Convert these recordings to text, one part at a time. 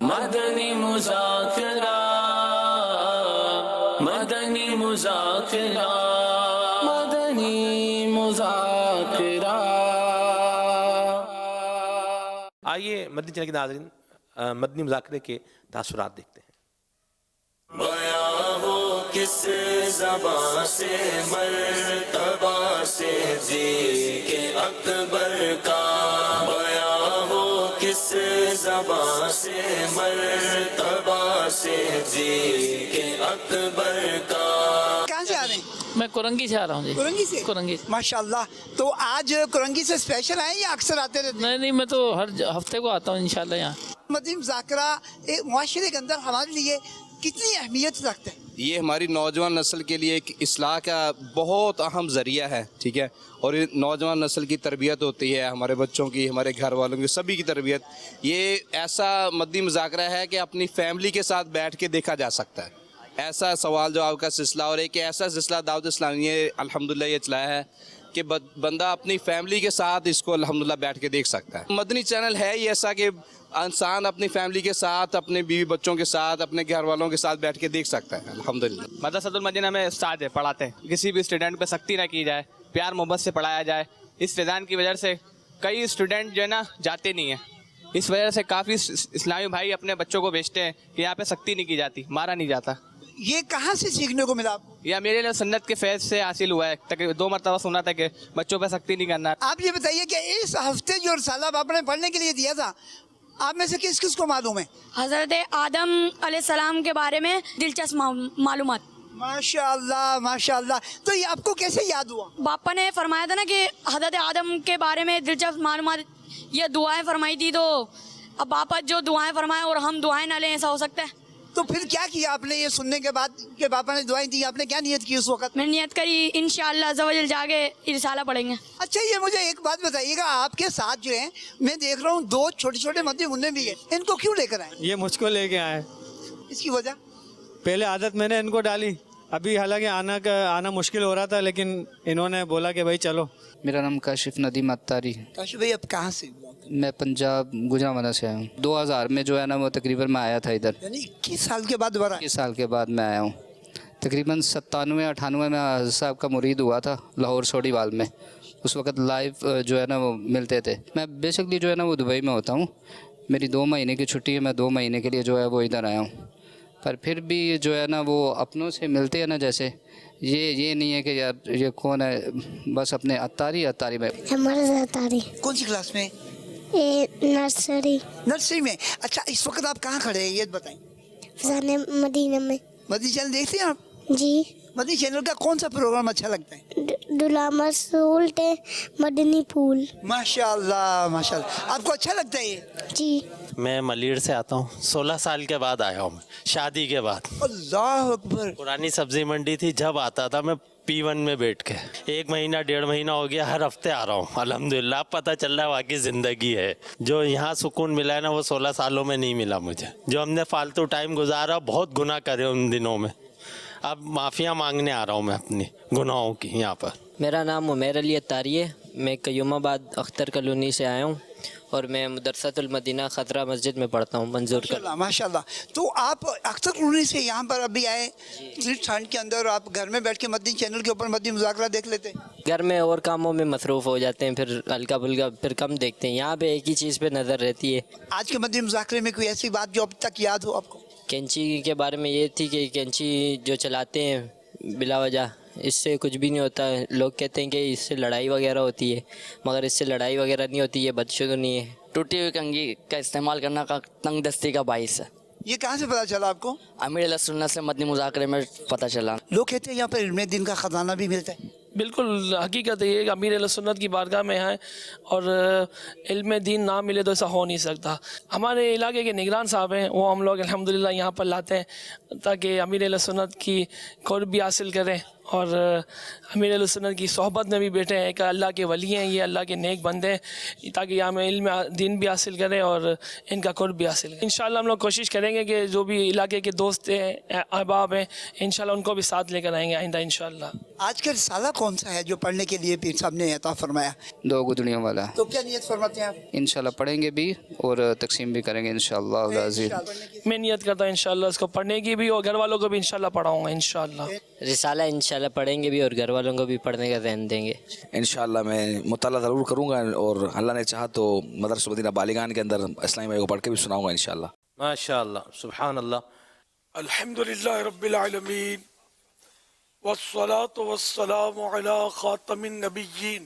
مدنی مذاکرہ مدنی مذاکرہ مدنی مذاکرہ. آئیے مدنی چینل کے ناظرین مدنی مذاکرے کے تاثرات دیکھتے ہیں. بیاں ہو کس زبان سے مرتبہ سے جی کے اکبر کا, بیاں ہو کس زبان سے مرتبہ سے جی کے اکبر کا. کہاں سے آ رہے ہیں؟ میں کرنگی سے آ رہا ہوں جی. کرنگی سے؟ کرنگی سے. ماشاءاللہ. تو آج کرنگی سے اسپیشل آئے یا اکثر آتے رہتے ہیں؟ نہیں میں تو ہر ہفتے کو آتا ہوں انشاءاللہ یہاں. مدنی مذاکرہ ایک معاشرے کے اندر ہمارے لیے کتنی اہمیت رکھتا ہے؟ یہ ہماری نوجوان نسل کے لیے ایک اصلاح کا بہت اہم ذریعہ ہے, ٹھیک ہے, اور یہ نوجوان نسل کی تربیت ہوتی ہے, ہمارے بچوں کی, ہمارے گھر والوں کی, سبھی کی تربیت. یہ ایسا مدنی مذاکرہ ہے کہ اپنی فیملی کے ساتھ بیٹھ کے دیکھا جا سکتا ہے. ایسا سوال جواب کا سلسلہ, اور ایک ایسا سلسلہ دعوت اسلامی نے الحمدللہ یہ چلایا ہے کہ بندہ اپنی فیملی کے ساتھ اس کو الحمدللہ بیٹھ کے دیکھ سکتا ہے. مدنی چینل ہے ہی ایسا کہ انسان اپنی فیملی کے ساتھ, اپنے بیوی بچوں کے ساتھ, اپنے گھر والوں کے ساتھ بیٹھ کے دیکھ سکتا ہے الحمدللہ. مدرسۃ المدینہ میں استاد ہے, پڑھاتے ہیں. کسی بھی اسٹوڈنٹ پہ سختی نہ کی جائے, پیار محبت سے پڑھایا جائے. اس فیضان کی وجہ سے کئی اسٹوڈنٹ جو ہے نا جاتے نہیں ہیں. اس وجہ سے کافی اسلامی بھائی اپنے بچوں کو بھیجتے ہیں کہ یہاں پہ سختی نہیں کی جاتی, مارا نہیں جاتا. یہ کہاں سے سیکھنے کو ملا آپ کو؟ یا میرے لیے سنت کے فیض سے حاصل ہوا ہے. تقریباً 2 مرتبہ سنا تھا کہ بچوں پہ سختی نہیں کرنا. آپ یہ بتائیے کہ اس ہفتے جو رسالہ آپ نے پڑھنے کے لیے دیا تھا, آپ میں سے کس کس کو معلوم ہے؟ حضرت آدم علیہ السلام کے بارے میں دلچسپ معلومات. ماشاءاللہ ماشاءاللہ. تو یہ آپ کو کیسے یاد ہوا؟ باپا نے فرمایا تھا نا کہ حضرت آدم کے بارے میں دلچسپ معلومات, یہ دعائیں فرمائی تھی. تو اب باپا جو دعائیں فرمائیں اور ہم دعائیں نہ لیں, ایسا ہو سکتا ہے؟ تو پھر کیا کیا آپ نے یہ سننے کے بعد کہ باپا نے دعائیں دی؟ آپ نے کیا نیت کی اس وقت؟ میں نیت کری انشاءاللہ عز و جل جا کے رسالہ پڑھیں گے. اچھا یہ مجھے ایک بات بتائیے گا, آپ کے ساتھ جو ہیں میں دیکھ رہا ہوں 2 چھوٹے چھوٹے مدنی منع بھی ہیں, ان کو کیوں لے کر آئے؟ یہ مجھ کو لے کے آئے. اس کی وجہ؟ پہلے عادت میں نے ان کو ڈالی, ابھی حالانکہ آنا مشکل ہو رہا تھا, لیکن انہوں نے بولا کہ بھائی چلو. میرا نام کاشف ندیم اتاری. کاشف بھائی آپ کہاں سے؟ میں پنجاب گجرانوالہ سے آیا ہوں. 2000 میں جو ہے نا وہ تقریباً میں آیا تھا ادھر. یعنی 21 سال کے بعد دوبارہ؟ 21 سال کے بعد میں آیا ہوں. تقریباً 97-98 میں حضرت صاحب کا مرید ہوا تھا لاہور سوڑی وال میں. اس وقت لائیو جو ہے نا وہ ملتے تھے. میں بیسکلی جو ہے نا وہ دبئی میں ہوتا ہوں. میری 2 مہینے کی چھٹی ہے, میں 2 مہینے کے لیے جو ہے وہ ادھر آیا ہوں. پر پھر بھی جو ہے نا وہ اپنوں سے ملتے ہیں نا, جیسے یہ نہیں ہے کہ یار یہ کون ہے, بس اپنے اتاری میں. ہمارا اتاری. کون سی کلاس میں؟ نرسری. نرسری میں. اچھا اس وقت آپ کہاں کھڑے ہیں یہ بتائیں؟ فضان مدینہ میں. مدنی چینل دیکھتے ہیں آپ؟ جی. مدنی چینل کا کون سا پروگرام اچھا لگتا ہے؟ ڈلامہ سولٹ مدنی پھول. ماشاءاللہ ماشاءاللہ. آپ کو اچھا لگتا ہے یہ؟ جی. میں ملیڑ سے آتا ہوں, 16 سال کے بعد آیا ہوں, میں شادی کے بعد. اللہ اکبر. پرانی سبزی منڈی تھی, جب آتا تھا میں P1 میں بیٹھ کے. 1 مہینہ 1.5 مہینہ ہو گیا, ہر ہفتے آ رہا ہوں الحمدللہ. اب پتہ چل رہا ہے واقعی زندگی ہے. جو یہاں سکون ملا ہے نا وہ 16 سالوں میں نہیں ملا مجھے. جو ہم نے فالتو ٹائم گزارا, بہت گناہ کرے ان دنوں میں. اب معافیاں مانگنے آ رہا ہوں میں اپنی گناہوں کی یہاں پر. میرا نام عمیر علی اتاری ہے. میں قیوم آباد اختر کالونی سے آیا ہوں, اور میں مدرسۃ المدینہ خطرہ مسجد میں پڑھتا ہوں, منظور کر. ماشاءاللہ. تو آپ اختر کالونی سے یہاں پر ابھی آئے, اتنی ٹھنڈ کے اندر آپ گھر میں بیٹھ کے مدنی چینل کے اوپر مدنی مذاکرہ دیکھ لیتے؟ گھر میں اور کاموں میں مصروف ہو جاتے ہیں, پھر ہلکا پھلکا پھر کم دیکھتے ہیں. یہاں پہ ایک ہی چیز پہ نظر رہتی ہے. آج کے مدنی مذاکرے میں کوئی ایسی بات جو اب تک یاد ہو آپ کو؟ کینچی کے بارے میں یہ تھی کہ کینچی جو چلاتے ہیں بلا وجہ, اس سے کچھ بھی نہیں ہوتا. لوگ کہتے ہیں کہ اس سے لڑائی وغیرہ ہوتی ہے, مگر اس سے لڑائی وغیرہ نہیں ہوتی, یہ بدشگونی ہے. ٹوٹی ہوئی کنگھی کا استعمال کرنا کا تنگ دستی کا باعث ہے. یہ کہاں سے پتا چلا آپ کو؟ امیر علیہ سنت سے مدنی مذاکرے میں پتہ چلا. لوگ کہتے ہیں یہاں پر علم دین کا خزانہ بھی ملتا ہے. بالکل حقیقت ہے یہ کہ امیر علیہ سنت کی بارگاہ میں ہیں, اور علم دین نہ ملے تو ایسا ہو نہیں سکتا. ہمارے علاقے کے نگران صاحب ہیں, وہ ہم لوگ الحمدللہ یہاں پر لاتے ہیں تاکہ امیر علیہ سنت کی قرب بھی حاصل کریں اور امیر اہل سنت کی صحبت میں بھی بیٹھے ہیں کہ اللہ کے ولی ہیں یہ، اللہ کے نیک بندے ہیں، تاکہ یہاں میں علم دین بھی حاصل کریں اور ان کا قرب بھی حاصل کریں. انشاءاللہ ہم لوگ کوشش کریں گے کہ جو بھی علاقے کے دوست ہیں، احباب ہیں، انشاءاللہ ان کو بھی ساتھ لے کر آئیں گے آئندہ انشاءاللہ. آج کا رسالہ کون سا ہے جو پڑھنے کے لیے پیر صاحب نے عطا فرمایا؟ 2 گدڑیوں والا. تو کیا نیت فرماتے ہیں آپ؟ انشاءاللہ پڑھیں گے بھی اور تقسیم بھی کریں گے انشاءاللہ العزیز. میں نیت کرتا ہوں انشاءاللہ اس کو پڑھنے کی بھی اور گھر والوں کو بھی انشاءاللہ پڑھاؤں گا انشاءاللہ. رسالہ انشاءاللہ پڑھیں گے بھی اور گھر والوں کو بھی پڑھنے کا ذہن دیں گے. انشاءاللہ میں مطالعہ ضرور کروں گا اور اللہ نے چاہا تو مدرسہ مدینہ بالغان کے اندر اسلامی بھائی کو پڑھ کے بھی سناؤں گا انشاءاللہ. ماشاءاللہ سبحان اللہ. الحمدللہ رب العالمین والصلاة والسلام علی خاتم النبیین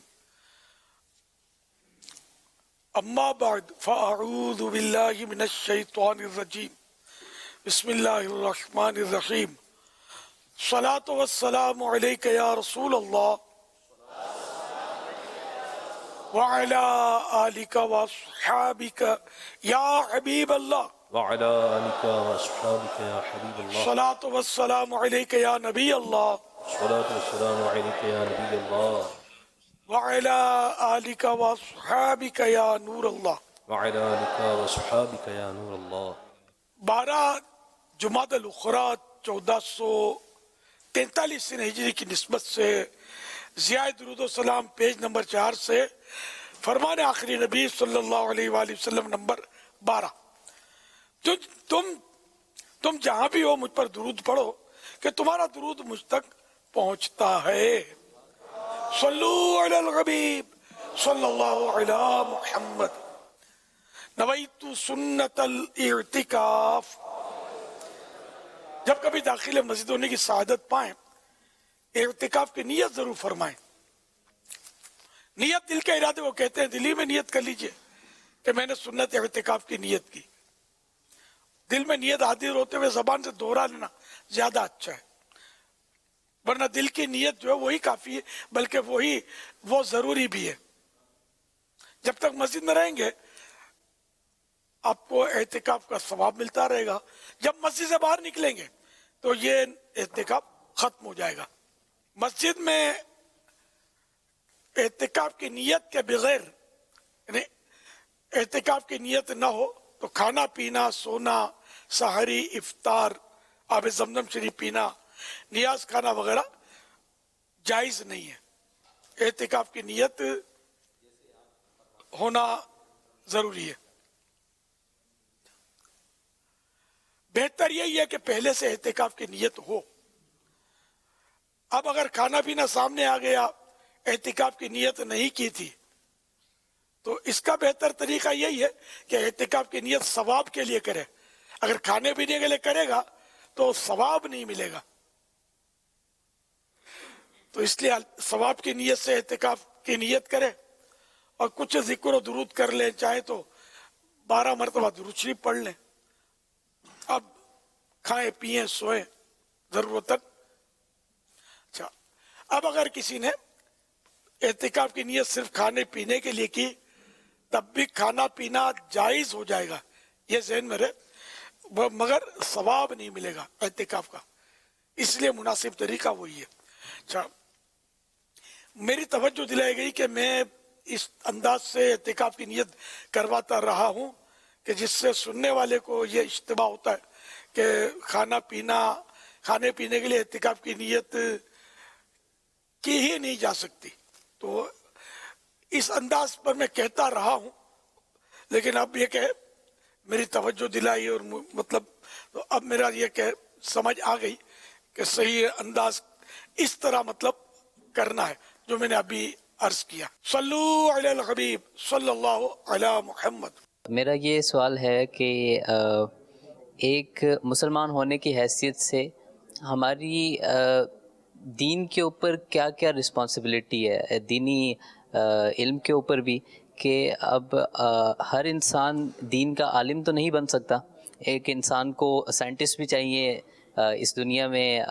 اما بعد فاعوذ باللہ من الشیطان الرجیم بسم اللہ الرحمن الرحیم الصلاة والسلام علیک یا رسول اللہ وعلی آلک واصحابک یا حبیب اللہ وعلى آلك وأصحابك يا حبيب الله. الصلاة والسلام عليك يا نبي الله. الصلاة والسلام عليك يا نبي الله. وعلى آلك وأصحابك يا نور الله. وعلى آلك وأصحابك يا نور الله. 12 جمادی الاخری 1443 ہجری کی نسبت سے ضیاء درود و سلام پیج نمبر 4 سے فرمان آخری نبی صلی اللہ علیہ وآلہ وسلم نمبر 12. تم جہاں بھی ہو مجھ پر درود پڑھو کہ تمہارا درود مجھ تک پہنچتا ہے. صلو علی الحبیب صلی اللہ علی محمد. نویت سنت الاعتکاف. جب کبھی داخل مسجد ہونے کی سعادت پائیں اعتکاف کی نیت ضرور فرمائیں. نیت دل کے ارادے وہ کہتے ہیں دلی میں نیت کر لیجئے کہ میں نے سنت اعتکاف کی نیت کی. دل میں نیت حاضر ہوتے ہوئے زبان سے دوہرا لینا زیادہ اچھا ہے، ورنہ دل کی نیت جو ہے وہی کافی ہے، بلکہ وہ ضروری بھی ہے. جب تک مسجد میں رہیں گے آپ کو اعتکاف کا ثواب ملتا رہے گا. جب مسجد سے باہر نکلیں گے تو یہ اعتکاف ختم ہو جائے گا. مسجد میں اعتکاف کی نیت کے بغیر، یعنی اعتکاف کی نیت نہ ہو تو کھانا پینا، سونا، سحری، افطار، آب زمزم شریف پینا، نیاز کھانا وغیرہ جائز نہیں ہے. اعتکاف کی نیت ہونا ضروری ہے. بہتر یہی ہے کہ پہلے سے اعتکاف کی نیت ہو. اب اگر کھانا پینا سامنے آ گیا، اعتکاف کی نیت نہیں کی تھی، تو اس کا بہتر طریقہ یہی ہے کہ اعتکاف کی نیت ثواب کے لیے کرے. اگر کھانے پینے کے لیے کرے گا تو ثواب نہیں ملے گا. تو اس لیے ثواب کی نیت سے اعتکاف کی نیت کرے اور کچھ ذکر و درود کر لیں، چاہے تو 12 مرتبہ درود شریف پڑھ لیں. اب کھائیں پیئیں سوئیں ضرورتاً. اچھا، اب اگر کسی نے اعتکاف کی نیت صرف کھانے پینے کے لیے کی تب بھی کھانا پینا جائز ہو جائے گا، یہ ذہن میں رہے، مگر ثواب نہیں ملے گا اعتکاف کا. اس لیے مناسب طریقہ وہی ہے. اچھا، میری توجہ دلائی گئی کہ میں اس انداز سے اعتکاف کی نیت کرواتا رہا ہوں کہ جس سے سننے والے کو یہ اشتباہ ہوتا ہے کہ کھانے پینے کے لیے اعتکاف کی نیت کی ہی نہیں جا سکتی. تو اس انداز پر میں کہتا رہا ہوں، لیکن اب یہ کہ میری توجہ دلائی اور مطلب تو اب میرا یہ کہ سمجھ آ گئی کہ صحیح انداز اس طرح مطلب کرنا ہے جو میں نے ابھی عرض کیا. صلو علی الحبیب صلی اللہ علی محمد. میرا یہ سوال ہے کہ ایک مسلمان ہونے کی حیثیت سے ہماری دین کے اوپر کیا کیا رسپانسبلٹی ہے، دینی علم کے اوپر بھی، کہ اب ہر انسان دین کا عالم تو نہیں بن سکتا. ایک انسان کو سائنٹسٹ بھی چاہیے اس دنیا میں،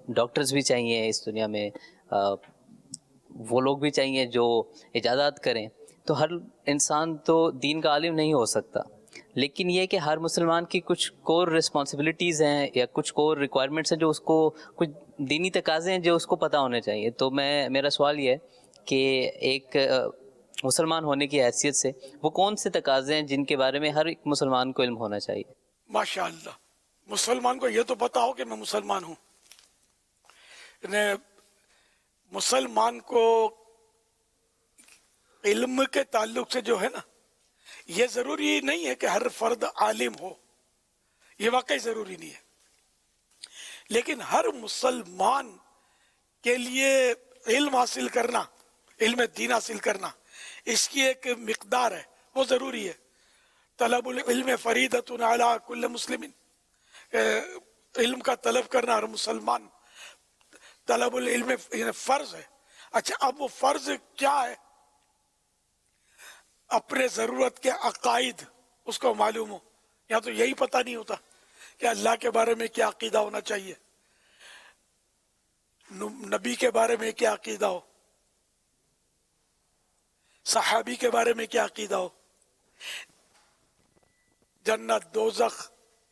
ڈاکٹرز بھی چاہیے اس دنیا میں، وہ لوگ بھی چاہیے جو ایجادات کریں. تو ہر انسان تو دین کا عالم نہیں ہو سکتا. لیکن یہ کہ ہر مسلمان کی کچھ کور رسپانسبلٹیز ہیں یا کچھ کور ریکوائرمنٹس ہیں جو اس کو کچھ دینی تقاضے ہیں جو اس کو پتہ ہونے چاہیے. تو میرا سوال یہ ہے کہ ایک مسلمان ہونے کی حیثیت سے وہ کون سے تقاضے ہیں جن کے بارے میں ہر ایک مسلمان کو علم ہونا چاہیے؟ ماشاء اللہ مسلمان کو یہ تو پتا ہو کہ میں مسلمان ہوں. مسلمان کو علم کے تعلق سے جو ہے نا یہ ضروری نہیں ہے کہ ہر فرد عالم ہو, یہ واقعی ضروری نہیں ہے, لیکن ہر مسلمان کے لیے علم حاصل کرنا, علم دین حاصل کرنا اس کی ایک مقدار ہے, وہ ضروری ہے. طلب العلم فریضۃ علی کل مسلم, علم کا طلب کرنا ہر مسلمان, طلب العلم فرض ہے. اچھا اب وہ فرض کیا ہے؟ اپنے ضرورت کے عقائد اس کو معلوم ہو. یا تو یہی پتہ نہیں ہوتا کہ اللہ کے بارے میں کیا عقیدہ ہونا چاہیے, نبی کے بارے میں کیا عقیدہ ہو, صحابی کے بارے میں کیا عقیدہ ہو, جنت دوزخ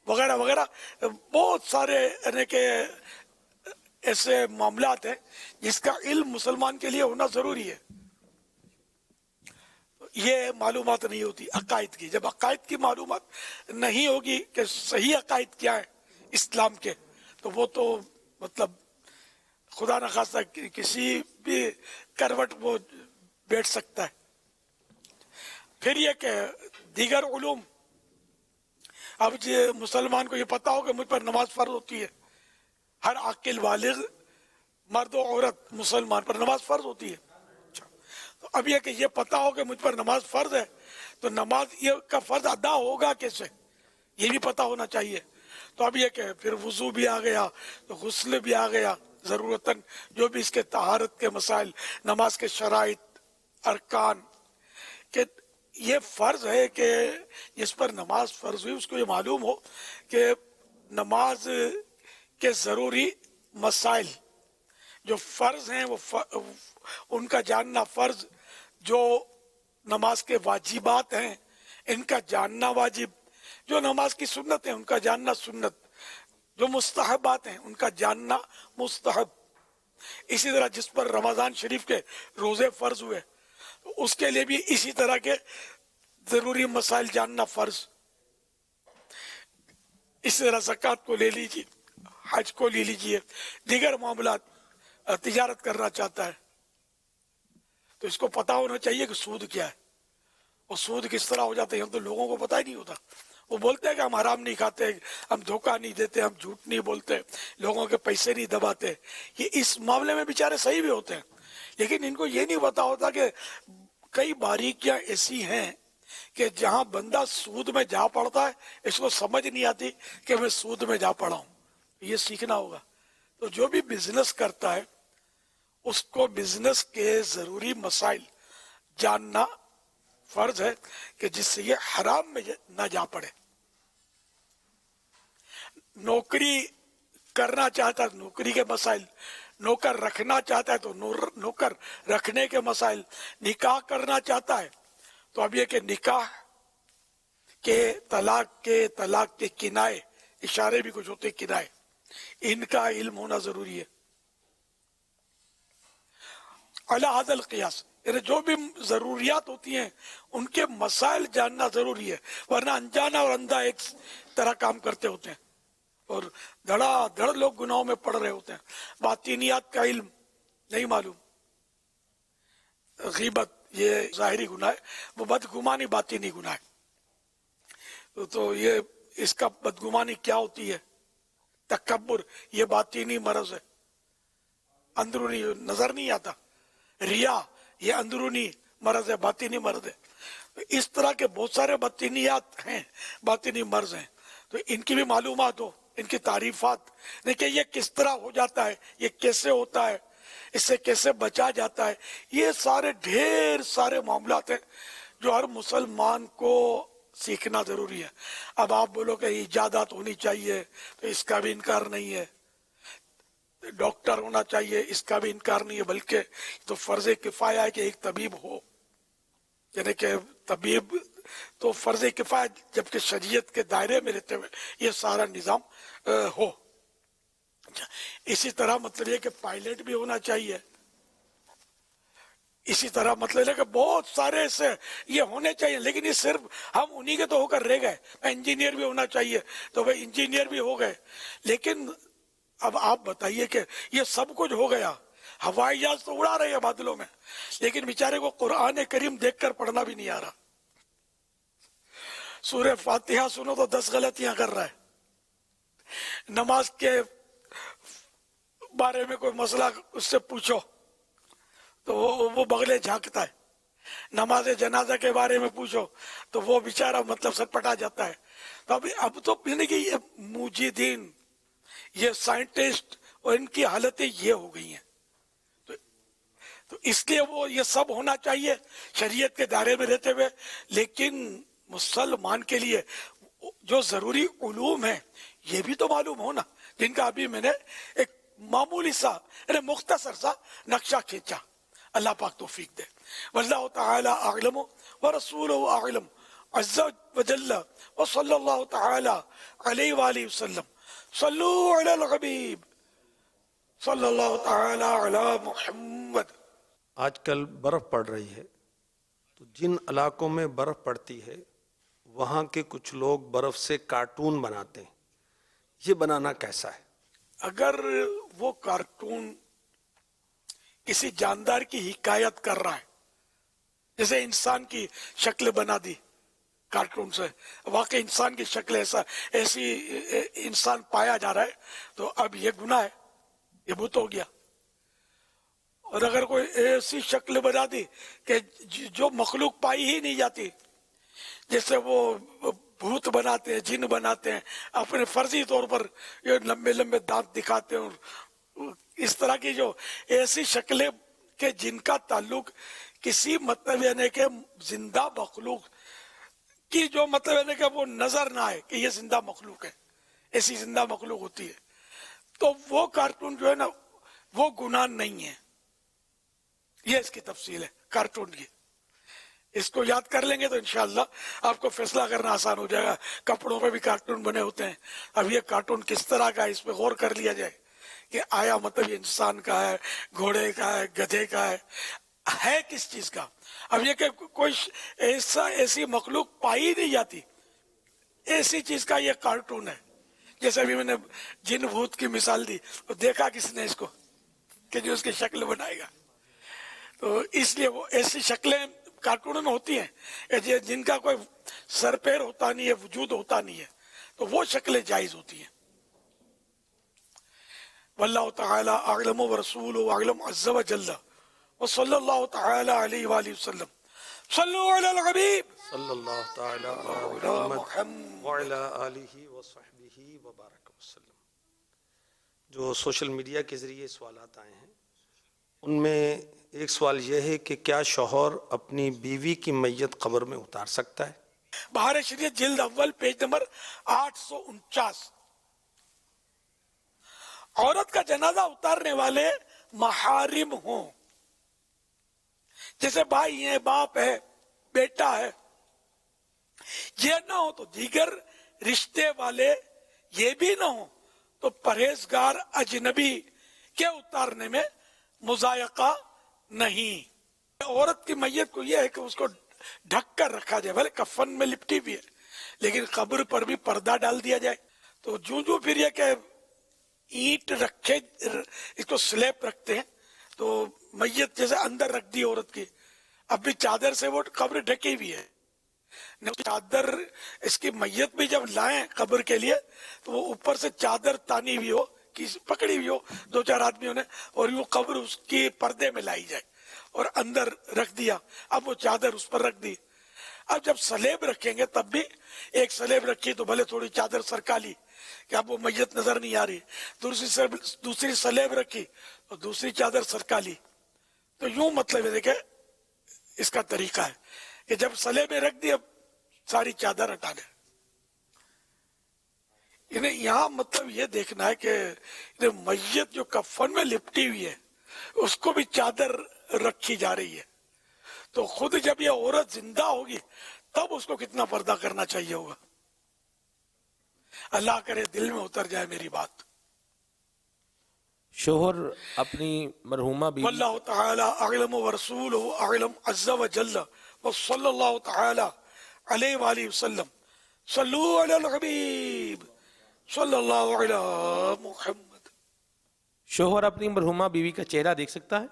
وغیرہ وغیرہ بہت سارے یعنی کہ ایسے معاملات ہیں جس کا علم مسلمان کے لیے ہونا ضروری ہے. یہ معلومات نہیں ہوتی عقائد کی. جب عقائد کی معلومات نہیں ہوگی کہ صحیح عقائد کیا ہے اسلام کے, تو وہ تو مطلب خدا نخواستہ کسی بھی کروٹ وہ بیٹھ سکتا ہے. پھر یہ کہ دیگر علوم, اب مسلمان کو یہ پتا ہو کہ مجھ پر نماز فرض ہوتی ہے, ہر عاقل بالغ مرد و عورت مسلمان پر نماز فرض ہوتی ہے. تو اب یہ کہ یہ پتا ہو کہ مجھ پر نماز فرض ہے, تو نماز یہ کا فرض ادا ہوگا کیسے یہ بھی پتا ہونا چاہیے. تو اب یہ کہ پھر وضو بھی آ گیا, تو غسل بھی آ گیا ضرورتاً, جو بھی اس کے طہارت کے مسائل, نماز کے شرائط, ارکان, کہ یہ فرض ہے کہ جس پر نماز فرض ہوئی اس کو یہ معلوم ہو کہ نماز کے ضروری مسائل جو فرض ہیں وہ ان کا جاننا فرض, جو نماز کے واجبات ہیں ان کا جاننا واجب, جو نماز کی سنت ہیں ان کا جاننا سنت, جو مستحبات ہیں ان کا جاننا مستحب. اسی طرح جس پر رمضان شریف کے روزے فرض ہوئے اس کے لیے بھی اسی طرح کے ضروری مسائل جاننا فرض. اسی طرح زکوٰۃ کو لے لیجیے, حج کو لے لیجیے, دیگر معاملات, تجارت کرنا چاہتا ہے تو اس کو پتا ہونا چاہیے کہ سود کیا ہے, اور سود کس طرح ہو جاتے ہیں. ہم تو لوگوں کو پتہ ہی نہیں ہوتا. وہ بولتے ہیں کہ ہم حرام نہیں کھاتے, ہم دھوکہ نہیں دیتے, ہم جھوٹ نہیں بولتے, لوگوں کے پیسے نہیں دباتے. یہ اس معاملے میں بیچارے صحیح بھی ہوتے ہیں, لیکن ان کو یہ نہیں پتا ہوتا کہ کئی باریکیاں ایسی ہیں کہ جہاں بندہ سود میں جا پڑتا ہے اس کو سمجھ نہیں آتی کہ میں سود میں جا پڑا ہوں. یہ سیکھنا ہوگا. تو جو بھی بزنس کرتا ہے اس کو بزنس کے ضروری مسائل جاننا فرض ہے کہ جس سے یہ حرام میں نہ جا پڑے. نوکری کرنا چاہتا ہے نوکری کے مسائل, نوکر رکھنا چاہتا ہے تو نوکر رکھنے کے مسائل, نکاح کرنا چاہتا ہے تو اب یہ کہ نکاح کے طلاق کے کنائے, اشارے بھی کچھ ہوتے کنائے, ان کا علم ہونا ضروری ہے. علی ھذا القیاس, یعنی جو بھی ضروریات ہوتی ہیں ان کے مسائل جاننا ضروری ہے, ورنہ انجانا اور اندھا ایک طرح کام کرتے ہوتے ہیں اور دھڑا دھڑ لوگ گناہوں میں پڑ رہے ہوتے ہیں. باطینیات کا علم نہیں معلوم. غیبت یہ ظاہری گناہ ہے, وہ بدگمانی باطینی گناہ ہے. تو یہ اس کا بدگمانی کیا ہوتی ہے؟ تکبر, یہ باطینی مرض ہے, اندرونی نظر نہیں آتا. ریا, یہ اندرونی مرض ہے, باطینی مرض ہے. اس طرح کے بہت سارے باطینیات ہیں, باطینی مرض ہیں. تو ان کی بھی معلومات ہو, ان کی تعریفات, کہ یہ کس طرح ہو جاتا ہے, یہ کیسے ہوتا ہے, اس سے کیسے بچا جاتا ہے. یہ سارے ڈھیر سارے معاملات ہیں جو ہر مسلمان کو سیکھنا ضروری ہے. اب آپ بولو کہ ایجادات ہونی چاہیے تو اس کا بھی انکار نہیں ہے, ڈاکٹر ہونا چاہیے اس کا بھی انکار نہیں ہے, بلکہ تو فرض کفایہ ہے کہ ایک طبیب ہو, یعنی کہ طبیب तो फर्ज किफायत, जबकि शरीयत के दायरे में रहते हुए ये सारा निज़ाम हो। इसी तरह मतलब ये कि पायलट भी होना चाहिए। इसी तरह मतलब है कि बहुत सारे ऐसे ये होने चाहिए, लेकिन ये सिर्फ हम उन्हीं के तो होकर रह गए। इंजीनियर भी होना चाहिए, तो भाई इंजीनियर भी हो गए, लेकिन अब आप बताइए कि ये सब कुछ हो गया, हवाई जहाज तो उड़ा रहे हैं बादलों में, लेकिन बेचारे को कुरान करीम देखकर पढ़ना भी नहीं आ रहा। सूरह फातिहा सुनो तो 10 गलतियां कर रहा है। नमाज के बारे में कोई मसला उससे पूछो तो वो बगले झांकता है। नमाज जनाजा के बारे में पूछो तो वो बेचारा मतलब सटपटा जाता है। तो अब तो कि ये मुजीदीन, ये साइंटिस्ट और इनकी हालतें ये हो गई हैं। तो इसलिए वो ये सब होना चाहिए शरीयत के दायरे में रहते हुए, लेकिन मुसलमान के लिए जो जरूरी उलूम है ये भी तो मालूम हो ना, जिनका अभी मैंने एक मामूली सा मुख्तसर सा नक्शा खींचा। अल्लाह पाक तौफीक दे। वल्लाहु तआला अअलम व रसूलुहु अअलम अज़्ज़ा व जल्ल व सल्लल्लाहु तआला अलैहि व आलिहि वसल्लम। सल्लू अलल हबीब सल्लल्लाहु तआला अला मुहम्मद। आजकल बर्फ पड़ रही है, तो जिन इलाकों में बर्फ पड़ती है वहाँ के कुछ लोग बर्फ से कार्टून बनाते हैं। ये बनाना कैसा है? अगर वो कार्टून किसी जानदार की हिकायत कर रहा है, जैसे इंसान की शक्ल बना दी कार्टून से, वाकई इंसान की शक्ल ऐसी इंसान पाया जा रहा है, तो अब ये गुनाह है, ये भूत हो गया। और अगर कोई ऐसी शक्ल बना दी कि जो मखलूक पाई ही नहीं जाती, जैसे वो भूत बनाते हैं, जिन बनाते हैं, अपने फर्जी तौर पर ये लंबे लंबे दांत दिखाते हैं, और इस तरह की जो ऐसी शक्लें के जिनका ताल्लुक किसी मतलब यानी कि जिंदा मखलूक की जो मतलब यानी कि वो नजर ना आए कि ये जिंदा मखलूक है, ऐसी जिंदा मखलूक होती है, तो वो कार्टून जो है ना वो गुनाह नहीं है। ये इसकी तफसील है कार्टून की। इसको याद कर लेंगे तो इंशाअल्लाह आपको फैसला करना आसान हो जाएगा। कपड़ों पे भी कार्टून बने होते हैं, अब ये कार्टून किस तरह का है इस पे गौर कर लिया जाए कि आया मतलब ये इंसान का है, घोड़े का है, गधे का है किस चीज का। अब ये कि कोई ऐसी मखलूक पाई नहीं जाती, ऐसी चीज का ये कार्टून है। जैसे अभी मैंने जिन भूत की मिसाल दी, तो देखा किसने इसको कि जो उसकी शक्ल बनाएगा, तो इसलिए वो ऐसी शक्लें कार्टूनों में होती हैं जिनका कोई सर पैर होता नहीं है, वजूद होता नहीं है, तो वो शक्लें जायज होती हैं। वल्लाहु तआला अअलम व रसूलुहु अअलम अज़्ज़ा व जल्ल व सल्लल्लाहु तआला अलैहि व आलिहि वसल्लम। सल्लु अलल हबीब सल्लल्लाहु तआला अला मुहम्मद व अला आलिहि व सहबिहि व बारक वसल्लम। जो सोशल मीडिया के जरिए सवालात आए हैं, उनमें एक सवाल यह है कि क्या शौहर अपनी बीवी की मैयत कब्र में उतार सकता है? बहार शरीयत जिल्द अव्वल पेज नंबर 849। औरत का जनाजा उतारने वाले महारिम हों, जैसे भाई है, बाप है, बेटा है, ये ना हो तो दीगर रिश्ते वाले ये भी ना हो तो परहेजगार अजनबी के उतारने में मुजायका नहीं। औरत की मैयत को यह है कि उसको ढक कर रखा जाए, भले कफन में लिपटी भी है, लेकिन कब्र पर भी पर्दा डाल दिया जाए। तो जो फिर ये कि ईंट रखे, इसको स्लैब रखते हैं, तो मैयत जैसे अंदर रख दी औरत की, अब भी चादर से वो कब्र ढकी हुई है, चादर इसकी मैयत भी जब लाएं कब्र के लिए तो वो ऊपर से चादर तानी हुई हो, कि पकड़ी हुई हो 2-4 आदमियों ने, और वो कब्र उसकी पर्दे में लाई जाए और अंदर रख दिया। अब वो चादर उस पर रख दी। अब जब सलेब रखेंगे तब भी एक सलेब रखी तो भले थोड़ी चादर सरका ली कि अब वो मैयत नजर नहीं आ रही, दूसरी सलेब रखी तो दूसरी चादर सरका ली। तो यूं मतलब है देखे इसका तरीका है कि जब सलेब में रख दी अब सारी चादर हटा दे। इन्हें यहाँ मतलब ये देखना है कि मैयत जो कफन में लिपटी हुई है उसको भी चादर रखी जा रही है, तो खुद जब ये औरत जिंदा होगी तब उसको कितना पर्दा करना चाहिए होगा। अल्लाह करे दिल में उतर जाए मेरी बात। शोहर अपनी मरहुमा बीवी वल्लाहु तआला अअलम व रसूलुहु अअलम अज़्ज़ा व जल्ल व सल्लल्लाहु तआला अलैहि व आलिहि वसल्लम सल्लू अलल हबीब सल्लल्लाहु अलैहि मुहम्मद। शोहर अपनी मरहुमा बीवी का चेहरा देख सकता है?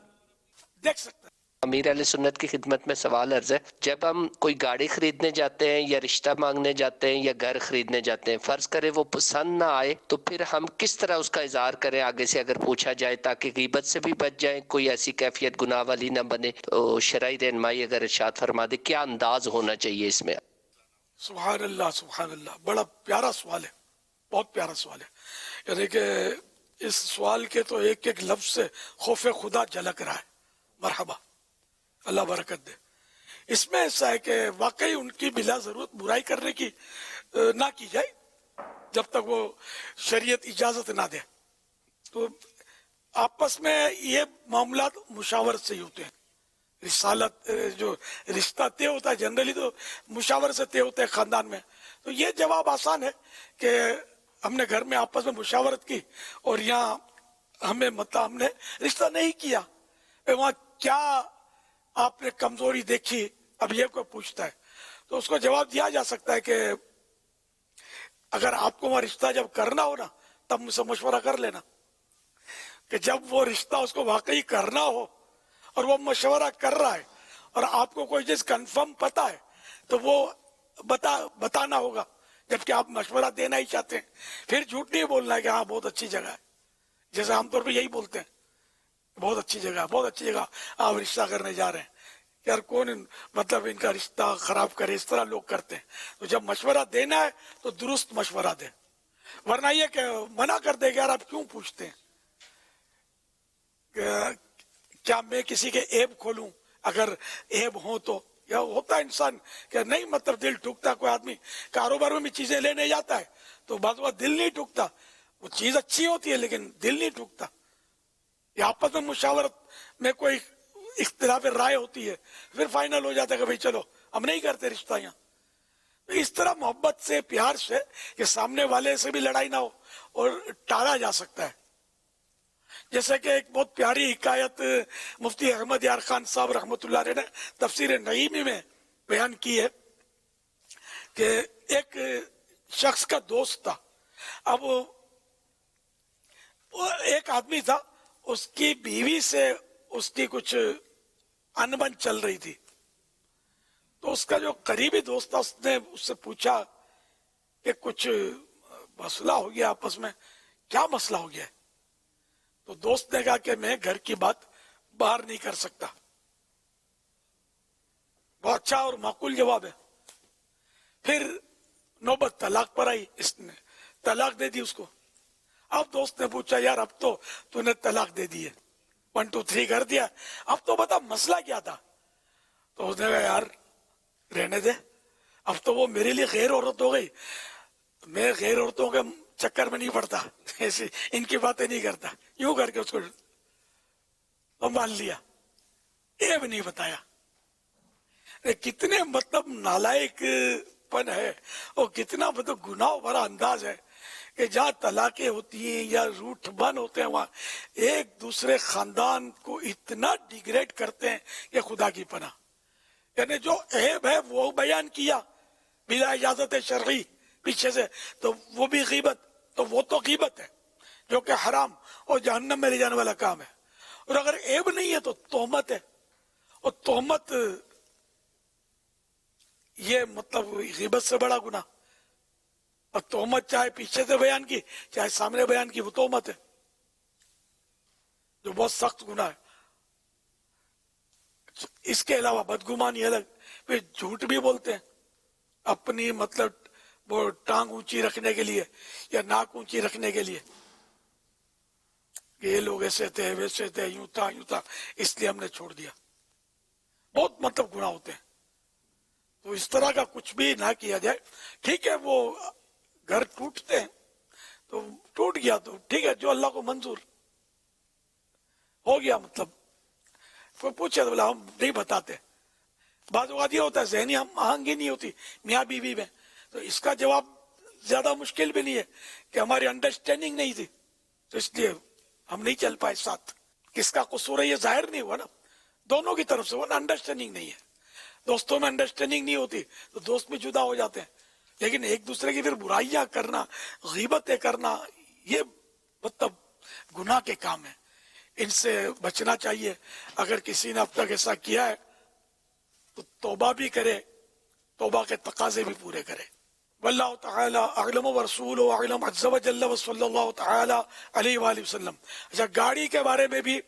देख सकता है। अमीर अहले सुन्नत की खिदमत में सवाल अर्ज है, जब हम कोई गाड़ी खरीदने जाते हैं या रिश्ता मांगने जाते हैं या घर खरीदने जाते हैं, फर्ज करें वो पसंद ना आए तो फिर हम किस तरह उसका इजहार करें आगे से अगर पूछा जाए, ताकि गीबत से भी बच जाए, कोई ऐसी कैफियत गुनाह वाली ना बने। तो शरई रहनुमाई अगर इरशाद फरमा दे, क्या अंदाज होना चाहिए इसमें? सुभान अल्लाह सुभान अल्लाह, बड़ा प्यारा सवाल है, बहुत प्यारा सवाल है। यानी कि इस सवाल के तो एक एक लफ्ज से खौफ खुदा झलक रहा है। मरहबा, अल्लाह बरकत दे। इसमें ऐसा है कि वाकई उनकी बिला जरूरत बुराई करने की ना की जाए जब तक वो शरीयत इजाजत ना दे। तो आपस में ये मामला मुशावरत से ही होते हैं। रिसालत जो रिश्ता तय होता है जनरली तो मुशावरत से तय होता है खानदान में। तो ये जवाब आसान है कि हमने घर में आपस में मुशावरत की और यहाँ हमने रिश्ता नहीं किया, वहाँ क्या आपने कमजोरी देखी, अब ये कोई पूछता है तो उसको जवाब दिया जा सकता है कि अगर आपको वहां रिश्ता जब करना हो ना तब मुझसे मशवरा कर लेना, कि जब वो रिश्ता उसको वाकई करना हो और वो मशवरा कर रहा है और आपको कोई चीज कंफर्म पता है तो वो बताना होगा, जबकि आप मशवरा देना ही चाहते हैं। फिर झूठ नहीं बोलना है कि हाँ बहुत अच्छी जगह है, जैसे आमतौर पर यही बोलते हैं बहुत अच्छी जगह, बहुत अच्छी जगह आप रिश्ता करने जा रहे हैं। यार कौन मतलब इनका रिश्ता खराब करे, इस तरह लोग करते हैं। तो जब मशवरा देना है तो दुरुस्त मशवरा दे, वरना ये कि मना कर देगा यार आप क्यों पूछते हैं, क्या मैं किसी के ऐब खोलूं, अगर ऐब हो तो। या होता है इंसान कि नहीं मतलब दिल टूटता, कोई आदमी कारोबार में भी चीजें लेने जाता है तो बात दिल नहीं टूटता, वो चीज अच्छी होती है लेकिन दिल नहीं टूटता। आपस में मुशावरत में कोई इख्तिलाफ राय होती है, फिर फाइनल हो जाता है कि भाई चलो हम नहीं करते रिश्ता यहाँ। तो इस तरह मोहब्बत से प्यार से कि सामने वाले से भी लड़ाई ना हो और टाला जा सकता है। जैसे कि एक बहुत प्यारी हिकायत मुफ्ती अहमद यार खान साहब रहमतुल्लाह अलैह ने तफसीर नईमी में बयान की है कि एक शख्स का दोस्त था। अब वो एक आदमी था, उसकी बीवी से उसकी कुछ अनबन चल रही थी, तो उसका जो करीबी दोस्त था उसने उससे पूछा कि कुछ मसला हो गया आपस में, क्या मसला हो गया है? तो दोस्त ने कहा कि मैं घर की बात बाहर नहीं कर सकता। बहुत अच्छा और माकूल जवाब है। फिर नौबत तलाक पर आई, इसने तलाक दे दी उसको। अब दोस्त ने पूछा यार अब तो तूने तलाक दे दी है, 1 2 3 कर दिया, अब तो बता मसला क्या था? तो उसने कहा यार रहने दे, अब तो वो मेरे लिए गैर औरत हो गई, मैं गैर औरतों के चक्कर में नहीं पड़ता, ऐसी इनकी बातें नहीं करता। यूं करके उसको तो मान लिया, ये भी नहीं बताया। कितने मतलब नालायकपन है और कितना मतलब गुनाह भरा अंदाज है कि जहाँ तलाकें होती हैं या रूठ बन होते हैं वहाँ एक दूसरे खानदान को इतना डिग्रेड करते हैं कि खुदा की पनाह। यानी जो ऐब है वो बयान किया बिना इजाजत शरई पीछे से, तो वो भी गीबत, तो वो तो गीबत है जो कि हराम और जहन्नम में ले जाने वाला काम है। और अगर ऐब नहीं है तो तोहमत है, और तोहमत ये मतलब गीबत से बड़ा गुनाह। और तोहमत चाहे पीछे से बयान की चाहे सामने बयान की, वो तोहमत है जो बहुत सख्त गुनाह है। इसके अलावा बदगुमानी अलग, फिर झूठ भी बोलते हैं अपनी मतलब वो टांग ऊंची रखने के लिए या नाक ऊंची रखने के लिए, ये लोग ऐसे थे वैसे थे, यूं था इसलिए हमने छोड़ दिया। बहुत मतलब गुनाह होते हैं। तो इस तरह का कुछ भी ना किया जाए। ठीक है वो घर टूटते हैं तो टूट गया तो ठीक है, जो अल्लाह को मंजूर हो गया। मतलब कोई पूछे तो बोला हम नहीं बताते, بعض اوقات یہ ہوتا ہے ذہنی آہنگی نہیں ہوتی میاں بیوی میں, تو اس کا جواب زیادہ مشکل بھی نہیں ہے کہ ہماری انڈرسٹینڈنگ نہیں تھی تو اس لیے ہم نہیں چل پائے ساتھ. کس کا قصور ہے یہ ظاہر نہیں ہوا نا, دونوں کی طرف سے وہ انڈرسٹینڈنگ نہیں ہے. دوستوں میں انڈرسٹینڈنگ نہیں ہوتی تو دوست بھی جدا ہو جاتے ہیں, لیکن ایک دوسرے کی پھر برائیاں کرنا, غیبتیں کرنا, یہ مطلب گناہ کے کام ہیں, ان سے بچنا چاہیے. اگر کسی نے اب تک ایسا کیا ہے تو توبہ بھی کرے, توبہ کے تقاضے بھی پورے کرے. واللہ تعالی اعلم ورسولہ اعلم عز وجل وصلی اللہ تعالی علیہ وآلہ وسلم. اچھا, گاڑی کے بارے میں بھی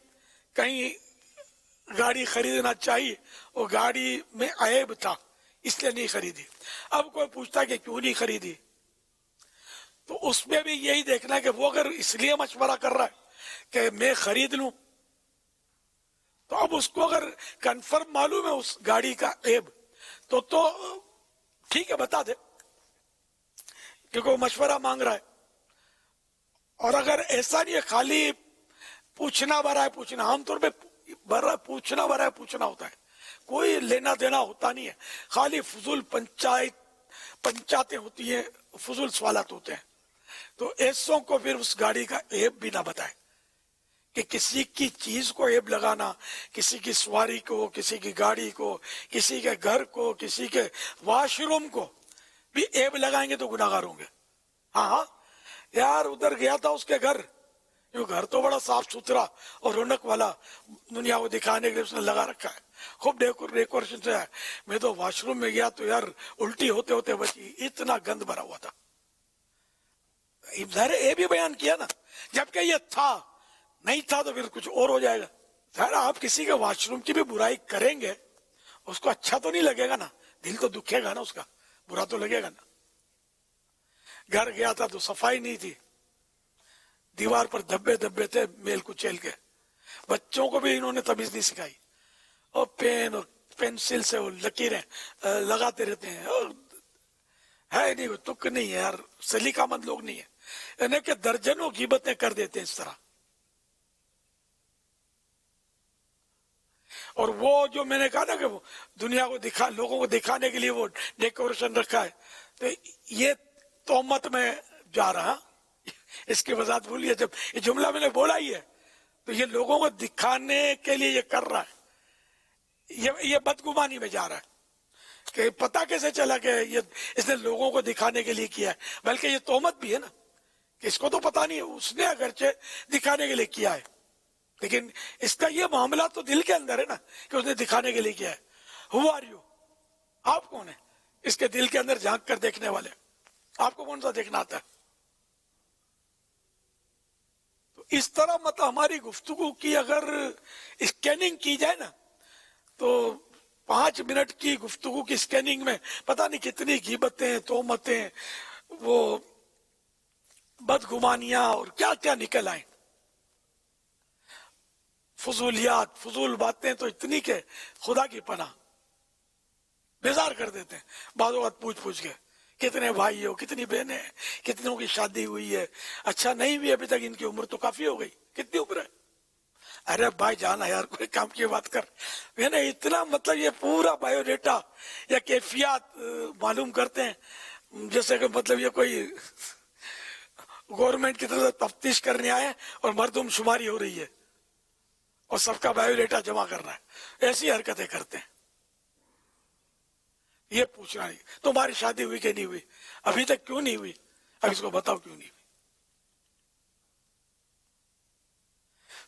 کہیں گاڑی خریدنا چاہیے, وہ گاڑی میں عیب تھا اس لیے نہیں خریدی. اب کوئی پوچھتا کہ کیوں نہیں خریدی, تو اس میں بھی یہی دیکھنا ہے کہ وہ اگر اس لیے مشورہ کر رہا ہے کہ میں خرید لوں, تو اب اس کو اگر کنفرم معلوم ہے اس گاڑی کا عیب تو ٹھیک ہے بتا دے, کیونکہ وہ مشورہ مانگ رہا ہے. اور اگر ایسا نہیں ہے خالی پوچھنا برائے پوچھنا, عام طور پہ پوچھنا برائے پوچھنا ہوتا ہے, کوئی لینا دینا ہوتا نہیں ہے, خالی فضول پنچاتیں ہوتی ہیں, فضول سوالات ہوتے ہیں. تو ایسوں کو پھر اس گاڑی کا عیب بھی نہ بتائے کہ کسی کی چیز کو عیب لگانا, کسی کی سواری کو, کسی کی گاڑی کو, کسی کے گھر کو, کسی کے واش روم کو بھی عیب لگائیں گے تو گناہگار ہوں گے. ہاں یار ادھر گیا تھا اس کے گھر, گھر تو بڑا صاف ستھرا اور رونق والا, دنیا کو دکھانے کے لیے اس نے لگا رکھا ہے, خوب ڈیکوریشن سے ہے. میں تو واش روم میں گیا تو یار الٹی ہوتے ہوتے بچی, اتنا گند بھرا ہوا تھا. ظاہر یہ بھی بیان کیا نا, جبکہ یہ تھا, نہیں تھا تو پھر کچھ اور ہو جائے گا. ظاہر آپ کسی کے واش روم کی بھی برائی کریں گے, اس کو اچھا تو نہیں لگے گا نا, دل تو دکھے گا نا, اس کا برا تو لگے گا نا. گھر گیا تھا تو صفائی نہیں تھی, دیوار پر دھبے تھے میل کچیل کے. بچوں کو بھی انہوں نے تمیز نہیں سکھائی, اور پین اور پینسل سے وہ لکیریں لگاتے رہتے ہیں. ہے نہیں, تک نہیں ہے یار, سلیقہ مند لوگ نہیں ہے, یعنی کہ درجنوں غیبتیں کر دیتے ہیں اس طرح. اور وہ جو میں نے کہا نا کہ وہ دنیا کو لوگوں کو دکھانے کے لیے وہ ڈیکوریشن رکھا ہے, تو یہ تہمت میں جا رہا. اس کی وضاحت بھولیے, جب یہ جملہ میں نے بولا ہی ہے تو یہ لوگوں کو دکھانے کے لیے یہ کر رہا ہے, یہ بدگمانی میں جا رہا ہے کہ پتہ کیسے چلا کہ اس نے لوگوں کو دکھانے کے لیے کیا ہے. بلکہ یہ تہمت بھی ہے نا کہ اس کو تو پتہ نہیں ہے, اس نے اگرچہ دکھانے کے لیے کیا ہے, لیکن اس کا یہ معاملہ تو دل کے اندر ہے نا کہ اس نے دکھانے کے لیے کیا ہے. Who are you? آپ کون ہیں اس کے دل کے اندر جھانک کر دیکھنے والے؟ آپ کو کون سا دیکھنا آتا ہے؟ تو اس طرح مطلب ہماری گفتگو کی اگر اسکیننگ کی جائے نا تو 5 منٹ کی گفتگو کی اسکیننگ میں پتہ نہیں کتنی غیبتیں, تہمتیں, وہ بدگمانیاں اور کیا کیا نکل آئیں. فضولیات, فضول باتیں تو اتنی کہ خدا کی پناہ بیزار کر دیتے ہیں. بعض اوقات پوچھ کے کتنے بھائی ہو, کتنی بہنیں ہیں, کتنوں کی شادی ہوئی ہے, اچھا نہیں ہوئی ابھی تک, ان کی عمر تو کافی ہو گئی, کتنی عمر ہے؟ ارے بھائی جانا یار, کوئی کام کی بات کر. میں نے اتنا مطلب یہ پورا بایو ڈیٹا یا کیفیات معلوم کرتے ہیں جیسے کہ مطلب یہ کوئی گورنمنٹ کی طرف سے تفتیش کرنے آئے اور مردم شماری ہو رہی ہے اور سب کا بایو ڈیٹا جمع کرنا ہے. ایسی حرکتیں کرتے ہیں. یہ پوچھنا نہیں تمہاری شادی ہوئی کہ نہیں ہوئی, ابھی تک کیوں نہیں ہوئی, اب اس کو بتاؤ کیوں نہیں ہوئی.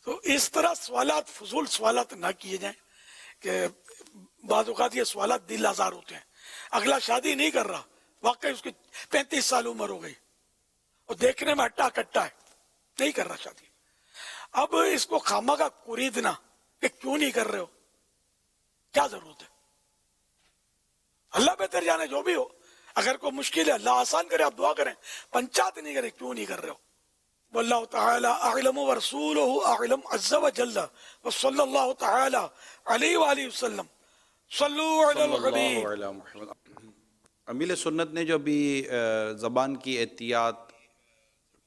تو اس طرح سوالات, فضول سوالات نہ کیے جائیں کہ بعض اوقات یہ سوالات دل آزار ہوتے ہیں. اگلا شادی نہیں کر رہا, واقعی اس کی 35 سال عمر ہو گئی اور دیکھنے میں ہٹا کٹا ہے, نہیں کر رہا شادی. اب اس کو خامہ کا کوریدنا کہ کیوں نہیں کر رہے ہو, کیا ضرورت ہے؟ اللہ بہتر جانے جو بھی ہو. اگر کوئی مشکل ہے اللہ آسان کرے, آپ دعا کریں, پنچات نہیں کریں کیوں نہیں کر رہے ہو. واللہ تعالی اعلم ورسولہ اعلم عز وجل وصلی اللہ تعالی علیہ وآلہ وسلم. صلو علی الحبیب. امیل سنت نے جو ابھی زبان کی احتیاط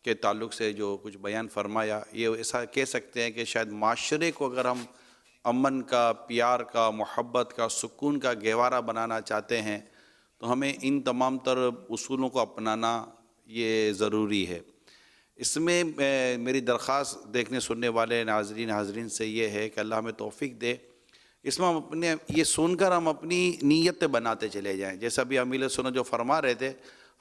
کے تعلق سے جو کچھ بیان فرمایا, یہ ایسا کہہ سکتے ہیں کہ شاید معاشرے کو اگر ہم अमन का, प्यार का, मोहब्बत का, सुकून का गहवारा बनाना चाहते हैं तो हमें इन तमाम तर उसूलों को अपनाना ये ज़रूरी है। इसमें मेरी दरख्वास्त देखने सुनने वाले नाज़रीन से ये है कि अल्लाह हमें तौफीक दे, इसमें हम अपने ये सुनकर हम अपनी नीयतें बनाते चले जाएं। जैसा अभी अमीर सुनो जो फरमा रहे थे,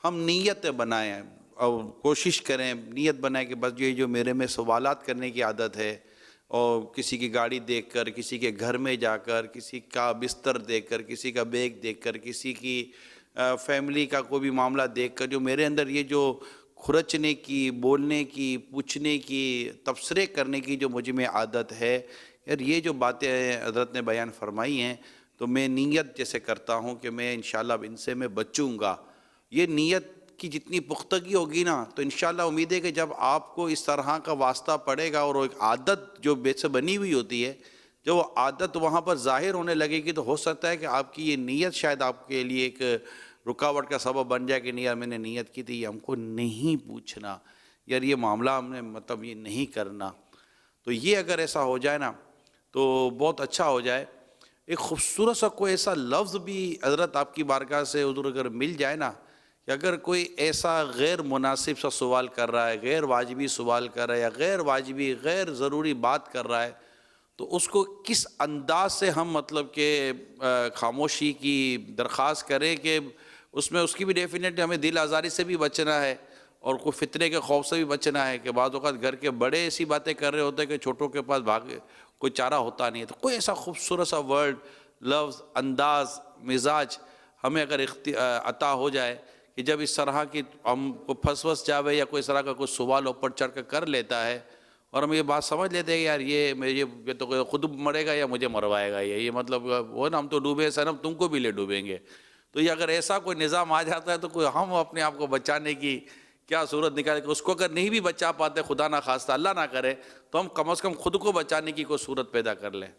हम नीयतें बनाएं और कोशिश करें, नीयत बनाएं कि बस ये जो मेरे में सवालात करने की आदत है, और किसी की गाड़ी देखकर, किसी के घर में जाकर, किसी का बिस्तर देखकर, किसी का बैग देखकर, किसी की फैमिली का कोई भी मामला देखकर जो मेरे अंदर ये जो खुरचने की, बोलने की, पूछने की, तबसरे करने की जो मुझ में आदत है, यार ये जो बातें हज़रत ने बयान फरमाई हैं, तो मैं नीयत जैसे करता हूँ कि मैं इंशाअल्लाह इनसे मैं बचूँगा। ये नीयत की जितनी पुख्तगी होगी ना, तो इंशाअल्लाह उम्मीद है कि जब आपको इस तरह का वास्ता पड़ेगा और एक आदत जो से बनी हुई होती है, जब वो आदत वहाँ पर ज़ाहिर होने लगेगी, तो हो सकता है कि आपकी ये नीयत शायद आपके लिए एक रुकावट का सबब बन जाए कि नहीं यार मैंने नीयत की थी, हमको नहीं पूछना, यार ये मामला हमने मतलब ये नहीं करना। तो ये अगर ऐसा हो जाए ना तो बहुत अच्छा हो जाए। एक ख़ूबसूरत सा कोई ऐसा लफ्ज़ भी हज़रत आपकी बारगाह से उधर अगर मिल जाए ना, कि अगर कोई ऐसा गैर मुनासिब सा सवाल कर रहा है, गैर वाजिबी सवाल कर रहा है, या गैर वाजिबी गैर ज़रूरी बात कर रहा है, तो उसको किस अंदाज से हम मतलब के खामोशी की दरख्वास्त करें कि उसमें उसकी भी डेफिनेटली हमें दिल आज़ारी से भी बचना है और कोई फितने के खौफ से भी बचना है कि बाद वक़्त घर के बड़े ऐसी बातें कर रहे होते हैं कि छोटों के पास भाग कोई चारा होता नहीं है। तो कोई ऐसा खूबसूरत सा वर्ड, लफ्ज़, अंदाज, मिजाज हमें अगर अता हो जाए कि जब इस तरह की हम को फंस जावे या कोई इस तरह का कोई सवाल ऊपर चढ़ कर लेता है और हम ये बात समझ लेते हैं कि यार ये तो खुद मरेगा या मुझे मरवाएगा, ये मतलब वो ना हम तो डूबे सनम तुमको भी ले डूबेंगे। तो ये अगर ऐसा कोई निज़ाम आ जाता है तो कोई हम अपने आप को बचाने की क्या सूरत निकाले कि उसको अगर नहीं भी बचा पाते, खुदा ना खास्ता अल्लाह ना करे, तो हम कम से कम खुद को बचाने की कोई सूरत पैदा कर लें।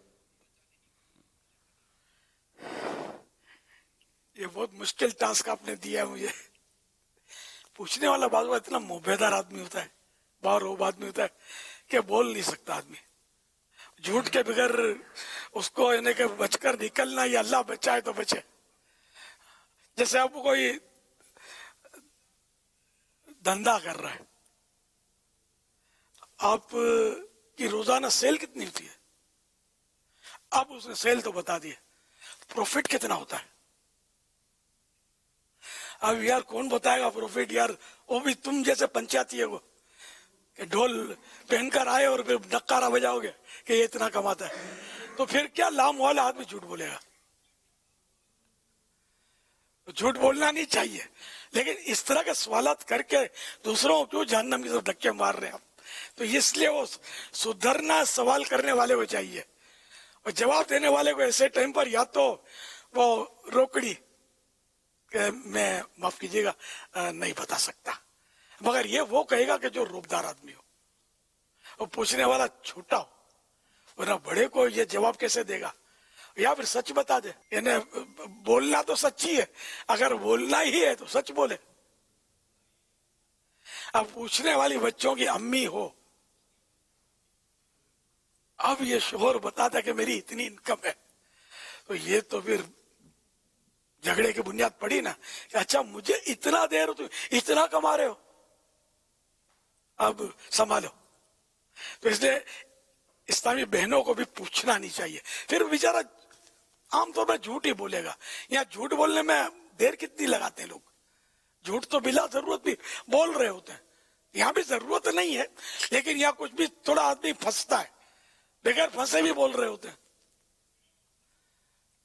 ये बहुत मुश्किल टास्क आपने दिया है मुझे। पूछने वाला बात इतना मुंहबेदार आदमी होता है, बारोब आदमी होता है कि बोल नहीं सकता आदमी। झूठ के बगैर उसको यानी कि बचकर निकलना, ये अल्लाह बचाए तो बचे। जैसे आपको कोई धंधा कर रहा है, आप की रोजाना सेल कितनी होती है, आप उसने सेल तो बता दिए, प्रॉफिट कितना होता है। अब यार कौन बताएगा प्रॉफिट, यार वो भी तुम जैसे पंचायती है वो कि ढोल पहनकर आए और फिर नक्कारा बजाओगे कि ये इतना कमाता है, तो फिर क्या लाम वाला आदमी झूठ बोलेगा। झूठ बोलना नहीं चाहिए, लेकिन इस तरह के सवालात करके दूसरों को क्यों जहन्नम की तरफ धक्के मार रहे हैं आप। तो इसलिए वो सुधरना सवाल करने वाले को चाहिए, और जवाब देने वाले को ऐसे टाइम पर या तो वो रोकड़ी कि मैं माफ कीजिएगा नहीं बता सकता, मगर ये वो कहेगा कि जो रूपदार आदमी हो, और पूछने वाला छोटा हो, वरना बड़े को ये जवाब कैसे देगा। या फिर सच बता दे, यानी बोलना तो सच्ची है, अगर बोलना ही है तो सच बोले। अब पूछने वाली बच्चों की अम्मी हो, अब ये शोहर बताता कि मेरी इतनी इनकम है, तो ये तो फिर झगड़े की बुनियाद पड़ी ना कि अच्छा मुझे इतना दे रहे हो, तुम इतना कमा रहे हो, अब संभालो। तो इसलिए इस्लामी बहनों को भी पूछना नहीं चाहिए। फिर बेचारा आमतौर पर झूठ ही बोलेगा। यहाँ झूठ बोलने में देर कितनी लगाते हैं लोग, झूठ तो बिला जरूरत भी बोल रहे होते हैं। यहाँ भी जरूरत नहीं है, लेकिन यहाँ कुछ भी थोड़ा आदमी फंसता है, बगैर फंसे भी बोल रहे होते हैं।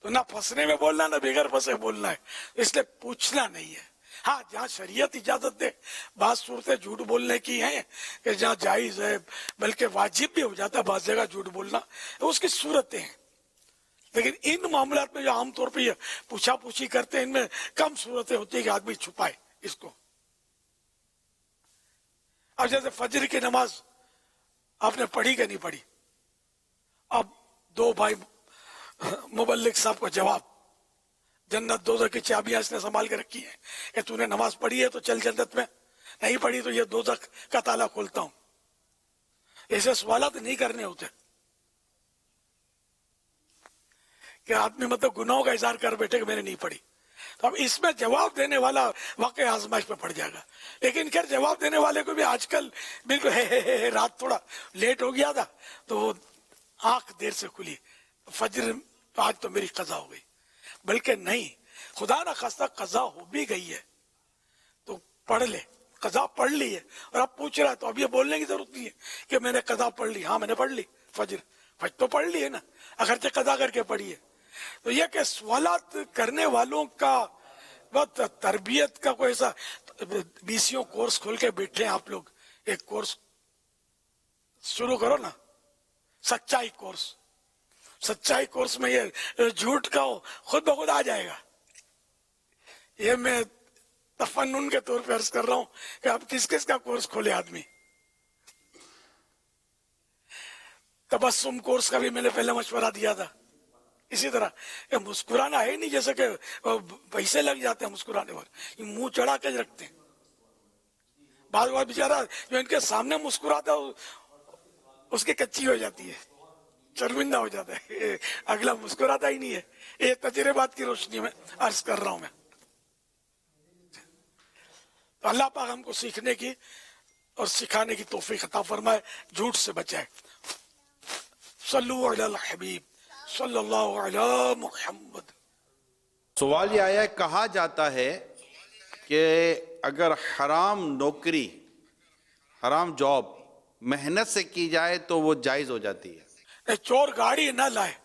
तो ना फंसने में बोलना, ना बगैर फंसे बोलना है, इसलिए पूछना नहीं है। हाँ, जहाँ शरीयत इजाजत दे, बात सूरतें झूठ बोलने की हैं कि जहाँ जायज है बल्कि वाजिब भी हो जाता है बात जगह झूठ बोलना, उसकी सूरतें हैं। लेकिन इन मामलात में जो आमतौर पर ये पूछा पूछी करते हैं, इनमें कम सूरतें होती है कि आदमी छुपाए इसको। अब जैसे फजर की नमाज आपने पढ़ी कि नहीं पढ़ी, अब दो भाई मुबल्लिग साहब को जवाब, जन्नत दोज़ख की चाबियां इसने संभाल के रखी है कि तूने नमाज पढ़ी है तो चल जन्नत में, नहीं पढ़ी तो ये दोज़ख का ताला खोलता हूं। ऐसे सवाल नहीं करने होते। कि आदमी मतलब गुनाहों का इजहार कर बैठे कि मैंने नहीं पढ़ी। तो अब इसमें जवाब देने वाला वाकई आजमाइश पे पड़ जाएगा। लेकिन खैर जवाब देने वाले को भी आजकल बिल्कुल है रात थोड़ा लेट हो गया था तो आंख देर से खुली, फजर तो आज तो मेरी कजा हो गई। बल्कि नहीं, खुदा ना खास्ता कजा हो भी गई है तो पढ़ ले, कजा पढ़ ली है और अब पूछ रहा है तो अब ये बोलने की जरूरत नहीं है कि मैंने कजा पढ़ ली। हाँ मैंने पढ़ ली फजर तो पढ़ ली है ना, अगरचे कजा करके पढ़ी है। तो ये कि सवालात करने वालों का बहुत तरबियत का कोई ऐसा बीसीओ कोर्स खोल के बैठे हैं आप लोग, एक कोर्स शुरू करो ना, सच्चाई कोर्स। सच्चाई कोर्स में ये झूठ का खुद ब खुद आ जाएगा। ये मैं तफन्नुन के तौर पे अर्ज कर रहा हूं कि अब किस किस का कोर्स खोले आदमी। तबस्सुम कोर्स का भी मैंने पहले मशवरा दिया था। इसी तरह ये मुस्कुराना है नहीं जैसे कि पैसे लग जाते हैं मुस्कुराने पर, ये मुंह चढ़ा के रखते हैं। बार बार बेचारा जो इनके सामने मुस्कुराता है उसकी कच्ची हो जाती है, शर्मिंदा हो जाता है, अगला मुस्कुराता ही नहीं है। ये तजर्बात की रोशनी में अर्ज कर रहा हूं मैं। तो अल्लाह पाक हमको सीखने की और सिखाने की तौफीक अता फरमाए, झूठ से बचाए। सल्लु अलल हबीब सल्लल्लाहु अलैहि मुहम्मद। सवाल ये आया है, कहा जाता है कि अगर हराम नौकरी, हराम जॉब मेहनत से की जाए तो वो जायज हो जाती है। चोर गाड़ी न लाए,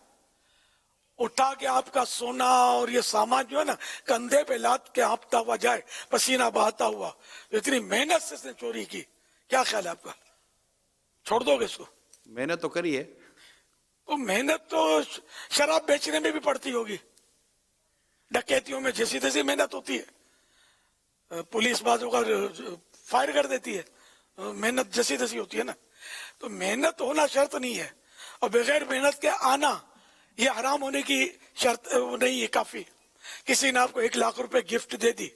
उठा के आपका सोना और ये सामान जो है ना कंधे पे लाद के हाँपता हुआ जाए, पसीना बहाता हुआ, इतनी मेहनत से इसने चोरी की, क्या ख्याल है आपका? छोड़ दोगे इसको? मेहनत तो करी है। तो मेहनत तो शराब बेचने में भी पड़ती होगी, डकैतियों में जैसी तैसी मेहनत होती है, पुलिस बाजों का फायर कर देती है, मेहनत जैसी तैसी होती है ना। तो मेहनत होना शर्त नहीं है और बगैर मेहनत के आना ये हराम होने की शर्त नहीं है काफी। किसी ने आपको 1 लाख रुपए गिफ्ट दे दी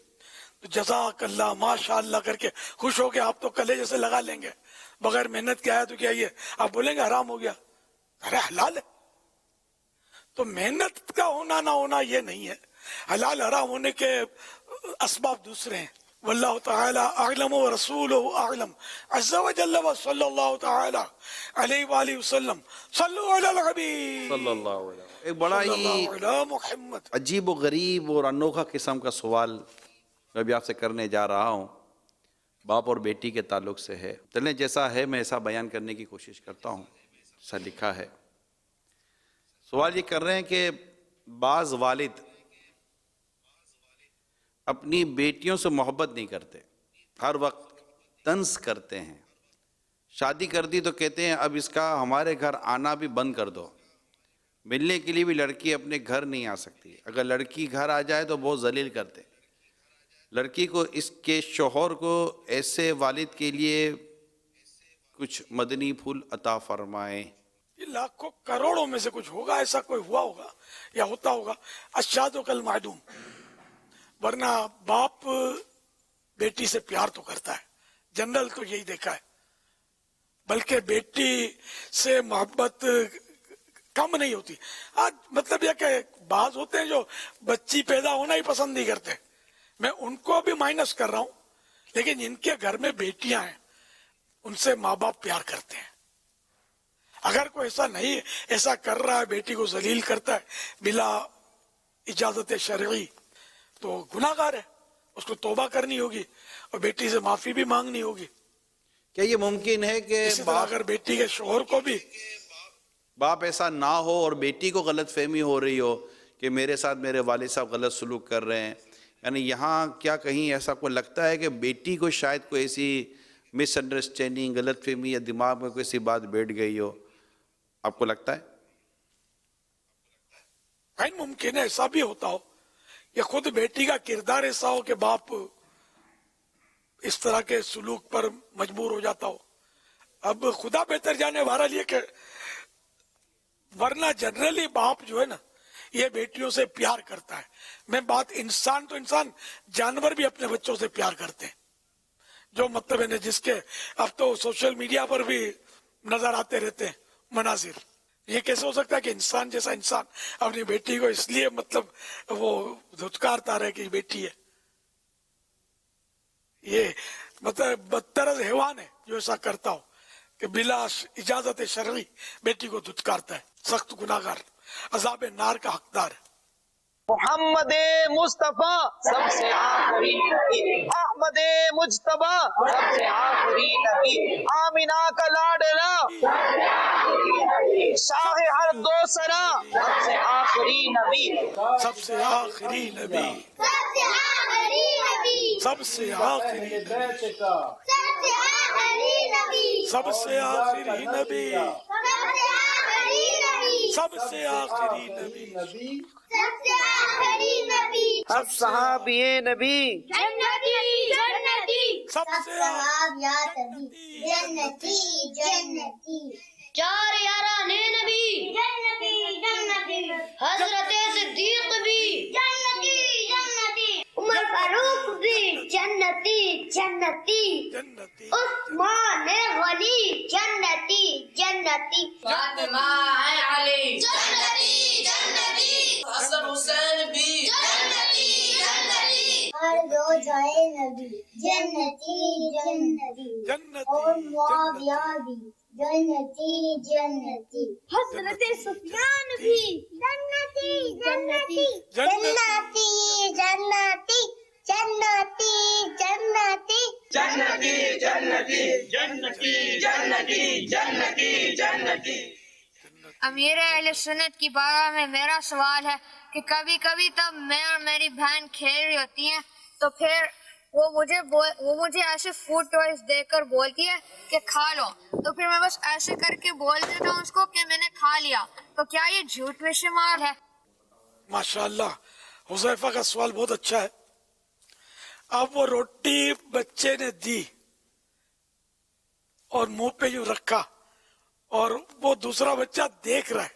तो जज़ाकल्लाह माशाअल्लाह करके खुश हो के आप तो कले जैसे लगा लेंगे, बगैर मेहनत के आया तो क्या ये आप बोलेंगे हराम हो गया? अरे हलाल है। तो मेहनत का होना ना होना ये नहीं है, हलाल हराम होने के असबाब दूसरे हैं। वल्लाहु ताला अअलम व रसूलुहु अअलम अज़्ज़ा व जल्ल व सल्लल्लाहु ताला अलैहि व आलिहि वसल्लम सल्लु अलल हबीब सल्लल्लाहु अलैहि। एक बड़ा ही अजीब व गरीब और अनोखा किस्म का सवाल मैं भी आपसे करने जा रहा हूँ, बाप और बेटी के ताल्लुक से है। चलें जैसा है मैं ऐसा बयान करने की कोशिश करता हूँ, ऐसा लिखा है। सवाल ये कर रहे हैं कि बाज़ वालिद अपनी बेटियों से मोहब्बत नहीं करते, हर वक्त तंज करते हैं। शादी कर दी तो कहते हैं अब इसका हमारे घर आना भी बंद कर दो। मिलने के लिए भी लड़की अपने घर नहीं आ सकती, अगर लड़की घर आ जाए तो बहुत जलील करते। लड़की को इसके शौहर को ऐसे वालिद के लिए कुछ मदनी फूल अता फरमाएं। लाखों करोड़ों में से कुछ होगा, ऐसा कोई हुआ होगा या होता होगा, अशादो कल मादूम। वरना बाप बेटी से प्यार तो करता है, जनरल तो यही देखा है, बल्कि बेटी से मोहब्बत कम नहीं होती। आज मतलब यह कि बाज होते हैं जो बच्ची पैदा होना ही पसंद नहीं करते, मैं उनको भी माइनस कर रहा हूं, लेकिन जिनके घर में बेटियां हैं उनसे माँ बाप प्यार करते हैं। अगर कोई ऐसा नहीं ऐसा कर रहा है, बेटी को जलील करता है बिला इजाजत शरई, तो गुनाहगार है, उसको तौबा करनी होगी और बेटी से माफी भी मांगनी होगी। क्या ये मुमकिन है कि अगर बेटी के शोहर को भी बाप ऐसा ना हो और बेटी को गलत फहमी हो रही हो कि मेरे साथ मेरे वालिद साहब गलत सलूक कर रहे हैं, यानी यहाँ क्या कहीं ऐसा कोई लगता है कि बेटी को शायद कोई ऐसी मिसअंडरस्टैंडिंग, गलत फहमी या दिमाग में कोई ऐसी बात बैठ गई हो, आपको लगता है? कहीं मुमकिन है ऐसा भी होता हो, या खुद बेटी का किरदार ऐसा हो कि बाप इस तरह के सुलूक पर मजबूर हो जाता हो। अब खुदा बेहतर जाने वाला लिए कि वरना जनरली बाप जो है ना ये बेटियों से प्यार करता है। मैं बात इंसान तो इंसान, जानवर भी अपने बच्चों से प्यार करते हैं, जो मतलब है जिसके अब तो सोशल मीडिया पर भी नजर आते रहते हैं मनाजिर, ये कैसे हो सकता है कि इंसान जैसा इंसान अपनी बेटी को इसलिए मतलब वो धुतकारता रहे कि बेटी है? ये मतलब बदतरज हैवान है जो ऐसा करता हो कि बिला इजाजत शरई बेटी को धुतकारता है। सख्त गुनाहगार, अजाब नार का हकदार है। मोहम्मद मुस्तफा सबसे आखिरी नबी, अहमद मुज्तबा सबसे आखिरी नबी, आमिना का लाडला शाह हर दो सरा सबसे आखिरी नबी, सबसे आखिरी नबी, सबसे आखिरी नबी, सबसे आखिरी नबी, सबसे आखिरी नबी, सब सहाबिए नबी जन्नती जन्नती, सबसे जन्नती जन्नती, चार याराने नबी जन्नती जन्नती, हजरत सिद्दीक भी जन्नती जन्नती, उमर फारूक भी जन्नती जन्नती, उस्मान गनी जन्नती जन्नती, फातिमा अली जन्नती जन्नती, हसन हुसैन भी जन्नती जन्नती, हर दो जाए नबी जन्नती जन्नती, और मुआविया भी जन्नती जन्नती, हजरत सुफियान भी जन्नती जन्नती, जन्नती जन्नती, जन्नती जन्नती, जन्नती जन्नती, जन्नती जन्नती, जन्नती जन्नती। अमीर अहले सुन्नत की बारगाह में मेरा सवाल है कि कभी कभी तब मैं और मेरी बहन खेल रही होती हैं तो फिर वो मुझे ऐसे फूड टॉयज देकर बोलती है कि खा लो, तो फिर मैं बस ऐसे करके बोल देता हूँ उसको कि मैंने खा लिया, तो क्या ये झूठ में शुमार है? माशाअल्लाह, हुज़ैफा का सवाल बहुत अच्छा है। अब वो रोटी बच्चे ने दी और मुंह पे यूं रखा और वो दूसरा बच्चा देख रहा है,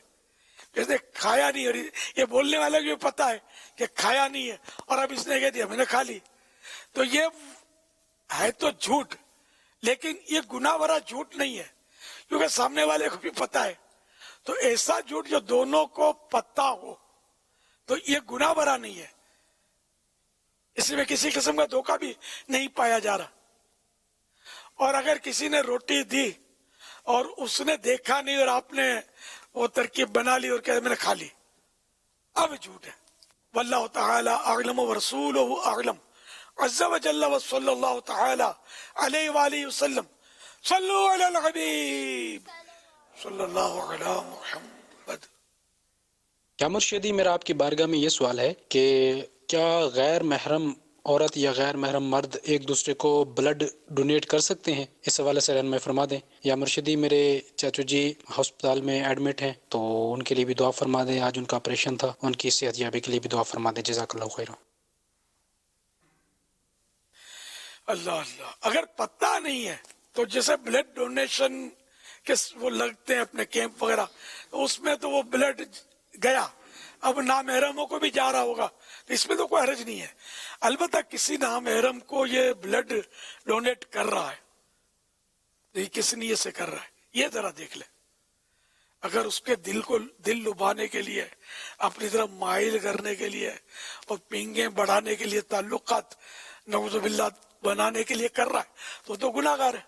इसने खाया नहीं, और ये बोलने वाले को भी पता है कि खाया नहीं है और अब इसने कह दिया मैंने खा ली। तो ये है तो झूठ, लेकिन ये गुनाह भरा झूठ नहीं है क्योंकि सामने वाले को भी पता है। तो ऐसा झूठ जो दोनों को पता हो तो ये गुनाह भरा नहीं है, इसमें किसी किस्म का धोखा भी नहीं पाया जा रहा। और अगर किसी ने रोटी दी और उसने देखा नहीं और आपने वो तरकीब बना ली और कहा मैंने खा ली, अब झूठ है। वल्लाहु तआला अअलम व रसूलुहु अअलम, अज़्ज़ा व जल्ला व सल्लल्लाहु तआला अलैहि व आलिहि वसल्लम, सल्लु अलल हबीब सल्लल्लाहु अला मुहम्मद। क्या मुर्शिदी, मेरा आपकी बारगाह में ये सवाल है कि क्या गैर महरम औरत या गैर महरम मर्द एक दूसरे को ब्लड डोनेट कर सकते हैं? इस हवाले से रहनुमाई फरमा दें। या मुर्शिदी, मेरे चाचू जी हस्पताल में एडमिट हैं तो उनके लिए भी दुआ फरमा दें, आज उनका ऑपरेशन था, उनकी सेहतयाबी के लिए भी दुआ फरमा दें। जज़ाकल्लाहु खैर। अल्लाह अल्लाह, अगर पता नहीं है तो जैसे ब्लड डोनेशन के वो लगते हैं अपने कैंप वगैरह, तो उसमें तो वो ब्लड गया, अब नामहरमों को भी जा रहा होगा, तो इसमें तो कोई हर्ज नहीं है। अलबत्ता किसी नामहरम को ये ब्लड डोनेट कर रहा है तो ये किस नीयत से कर रहा है ये जरा देख ले। अगर उसके दिल लुभाने के लिए, अपनी तरफ माइल करने के लिए और पिंगे बढ़ाने के लिए, ताल्लुकात नऊज़ुबिल्लाह बनाने के लिए कर रहा है तो गुनाहगार है।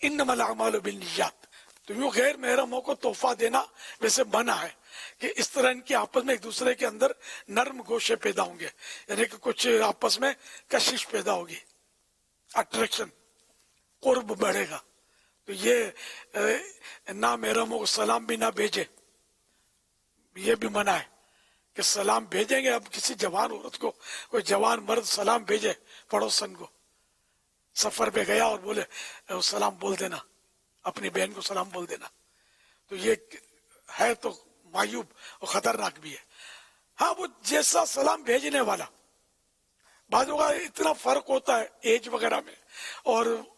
इन्नमल अमालु बिन्नियात, तो यूं गैर महरमों को तोहफा देना वैसे मना है कि इस तरह इनके आपस में एक दूसरे के अंदर नर्म गोशे पैदा होंगे, यानी कि कुछ आपस में कशिश पैदा होगी, अट्रैक्शन, कुर्ब बढ़ेगा। तो ये ना महरमों को सलाम भी ना भेजे, ये भी मना है कि सलाम भेजेंगे। अब किसी जवान औरत को कोई जवान मर्द सलाम भेजे पड़ोसन को, सफर पे गया और बोले सलाम बोल देना, अपनी बहन को सलाम बोल देना, तो ये है तो मायूब और खतरनाक भी है। हाँ, वो जैसा सलाम भेजने वाला, बाजों का इतना फर्क होता है एज वगैरह में और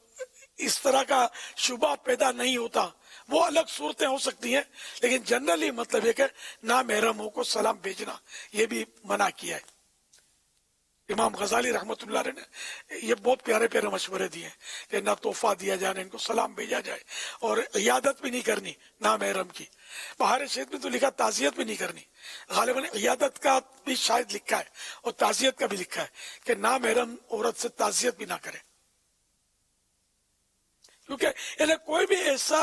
इस तरह का शुबा पैदा नहीं होता, वो अलग सूरतें हो सकती हैं, लेकिन जनरली मतलब ये कि ना महरमों को सलाम भेजना ये भी मना किया है। इमाम गजाली रहमतुल्लाह अलैह ने ये बहुत प्यारे प्यारे मशवरे दिए हैं कि ना तोहफा दिया जाए, इनको सलाम भेजा जाए, और इयादत भी नहीं करनी ना महरम की। बाहर शेख में तो लिखा ताजियत भी नहीं करनी, गालिबन इयादत का भी शायद लिखा है और ताजियत का भी लिखा है कि ना महरम औरत से ताजियत भी ना करे, क्योंकि इन्हें कोई भी ऐसा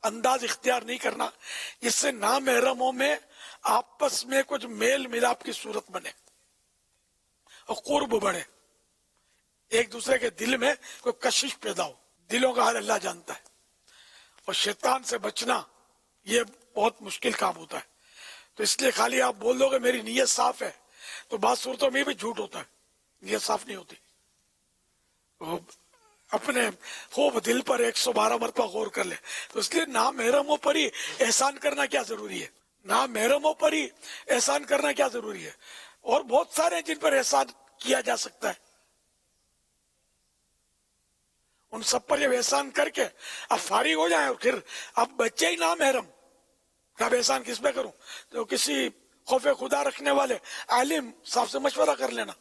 अंदाज इख्तियार नहीं करना जिससे ना महरमों में आपस में कुछ मेल मिलाप की सूरत बने और कुर्ब बढ़े, एक दूसरे के दिल में कोई कशिश पैदा हो। दिलों का हाल अल्लाह जानता है, और शैतान से बचना ये बहुत मुश्किल काम होता है। तो इसलिए खाली आप बोल दोगे मेरी नीयत साफ है, तो बात सूरतों में भी झूठ होता है, नीयत साफ नहीं होती। तो अपने खूब दिल पर 112 मरतबा गौर कर ले। तो इसलिए ना महरमों पर ही एहसान करना क्या जरूरी है, ना महरमों पर ही एहसान करना क्या जरूरी है, और बहुत सारे हैं जिन पर एहसान किया जा सकता है। उन सब पर जब एहसान करके अब फारिग हो जाए, फिर अब बच्चे ही ना महरम, अब एहसान किस पे करूं? तो किसी खौफे खुदा रखने वाले आलिम साहब से मशवरा कर लेना।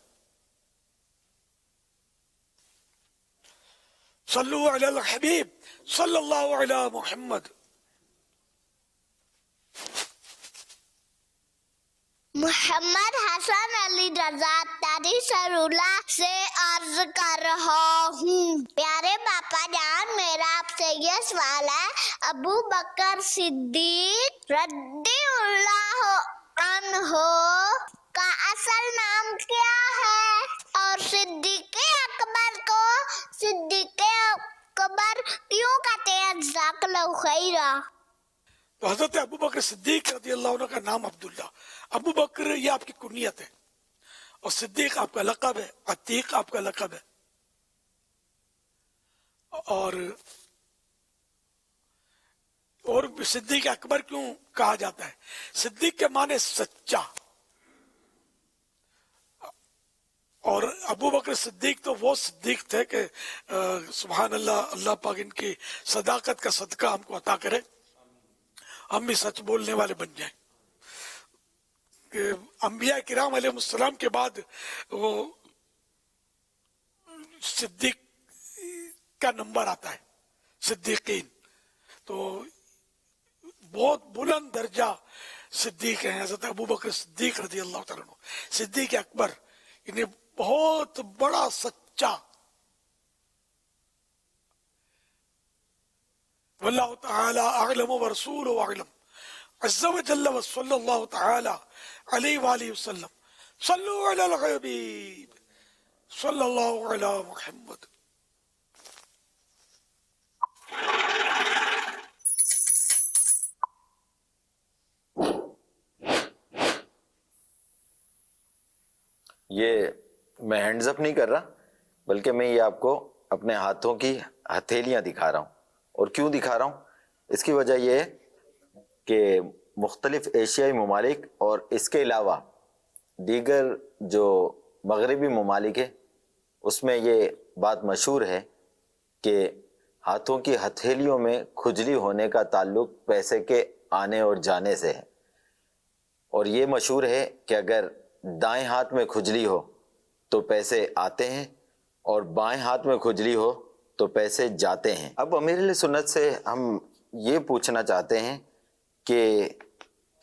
सल्लु अलल हबीब सल्लल्लाहु अलैहि मुहम्मद। मोहम्मद हसन अली रजा तारी सरूला से अर्ज कर रहा हूँ। प्यारे पापा जान, मेरा आपसे ये सवाल है, अबू बकर सिद्दीक रद्दियल्लाहु अन्हु का असल नाम क्या है, और सिद्दीक अकबर को सिद्दीक अकबर क्यों कहते हैं? जज़ाकल्लाहु खैरा। तो हजरत अबू बकर सिद्दीक रज़ियल्लाहु अन्हु का नाम अब्दुल्ला, अबू बकर ये आपकी कुनियत है, और सिद्दीक आपका लक़ब है, अतीक आपका लक़ब है। और सिद्दीक अकबर क्यों कहा जाता है? सिद्दीक के माने सच्चा, और अबू बकर सिद्दीक तो वो सिद्दीक थे कि सुभान अल्लाह, अल्लाह पाक इनकी सदाकत का सदका हमको अता करे, हम भी सच बोलने वाले बन जाएं। कि अंबिया किराम अलैहिस्सलाम के बाद वो सिद्दीक का नंबर आता है, सिद्दीकीन, तो बहुत बुलंद दर्जा सिद्दीक हैं हज़रत अबू बकर सिद्दीक रज़ियल्लाहु तआला अन्हु। सिद्दीक अकबर इन्हें बहुत बड़ा सच्चा, वल्लाहु तआला अअलम व रसूलुहु अअलम, अज़्ज़ा व जल्ल व सल्लल्लाहु तआला अलैहि व आलिहि वसल्लम, सल्लु अलल हबीब सल्लल्लाहु अला मुहम्मद। ये मैं हैंड्स अप नहीं कर रहा, बल्कि मैं ये आपको अपने हाथों की हथेलियां दिखा रहा हूँ। और क्यों दिखा रहा हूँ? इसकी वजह यह है कि मुख्तलिफ एशियाई ममालिक और इसके अलावा दीगर जो मगरबी ममालिक है, उसमें ये बात मशहूर है कि हाथों की हथेलियों में खुजली होने का ताल्लुक पैसे के आने और जाने से है। और ये मशहूर है कि अगर दाएं हाथ में खुजली हो तो पैसे आते हैं, और बाएं हाथ में खुजली हो तो पैसे जाते हैं। अब अमीर सुन्नत से हम ये पूछना चाहते हैं कि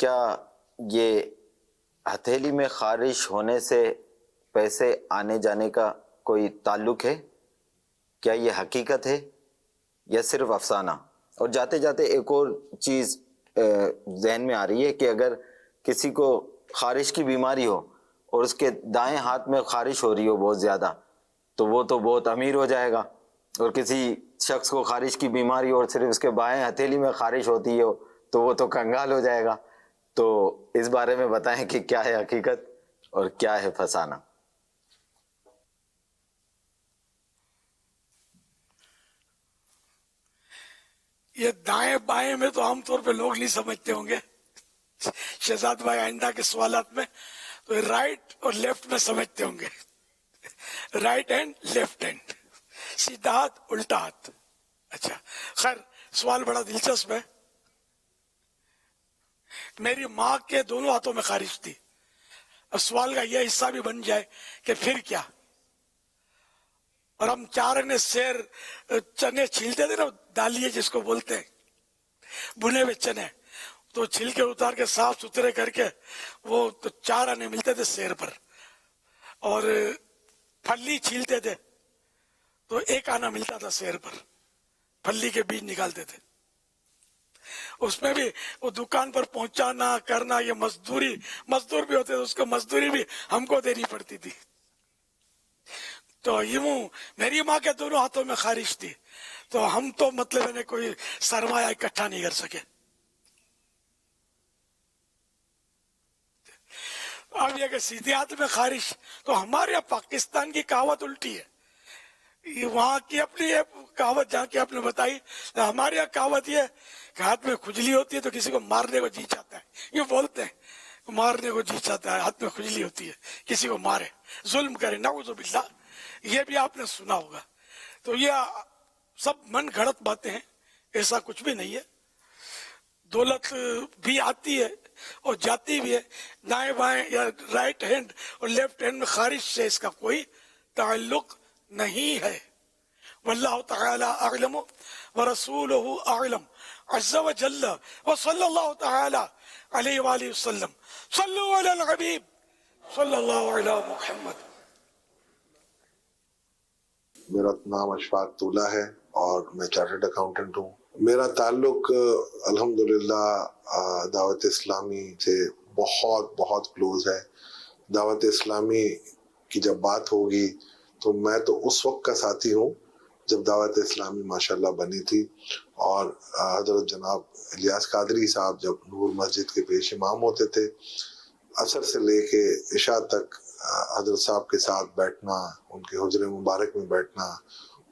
क्या ये हथेली में खारिश होने से पैसे आने जाने का कोई ताल्लुक है? क्या ये हकीकत है या सिर्फ अफसाना? और जाते जाते एक और चीज़ जहन में आ रही है कि अगर किसी को खारिश की बीमारी हो और उसके दाएं हाथ में खारिश हो रही हो बहुत ज़्यादा, तो वो तो बहुत अमीर हो जाएगा, और किसी शख्स को खारिश की बीमारी और सिर्फ उसके बाएं हथेली में खारिश होती हो तो वो तो कंगाल हो जाएगा। तो इस बारे में बताएं कि क्या है हकीकत और क्या है फसाना। ये दाएं बाएं में तो आमतौर पे लोग नहीं समझते होंगे, शहजाद भाई आइंदा के सवालात में तो राइट और लेफ्ट में समझते होंगे, राइट हैंड लेफ्ट हैंड, सीधा हाथ उल्टा हाथ। अच्छा खैर, सवाल बड़ा दिलचस्प है। मेरी माँ के दोनों हाथों में खारिश थी, सवाल का यह हिस्सा भी बन जाए कि फिर क्या। और हम 4 आने शेर चने छीलते थे ना, दालिये जिसको बोलते हैं, भुने हुए चने, तो छिलके उतार के साफ सुथरे करके वो तो 4 आने मिलते थे शेर पर। और फली छीलते थे तो 1 आना मिलता था शेर पर, फली के बीज निकालते थे। उसमें भी वो दुकान पर पहुंचाना करना, ये मजदूर भी होते थे, उसको मजदूरी भी हमको देनी पड़ती थी। तो यूं मेरी माँ के दोनों हाथों में खारिश थी, तो हम तो मतलब ने कोई सरमाया इकट्ठा नहीं कर सके। अब ये कि सीधे हाथ में खारिश, तो हमारे यहाँ पाकिस्तान की कहावत उल्टी है, वहां की अपनी कहावत जहाँ की आपने बताई, हमारे यहाँ कहावत ये कि हाथ में खुजली होती है तो किसी को मारने को जी चाहता है, ये बोलते हैं मारने को जी चाहता है, हाथ में खुजली होती है किसी को मारे, जुल्म करे, नाउज़ु बिल्लाह, ये भी आपने सुना होगा। तो ये सब मन घड़त बातें हैं, ऐसा कुछ भी नहीं है। दौलत भी आती है और जाती भी है, दाएं बाएं या राइट हैंड और लेफ्ट हैंड में खारिश से इसका कोई ताल्लुक नहीं है। वल्लाहु तआला अअलम व रसूलुहु अअलम अज़्ज़ा व जल्ल व सल्लल्लाहु तआला अलैहि व आलिहि वसल्लम। सल्लु अलल हबीब सल्लल्लाहु अलैहि मुहम्मद। मेरा नाम अशफाक तूला है और मैं चार्टर्ड अकाउंटेंट हूँ। मेरा ताल्लुक अल्हम्दुलिल्लाह दावत इस्लामी से बहुत बहुत क्लोज है। दावत इस्लामी की जब बात होगी तो मैं तो उस वक्त का साथी हूँ जब दावत इस्लामी माशाल्लाह बनी थी, और हजरत जनाब इलियास कादरी साहब जब नूर मस्जिद के पेश इमाम होते थे, असर से लेके इशा तक हजरत साहब के साथ बैठना, उनके हुजरे मुबारक में बैठना,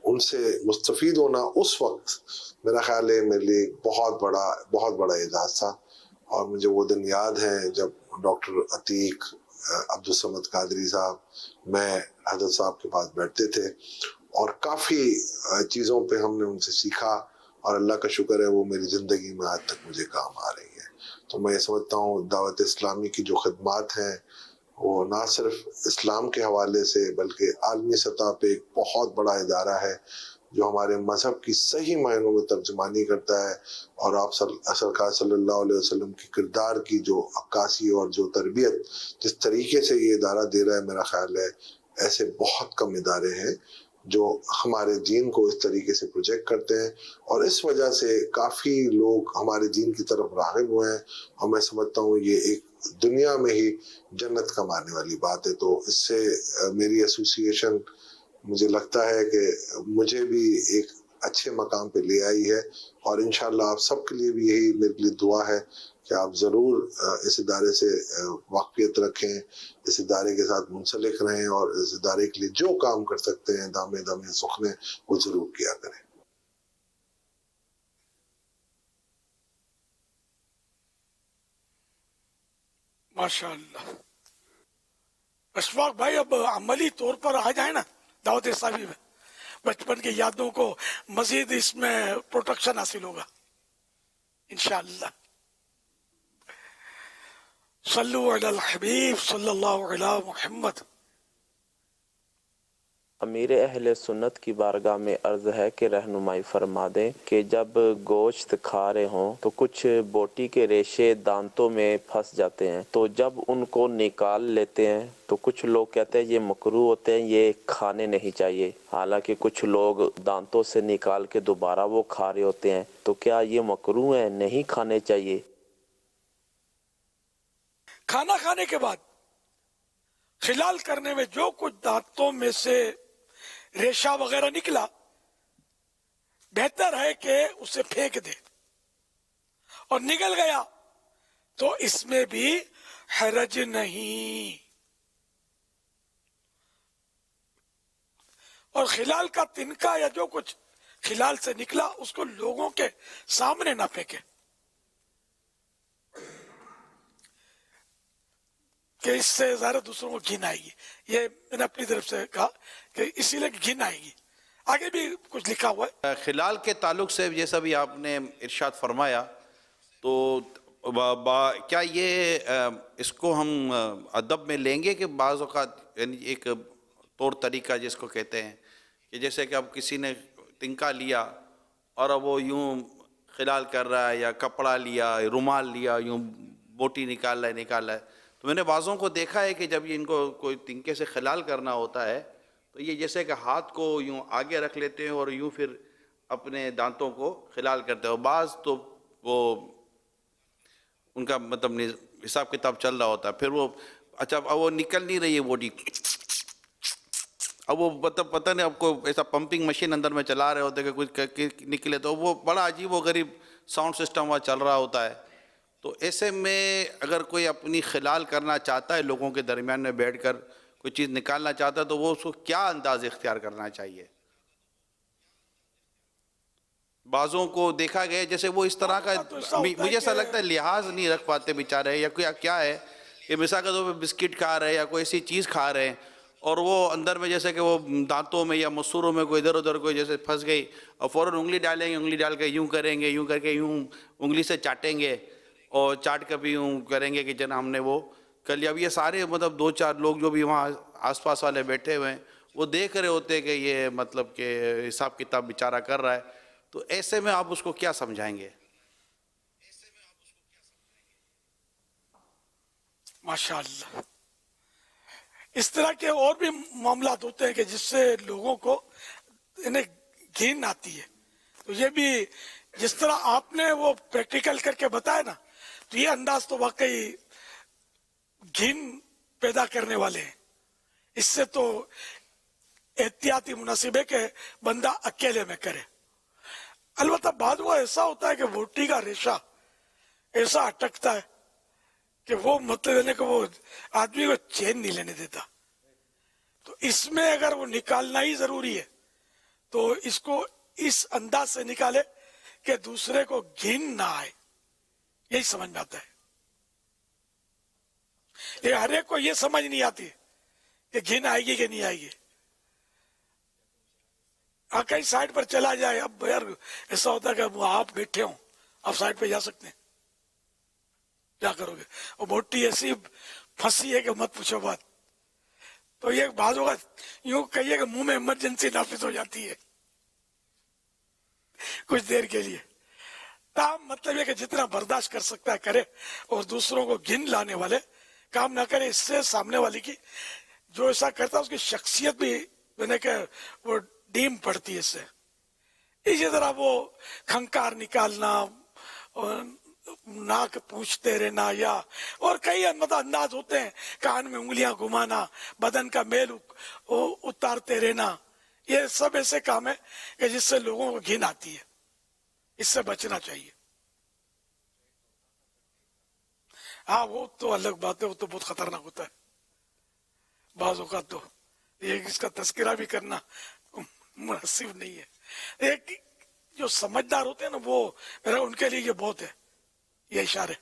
उनसे मुस्तफीद होना, उस वक्त मेरा ख्याल है मेरे लिए बहुत बड़ा एजाज़ था। और मुझे वो दिन याद है जब डॉक्टर अतीक, अब्दुल समद कादरी साहब, मैं हजरत साहब के पास बैठते थे और काफ़ी चीज़ों पे हमने उनसे सीखा, और अल्लाह का शुक्र है वो मेरी ज़िंदगी में आज तक मुझे काम आ रही है। तो मैं ये समझता हूँ दावत इस्लामी की जो खिदमात हैं वो ना सिर्फ इस्लाम के हवाले से बल्कि आलमी सतह पे एक बहुत बड़ा इदारा है जो हमारे मज़हब की सही मायनों में तर्जुमानी करता है, और आप सरकार सल्लल्लाहु अलैहि वसल्लम की किरदार की जो अक्कासी और जो तरबियत जिस तरीके से ये इदारा दे रहा है, मेरा ख्याल है ऐसे बहुत कम इदारे हैं जो हमारे दीन को इस तरीके से प्रोजेक्ट करते हैं, और इस वजह से काफ़ी लोग हमारे दीन की तरफ राग़िब हुए हैं। और मैं समझता हूँ ये एक दुनिया में ही जन्नत कमाने वाली बात है। तो इससे मेरी एसोसिएशन मुझे लगता है कि मुझे भी एक अच्छे मकाम पे ले आई है, और इंशाल्लाह आप सबके लिए भी यही मेरे लिए दुआ है कि आप ज़रूर इस इदारे से वाक़फ़ियत रखें, इस इदारे के साथ मुंसलिक रहें, और इस इदारे के लिए जो काम कर सकते हैं दामे दामे सुखने वो ज़रूर किया करें। माशाअल्लाह। अशफाक भाई अब अमली तौर पर आ जाए ना दावत इस्लामी में, बचपन की यादों को मजीद इसमें प्रोटेक्शन हासिल होगा इंशाअल्लाह। सल्लु अलल हबीब सल्लल्लाहु अलैहि मुहम्मद। अमीर अहले सुन्नत की बारगाह में अर्ज़ है कि रहनुमाई फरमा दें कि जब गोश्त खा रहे हों तो कुछ बोटी के रेशे दांतों में फंस जाते हैं, तो जब उनको निकाल लेते हैं तो कुछ लोग कहते हैं ये मकरूह होते हैं, ये खाने नहीं चाहिए, हालांकि कुछ लोग दांतों से निकाल के दोबारा वो खा रहे होते हैं। तो क्या ये मकरूह है, नहीं खाने चाहिए? खाना खाने के बाद खिलाल करने में जो कुछ दांतों में से रेशा वगैरह निकला, बेहतर है कि उसे फेंक दे, और निकल गया तो इसमें भी हरज नहीं। और खिलाल का तिनका या जो कुछ खिलाल से निकला उसको लोगों के सामने ना फेंके, कि इससे ज़्यादा दूसरों को घिन आएगी। ये मैंने अपनी तरफ से कहा कि इसीलिए घिन आएगी। आगे भी कुछ लिखा हुआ है। खिलाल के ताल्लुक से जैसा भी आपने इरशाद फरमाया, तो کیا یہ اس کو ہم ادب میں لیں گے کہ بعض اوقات یعنی ایک طور طریقہ جس کو کہتے ہیں کہ جیسے کہ اب کسی نے تنکا لیا اور اب وہ یوں خلال کر رہا ہے، یا کپڑا لیا، رومال لیا، یوں بوٹی نکال رہا ہے، تو میں نے بعضوں کو دیکھا ہے کہ جب یہ ان کو کوئی تنکے سے خلال کرنا ہوتا ہے تو یہ جیسے کہ ہاتھ کو یوں آگے رکھ لیتے ہیں اور یوں پھر اپنے دانتوں کو خلال کرتے ہیں، اور بعض تو وہ ان کا مطلب حساب کتاب چل رہا ہوتا ہے، پھر وہ اچھا اب وہ نکل نہیں رہی ہے بوٹی، اب وہ مطلب پتہ نہیں اب کوئی ایسا پمپنگ مشین اندر میں چلا رہے ہوتے کہ کچھ نکلے، تو وہ بڑا عجیب و غریب ساؤنڈ سسٹم وہاں چل رہا ہوتا ہے. تو ایسے میں اگر کوئی اپنی خلال کرنا چاہتا ہے لوگوں کے درمیان میں بیٹھ کر کوئی چیز نکالنا چاہتا ہے تو وہ اس کو کیا انداز اختیار کرنا چاہیے؟ بعضوں کو دیکھا گیا جیسے وہ اس طرح کا مجھے ایسا لگتا ہے لحاظ نہیں رکھ پاتے بیچارے، یا کوئی کیا ہے کہ مثال کے طور پہ بسکٹ کھا رہے ہیں یا کوئی ایسی چیز کھا رہے ہیں اور وہ اندر میں جیسے کہ وہ دانتوں میں یا مسوروں میں کوئی ادھر ادھر کوئی جیسے پھنس گئی اور فوراً انگلی ڈالیں گے، انگلی ڈال کے یوں کریں گے، یوں کر کے یوں انگلی سے چاٹیں گے اور چاٹ کر بھی یوں کریں گے کہ جنا ہم نے وہ کر لیا. اب یہ سارے مطلب 2-4 لوگ جو بھی وہاں آس پاس والے بیٹھے ہوئے ہیں وہ دیکھ رہے ہوتے کہ یہ مطلب کہ حساب کتاب بیچارہ کر رہا ہے، تو ایسے میں آپ اس کو کیا سمجھائیں گے؟ ماشاءاللہ اس طرح کے اور بھی معاملات ہوتے ہیں کہ جس سے لوگوں کو انہیں گھن آتی ہے. تو یہ بھی جس طرح آپ نے وہ پریکٹیکل کر کے بتایا نا، تو یہ انداز تو واقعی گھن پیدا کرنے والے ہیں. اس سے تو احتیاطی مناسب ہے کہ بندہ اکیلے میں کرے. البتہ بعد وہ ایسا ہوتا ہے کہ بوٹی کا ریشہ ایسا اٹکتا ہے کہ وہ مطلب دینے کہ وہ آدمی کو چین نہیں لینے دیتا. تو اس میں اگر وہ نکالنا ہی ضروری ہے تو اس کو اس انداز سے نکالے کہ دوسرے کو گھن نہ آئے. یہی سمجھ میں آتا ہے. یہ ہر ایک کو یہ سمجھ نہیں آتی کہ گھن آئے گی کہ نہیں آئے گی. کہیں سائڈ پر چلا جائے، اب یار ایسا ہوتا ہے کہ آپ بیٹھے ہوں، آپ سائڈ پہ جا سکتے ہیں، کیا کرو گے؟ اور بوٹی ایسی پھنسی ہے کہ مت پوچھو بات. تو یہ بعض اوقات یوں کہیے کہ منہ میں ایمرجنسی نافذ ہو جاتی ہے کچھ دیر کے لیے. تاہم مطلب یہ کہ جتنا برداشت کر سکتا ہے کرے اور دوسروں کو گھن لانے والے کام نہ کرے. اس سے سامنے والی کی جو ایسا کرتا ہے اس کی شخصیت بھی یعنی کہ وہ ڈیم پڑتی ہے. اس سے اسی طرح وہ کھنکار نکالنا اور ناک پوچھتے رہنا یا اور کئی انداز ہوتے ہیں، کان میں انگلیاں گھمانا، بدن کا میل اتارتے رہنا، یہ سب ایسے کام ہیں کہ جس سے لوگوں کو گھن آتی ہے. اس سے بچنا چاہیے. ہاں وہ تو الگ بات ہے، وہ تو بہت خطرناک ہوتا ہے بعض اوقات. تو یہ اس کا تذکرہ بھی کرنا مناسب نہیں ہے. ایک جو سمجھدار ہوتے ہیں نا وہ میرا ان کے لیے یہ بہت ہے یہ اشارے.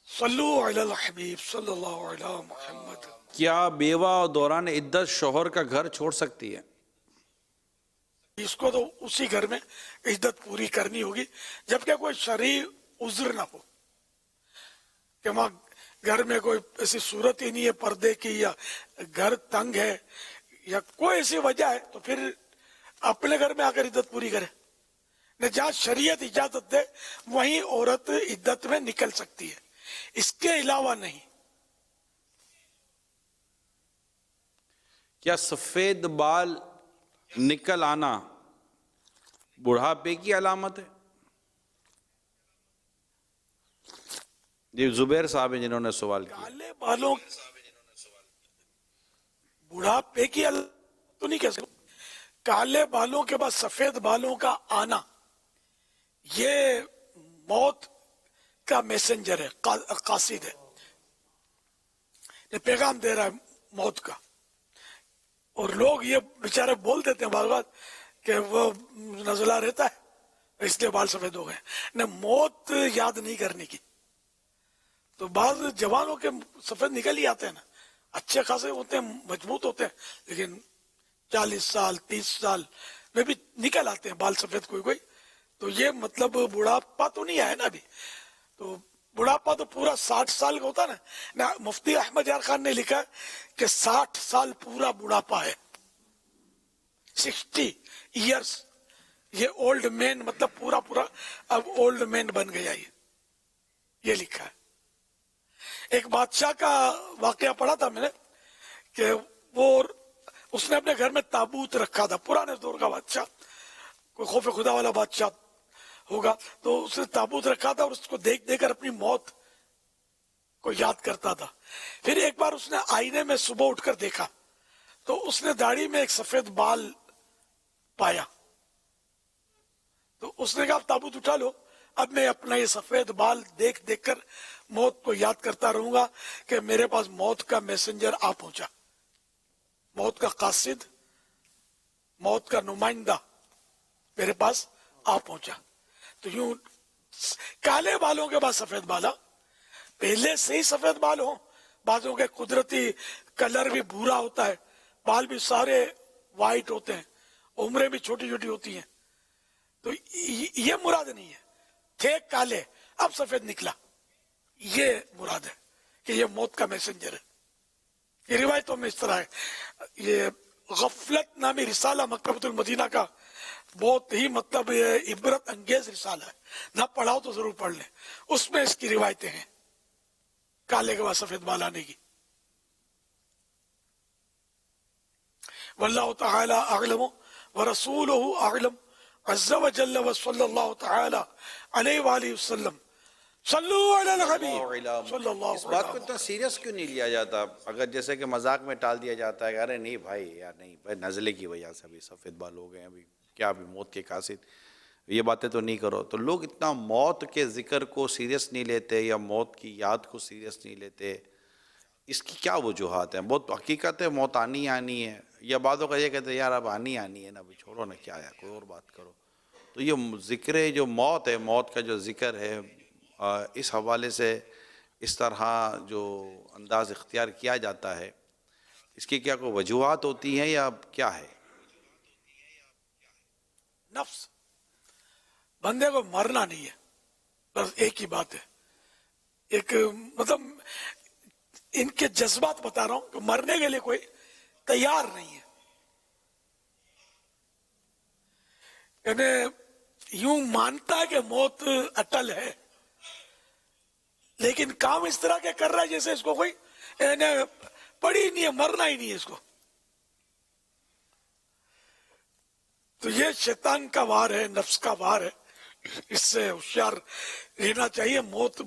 صلو علی الحبیب صلی اللہ علیہ محمد. کیا بیوہ دوران عدت شوہر کا گھر چھوڑ سکتی ہے؟ اس کو تو اسی گھر میں عدت پوری کرنی ہوگی جبکہ کوئی شرعی عذر نہ ہو کہ وہاں گھر میں کوئی ایسی صورت ہی نہیں ہے پردے کی یا گھر تنگ ہے یا کوئی ایسی وجہ ہے تو پھر اپنے گھر میں آ کر عدت پوری کرے. جہاں شریعت اجازت دے وہیں عورت عدت میں نکل سکتی ہے، اس کے علاوہ نہیں. کیا سفید بال نکل آنا بڑھاپے کی علامت ہے؟ جی زبیر صاحب ہیں جنہوں نے سوال کیا. کالے بالوں بڑھاپے کی علامت تو نہیں کہہ سکتے. کالے بالوں کے بعد سفید بالوں کا آنا یہ موت کا میسنجر ہے، قاصد ہے، یہ پیغام دے رہا ہے موت کا. اور لوگ یہ بیچارے بول دیتے ہیں بعض بات کہ وہ نزلہ رہتا ہے اس لیے بال سفید ہو گئے. نہ موت یاد نہیں کرنے کی. تو بعض جوانوں کے سفید نکل ہی آتے ہیں نا، اچھے خاصے ہوتے ہیں، مضبوط ہوتے ہیں، لیکن 40 سال 30 سال میں بھی نکل آتے ہیں بال سفید کوئی کوئی. तो ये मतलब बुढ़ापा तो नहीं आया ना अभी, तो बुढ़ापा तो पूरा 60 साल का होता है ना। मुफ्ती अहमद यार खान ने लिखा कि 60 साल पूरा बुढ़ापा है, 60 इयर्स। ये ओल्ड मैन मतलब पूरा पूरा अब ओल्ड मैन बन गया ये लिखा है। एक बादशाह का वाकया पढ़ा था मैंने कि वो उसने अपने घर में ताबूत रखा था, पुराने दौर का बादशाह, कोई खौफ खुदा वाला बादशाह होगा, तो उसने ताबूत रखा था और उसको देख देख कर अपनी मौत को याद करता था। फिर एक बार उसने आईने में सुबह उठकर देखा तो उसने दाढ़ी में एक सफेद बाल पाया, तो उसने कहा ताबूत उठा लो, अब मैं अपना ये सफेद बाल देख देख कर मौत को याद करता रहूंगा कि मेरे पास मौत का मैसेंजर आ पहुंचा, मौत का कासिद, मौत का नुमाइंदा मेरे पास आ पहुंचा। तो यूं काले बालों के बाद सफेद बाला, पहले से ही सफेद बाल हो, बालों के कुदरती कलर भी भूरा होता है, बाल भी सारे वाइट होते हैं, उम्रें भी छोटी छोटी होती हैं, तो ये मुराद नहीं है। थे काले अब सफेद निकला, ये मुराद है कि ये मौत का मैसेंजर है। ये रिवायतों में इस तरह है। ये गफलत नामी रिसाला मकतबतुल मदीना का बहुत ही मतलब इबरत अंगेज रिसाला है, ना पढ़ाओ तो जरूर पढ़ लें, उसमें इसकी रिवायतें हैं काले के बाद सफेद बाल आने की। वल्लाहु तआला अअलम व रसूलुहु अअलम अज़्ज़ा व जल्ल व सल्लल्लाहु तआला अलैहि व आलिहि वसल्लम सल्लु अलल हबीब सल्लल्लाहु। इस बात को इतना सीरियस क्यों नहीं लिया जाता? अगर जैसे कि मजाक में टाल दिया जाता है, अरे नहीं भाई यार, नहीं भाई, नज़ले की वजह से अभी सफ़ेद बाल हो गए, अभी क्या, अभी मौत के कासिद, ये बातें तो नहीं करो। तो लोग इतना मौत के ज़िक्र को सीरियस नहीं लेते या मौत की याद को सीरियस नहीं लेते, इसकी क्या वजूहात हैं? बहुत हकीकत है, मौत आनी आनी है, या बातों का ये कहते हैं यार अब आनी आनी है ना, अभी छोड़ो ना, क्या है, कोई और बात करो। तो ये ज़िक्र जो मौत है, मौत का जो ज़िक्र है, इस हवाले से इस तरह जो अंदाज़ इख्तियार किया जाता है, इसकी क्या कोई वजूहात होती हैं या क्या है? नफ्स बंदे को मरना नहीं है, बस एक ही बात है, एक मतलब इनके जज्बात बता रहा हूं कि मरने के लिए कोई तैयार नहीं है। यानी यूं मानता है कि मौत अटल है, लेकिन काम इस तरह के कर रहा है जैसे इसको कोई पड़ी नहीं है, मरना ही नहीं है इसको। तो ये शैतान का वार है, नफ्स का वार है, इससे होशियार रहना चाहिए। मौत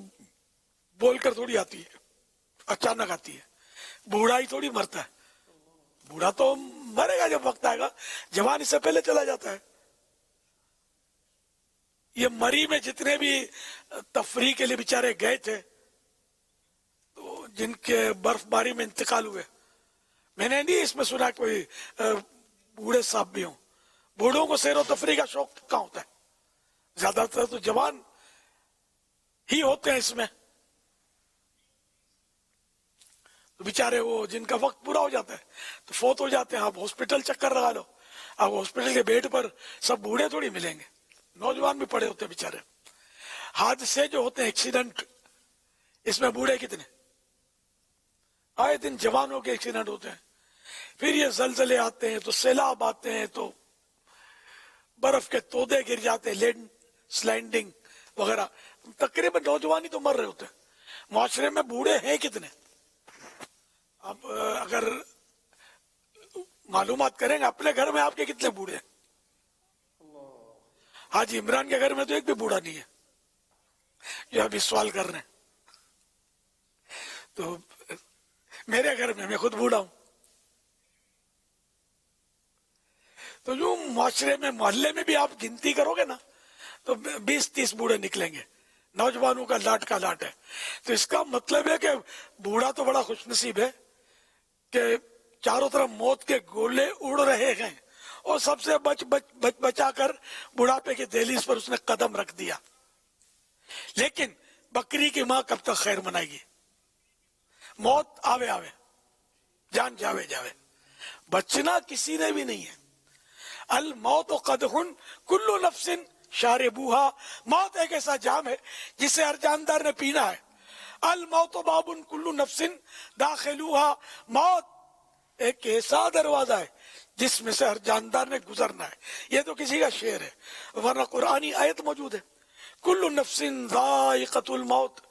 बोलकर थोड़ी आती है, अचानक आती है। बूढ़ा ही थोड़ी मरता है, बूढ़ा तो मरेगा जब वक्त आएगा, जवान इससे पहले चला जाता है। ये मरी में जितने भी तफरी के लिए बेचारे गए थे, तो जिनके बर्फबारी में इंतकाल हुए, मैंने नहीं इसमें सुना कोई बूढ़े साहब भी हों। बूढ़ों को सैर व तफरी का शौक कहाँ होता है? ज्यादातर तो जवान ही होते हैं इसमें। तो बेचारे वो जिनका वक्त पूरा हो जाता है तो फोत हो जाते हैं। आप हॉस्पिटल चक्कर लगा लो, आप हॉस्पिटल के बेड पर सब बूढ़े थोड़ी मिलेंगे, नौजवान भी पड़े होते हैं बेचारे। हादसे जो होते हैं, एक्सीडेंट, इसमें बूढ़े कितने? आए दिन जवानों के एक्सीडेंट होते हैं। फिर ये जलजले आते हैं, तो सैलाब आते हैं, तो बर्फ के तोदे गिर जाते हैं, लैंड स्लाइडिंग वगैरह। तकरीबन नौजवान ही तो मर रहे होते हैं। मुआशरे में बूढ़े हैं कितने? अब अगर मालूमात करेंगे अपने घर में आपके कितने बूढ़े हैं? हाजी इमरान के घर में तो एक भी बूढ़ा नहीं है, जो अभी सवाल कर रहे हैं। तो मेरे घर में मैं खुद बूढ़ा हूं। तो यूं मुआशरे में, मोहल्ले में भी आप गिनती करोगे ना तो 20-30 बूढ़े निकलेंगे। नौजवानों का लाट है। तो इसका मतलब है कि बूढ़ा तो बड़ा खुशनसीब है कि चारों तरफ मौत के गोले उड़ रहे हैं और सबसे बचा कर बुढ़ापे के दहलीज पर उसने कदम रख दिया। लेकिन बकरी की मां कब तक खैर मनाएगी? मौत आवे आवे, जान जावे जावे, बचना किसी ने भी नहीं है। अल मौत कदहुन कुल्लु नफ्सिन शारिबूहा, मौत एक ऐसा जाम है जिसे हर जानदार ने पीना है। अल मौत बाबुन कुल्लु नफ्सिन दाखिलूहा, मौत एक ऐसा दरवाजा है जिसमें से हर जानदार ने गुजरना है। ये तो किसी का शेर है, वरना कुरानी आयत मौजूद है, कुल्लु नफ्सिन जायक़तुल मौत,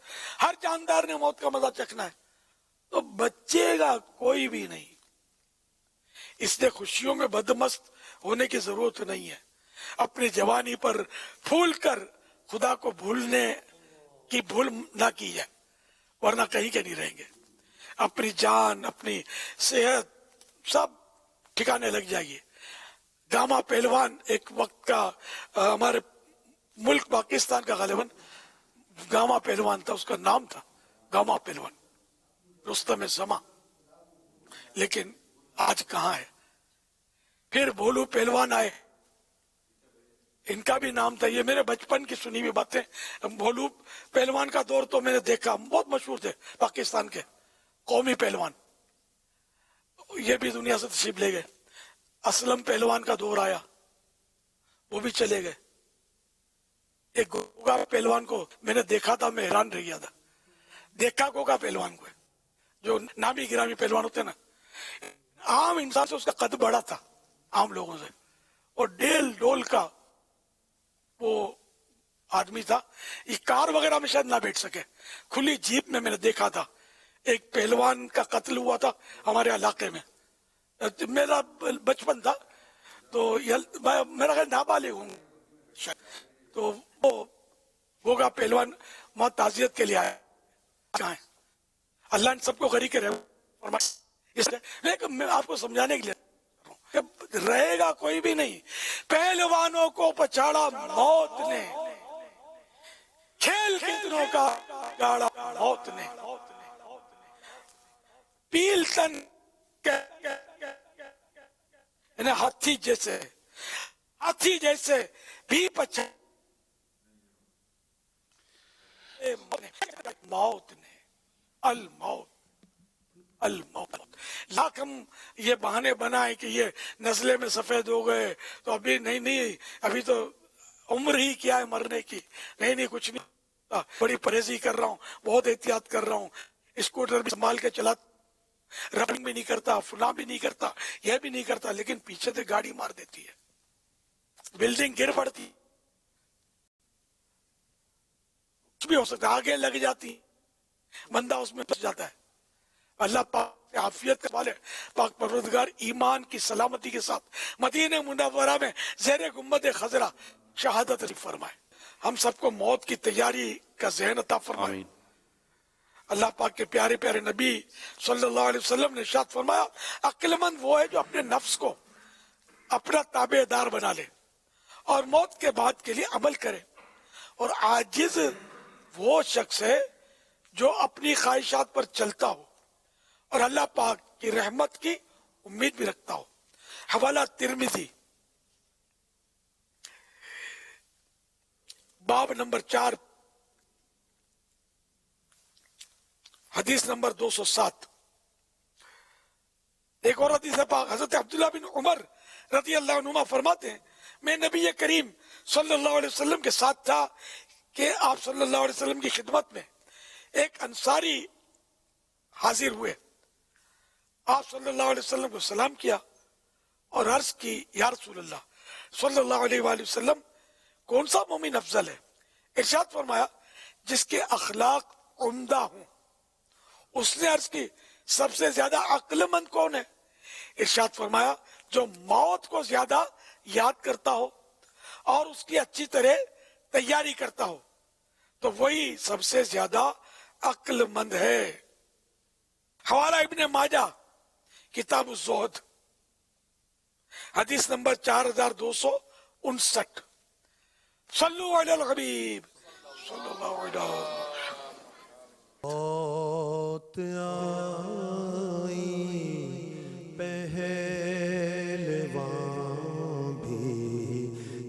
हर जानदार ने मौत का मजा चखना है, तो बचेगा कोई भी नहीं। इसलिए खुशियों में बदमस्त होने की जरूरत नहीं है। अपनी जवानी पर फूल कर खुदा को भूलने की भूल ना की जाए, वरना कहीं के नहीं रहेंगे। अपनी जान, अपनी सेहत सब ठिकाने लग जाएगी। गामा पहलवान एक वक्त का हमारे मुल्क पाकिस्तान का गालिबन गामा पहलवान था, उसका नाम था गामा पहलवान, रुस्तम ज़मा। लेकिन आज कहाँ है? फिर भोलू पहलवान आए, इनका भी नाम था, ये मेरे बचपन की सुनी हुई बातें। भोलू पहलवान का दौर तो मैंने देखा, बहुत मशहूर थे पाकिस्तान के कौमी पहलवान, ये भी दुनिया से तशरीफ ले गए। असलम पहलवान का दौर आया, वो भी चले गए। एक गोगा पहलवान को मैंने देखा था, मैं हैरान रह गया था। देखा गोगा पहलवान को, जो नामी गिरामी पहलवान होते ना, आम इंसान से उसका कद बड़ा था, आम लोगों से, और डेल डोल का वो आदमी था। ये कार वगैरह में शायद ना बैठ सके, खुली जीप में मैंने देखा था। एक पहलवान का कत्ल हुआ था हमारे इलाके में, मेरा बचपन था, तो मेरा ख्याल नाबालिग हूँ, तो वो होगा पहलवान वहां ताजियत के लिए आया। कहाँ है? अल्लाह ने सबको गरीब के रहे, लेकिन मैं आपको समझाने के लिए रहेगा कोई भी नहीं। पहलवानों को पछाड़ा मौत ने, खेल कितनों का गाड़ा मौत ने, पील तन हाथी जैसे भी पछा मौत ने, अल मौत। लाख हम ये बहाने बनाए कि ये नस्ले में सफेद हो गए, तो अभी नहीं, अभी तो उम्र ही क्या है मरने की। नहीं कुछ नहीं, बड़ी परहेजी कर रहा हूँ, बहुत एहतियात कर रहा हूँ, स्कूटर भी संभाल के चला, रनिंग भी नहीं करता, फुला भी नहीं करता, यह भी नहीं करता, लेकिन पीछे से गाड़ी मार देती है, बिल्डिंग गिर पड़ती, कुछ भी हो सकता है, आगे लग जाती, बंदा उसमें फंस जाता है। अल्लाह पाक आफियत वाले पाक परवरदिगार ईमान की सलामती के साथ मदीने मुनव्वरा में ज़ेरे गुम्बद खजरा शहादत फरमाए। हम सबको मौत की तैयारी का ज़हन अता फरमाए। अल्लाह पाक के प्यारे प्यारे नबी सल्लल्लाहु अलैहि वसल्लम ने इरशाद फरमाया, अक्लमंद वो है जो अपने नफ्स को अपना ताबेदार बना ले और मौत के बाद के लिए अमल करे, और आजिज वो शख्स है जो अपनी ख्वाहिशात पर चलता हो और अल्लाह पाक की रहमत की उम्मीद भी रखता हो। हवाला तिरमिजी बाब नंबर 4 हदीस नंबर 207। एक और हदीस है पाक, हजरत अब्दुल्लाह बिन उमर रज़ी अल्लाह अन्हुमा फरमाते हैं, मैं नबी करीम सल्लल्लाहु अलैहि वसल्लम के साथ था कि आप सल्लल्लाहु अलैहि वसल्लम की खिदमत में एक अंसारी हाजिर हुए। आप सल्लल्लाहु अलैहि वसल्लम को सलाम किया और अर्ज की, या रसूल अल्लाह सल्लल्लाहु अलैहि वसल्लम, कौन सा मोमिन अफजल है? इरशाद फरमाया, जिसके अखलाक उम्दा हों। उसने अर्ज की, सबसे ज्यादा अक्लमंद कौन है? इरशाद फरमाया, जो मौत को ज्यादा याद करता हो और उसकी अच्छी तरह तैयारी करता हो, तो वही सबसे ज्यादा अक्लमंद है। हवाला इब्ने माजा किताब ज़ुहद हदीस नंबर 4259। सल्लु अलल हबीब सल्लल्लाहु अलैहि मौत आई पहलवान भी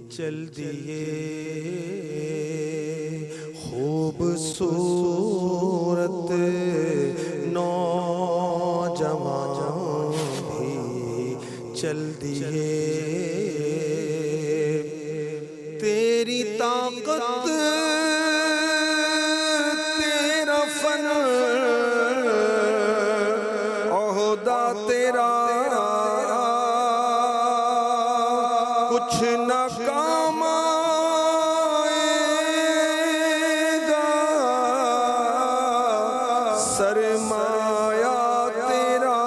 चल दिए, खूबसूरत नौजवान भी चल दिए, तेरी طاقت تیرا فن عہدہ تیرا کچھ نہ کام آئے گا، سرمایہ تیرا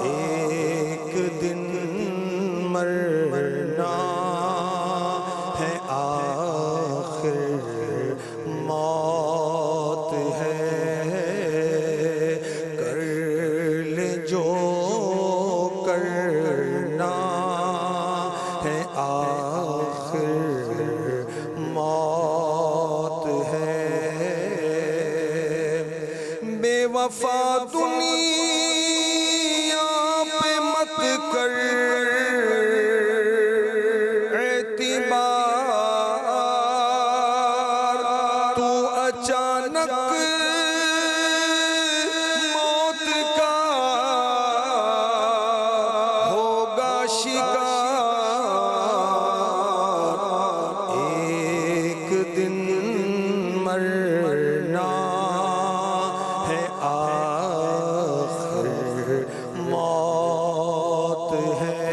ایک دن مرنا ہے، آخر موت ہے، کر لے جو کرنا ہے، آخر موت ہے، بے وفا دنیا پہ مت کر اعتبار، تو اچانک موت کا ہوگا شکار، ایک دن مرنا ہے، آخر موت ہے،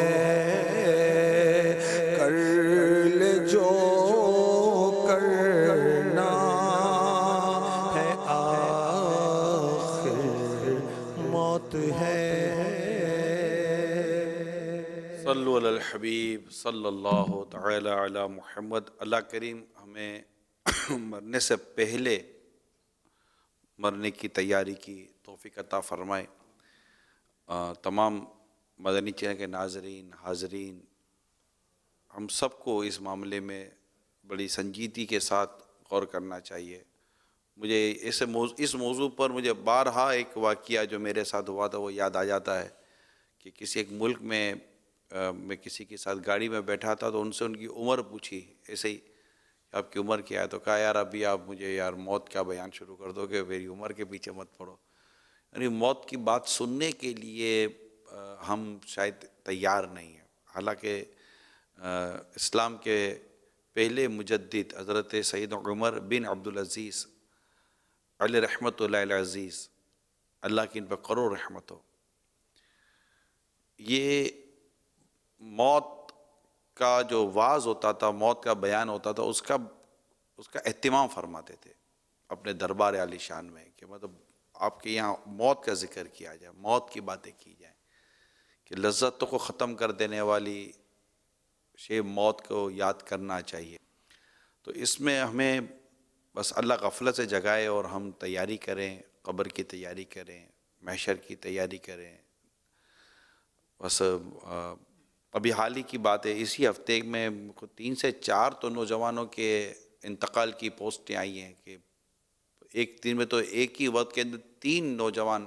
کر لے جو کرنا ہے، آخر موت ہے۔ صلو علی الحبیب صلی اللہ تعالی علی محمد۔ اللہ کریم ہمیں مرنے سے پہلے مرنے کی تیاری کی توفیق عطا فرمائے۔ تمام مدنی چینل کے ناظرین، حاضرین، ہم سب کو اس معاملے میں بڑی سنجیدگی کے ساتھ غور کرنا چاہیے۔ مجھے اس موضوع پر مجھے بارہا ایک واقعہ جو میرے ساتھ ہوا تھا وہ یاد آ جاتا ہے کہ کسی ایک ملک میں میں کسی کے ساتھ گاڑی میں بیٹھا تھا، تو ان سے ان کی عمر پوچھی، ایسے ہی آپ کی عمر کیا ہے؟ تو کہا یار ابھی آپ مجھے یار موت کا بیان شروع کر دو کہ میری عمر کے پیچھے مت پڑو۔ یعنی موت کی بات سننے کے لیے ہم شاید تیار نہیں ہیں، حالانکہ اسلام کے پہلے مجدد حضرت سید عمر بن عبدالعزیز علیہ رحمۃ اللہ العزیز، اللہ کی ان پر کروڑ رحمت ہو، یہ موت کا جو واعظ ہوتا تھا، موت کا بیان ہوتا تھا، اس کا اہتمام فرماتے تھے اپنے دربار عالی شان میں، کہ مطلب آپ کے یہاں موت کا ذکر کیا جائے، موت کی باتیں کی جائیں، کہ لذتوں کو ختم کر دینے والی شے موت کو یاد کرنا چاہیے۔ تو اس میں ہمیں بس اللہ غفلت سے جگائے اور ہم تیاری کریں، قبر کی تیاری کریں، محشر کی تیاری کریں۔ بس ابھی حال ہی کی بات ہے، اسی ہفتے میں 3 سے 4 تو نوجوانوں کے انتقال کی پوسٹیں آئی ہیں، کہ ایک دن میں تو ایک ہی وقت کے اندر 3 نوجوان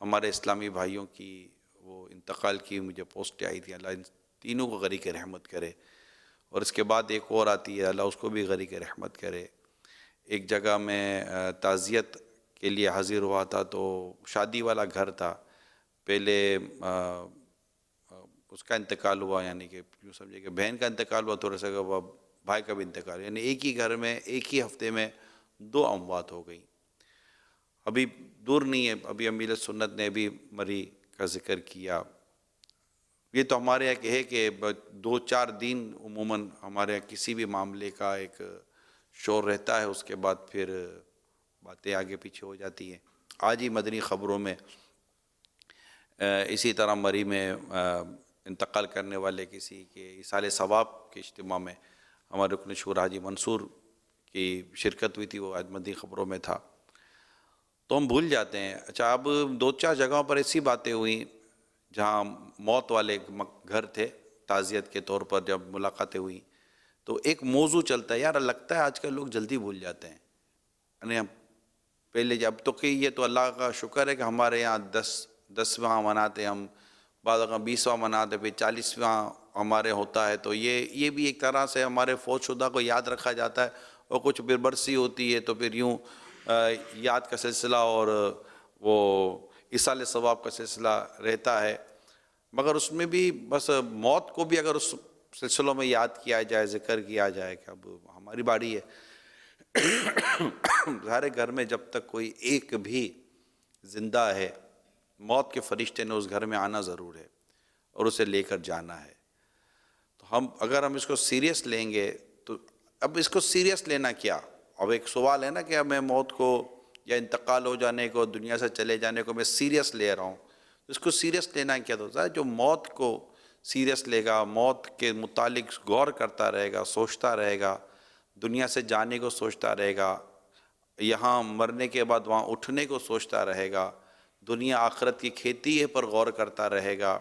ہمارے اسلامی بھائیوں کی وہ انتقال کی مجھے پوسٹیں آئی تھیں۔ اللہ ان تینوں کو غریق رحمت کرے، اور اس کے بعد ایک اور آتی ہے، اللہ اس کو بھی غریق رحمت کرے۔ ایک جگہ میں تعزیت کے لیے حاضر ہوا تھا، تو شادی والا گھر تھا، پہلے اس کا انتقال ہوا، یعنی کہ یوں سمجھے کہ بہن کا انتقال ہوا، تھوڑا سا بھائی کا بھی انتقال، یعنی ایک ہی گھر میں ایک ہی ہفتے میں 2 اموات ہو گئی۔ ابھی دور نہیں ہے، ابھی امیر سنت نے بھی مری کا ذکر کیا۔ یہ تو ہمارے یہاں ہے کہ 2-4 دن عموماً ہمارے یہاں کسی بھی معاملے کا ایک شور رہتا ہے، اس کے بعد پھر باتیں آگے پیچھے ہو جاتی ہیں۔ آج ہی مدنی خبروں میں اسی طرح مری میں انتقال کرنے والے کسی کے ایصال ثواب کے اجتماع میں ہمارے رکن شورا حاجی منصور کی شرکت ہوئی تھی، وہ آج مدنی خبروں میں تھا۔ تو ہم بھول جاتے ہیں۔ اچھا، اب 2-4 جگہوں پر ایسی باتیں ہوئیں جہاں موت والے گھر تھے، تعزیت کے طور پر جب ملاقاتیں ہوئیں تو ایک موضوع چلتا ہے، یار لگتا ہے آج کل لوگ جلدی بھول جاتے ہیں، یعنی پہلے جب تو کہ یہ تو اللہ کا شکر ہے کہ ہمارے یہاں 10واں مناتے ہم، بعض اوقات 20واں مناتے، پھر 40واں ہمارے ہوتا ہے، تو یہ بھی ایک طرح سے ہمارے فوت شدہ کو یاد رکھا جاتا ہے، اور کچھ پھر برسی ہوتی ہے تو پھر یوں یاد کا سلسلہ اور وہ ایصال ثواب کا سلسلہ رہتا ہے۔ مگر اس میں بھی بس موت کو بھی اگر اس सिलसिलों में याद किया जाए, जिक्र किया जाए कि अब हमारी बारी है। सारे घर में जब तक कोई एक भी जिंदा है, मौत के फरिश्ते ने उस घर में आना ज़रूर है और उसे लेकर जाना है। तो अगर हम इसको सीरियस लेंगे तो अब इसको सीरियस लेना क्या? अब एक सवाल है ना कि अब मैं मौत को या इंतकाल हो जाने को, दुनिया से चले जाने को मैं सीरियस ले रहा हूँ, तो इसको सीरियस लेना क्या होता है? जो मौत को सीरियस लेगा, मौत के मुतालिक गौर करता रहेगा, सोचता रहेगा, दुनिया से जाने को सोचता रहेगा, यहाँ मरने के बाद वहाँ उठने को सोचता रहेगा, दुनिया आखिरत की खेती है पर गौर करता रहेगा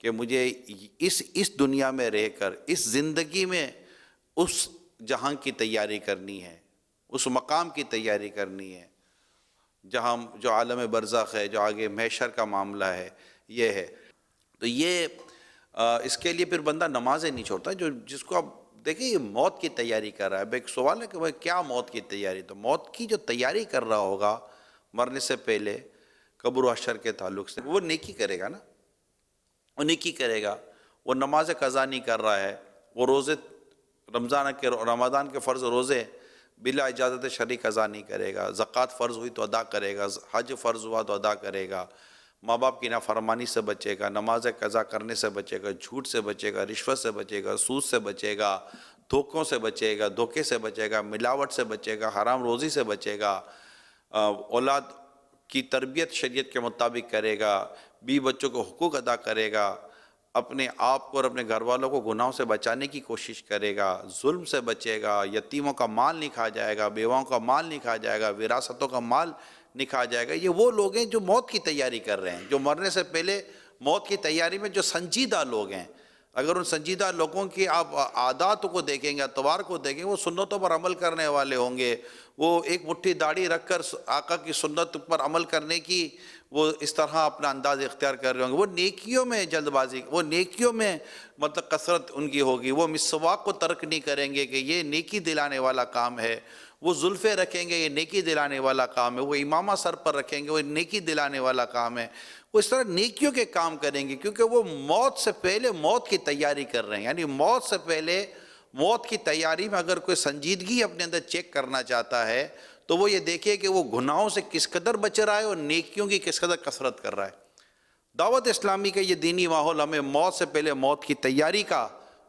कि मुझे इस दुनिया में रहकर, इस ज़िंदगी में उस जहां की तैयारी करनी है, उस मकाम की तैयारी करनी है जहां जो आलम बरज़ख है, जो आगे महशर का मामला है, ये है। तो ये इसके लिए फिर बंदा नमाज़ें नहीं छोड़ता। जो जिसको आप देखिए ये मौत की तैयारी कर रहा है, अब एक सवाल है कि भाई क्या मौत की तैयारी? तो मौत की जो तैयारी कर रहा होगा मरने से पहले कब्र व हश्र के ताल्लुक़ से, वो नेकी करेगा ना, वो नेकी करेगा। वो नमाज क़ज़ा नहीं कर रहा है, वो रोज़े रमज़ान के फ़र्ज़ रोज़े बिला इजाज़त शरई क़ज़ा नहीं करेगा, ज़कात फ़र्ज़ हुई तो अदा करेगा, हज फ़र्ज़ हुआ तो अदा करेगा, माँ बाप की नाफरमानी से बचेगा, नमाज क़ज़ा करने से बचेगा, झूठ से बचेगा, रिश्वत से बचेगा, सूद से बचेगा, धोखों से बचेगा, धोखे से बचेगा, मिलावट से बचेगा, हराम रोज़ी से बचेगा, औलाद की तरबियत शरीयत के मुताबिक करेगा, बीवी बच्चों को हुकूक अदा करेगा, अपने आप को और अपने घर वालों को गुनाहों से बचाने की कोशिश करेगा, जुल्म से बचेगा, यतीमों का माल नहीं खा जाएगा, बेवाओं का माल नहीं खा जाएगा, विरासतों का माल नहीं खा जाएगा। ये वो लोग हैं जो मौत की तैयारी कर रहे हैं, जो मरने से पहले मौत की तैयारी में जो संजीदा लोग हैं। अगर उन संजीदा लोगों की आप आदातों को देखेंगे, अतवार को देखेंगे, वो सुन्नतों पर अमल करने वाले होंगे। वो एक मुट्ठी दाढ़ी रखकर आका की सुन्नत पर अमल करने की वो इस तरह अपना अंदाज इख्तियार कर रहे होंगे। वो नेकियों में जल्दबाजी, वो नेकियों में मतलब कसरत उनकी होगी। वो मिसवाक को तर्क नहीं करेंगे कि ये नेकी दिलाने वाला काम है। वो जुल्फ़े रखेंगे, ये नेकी दिलाने वाला काम है। वो इमामा सर पर रखेंगे, वो नेकी दिलाने वाला काम है। वो इस तरह नेकियों के काम करेंगे क्योंकि वो मौत से पहले मौत की तैयारी कर रहे हैं। यानी मौत से पहले मौत की तैयारी में अगर कोई संजीदगी अपने अंदर चेक करना चाहता है तो वो ये देखिए कि वो गुनाहों से किस कदर बच रहा है और नेकियों की किस कदर कसरत कर रहा है। दावत इस्लामी का ये दीनी माहौल हमें मौत से पहले मौत की तैयारी का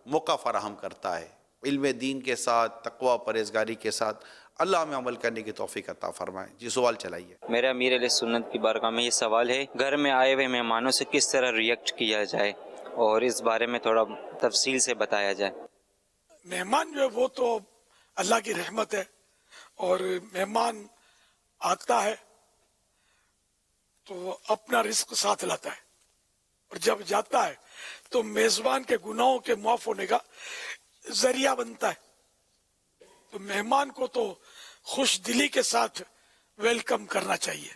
मौका फराहम करता है। इल्म दीन के साथ, तकवा परहेज़गारी के साथ अल्लाह में अमल करने की तौफीक अता फरमाए। जी सवाल चलाइए। मेरा अमीर अहले सुन्नत की बारगाह में ये सवाल है, घर में आए हुए मेहमानों से किस तरह रिएक्ट किया जाए और इस बारे में थोड़ा तफसील से बताया जाए। मेहमान जो है वो तो अल्लाह की रहमत है और मेहमान आता है तो अपना रिस्क साथ लाता है और जब जाता है तो मेजबान के गुनाहों के माफ होने का जरिया बनता है। तो मेहमान को तो खुश दिली के साथ वेलकम करना चाहिए।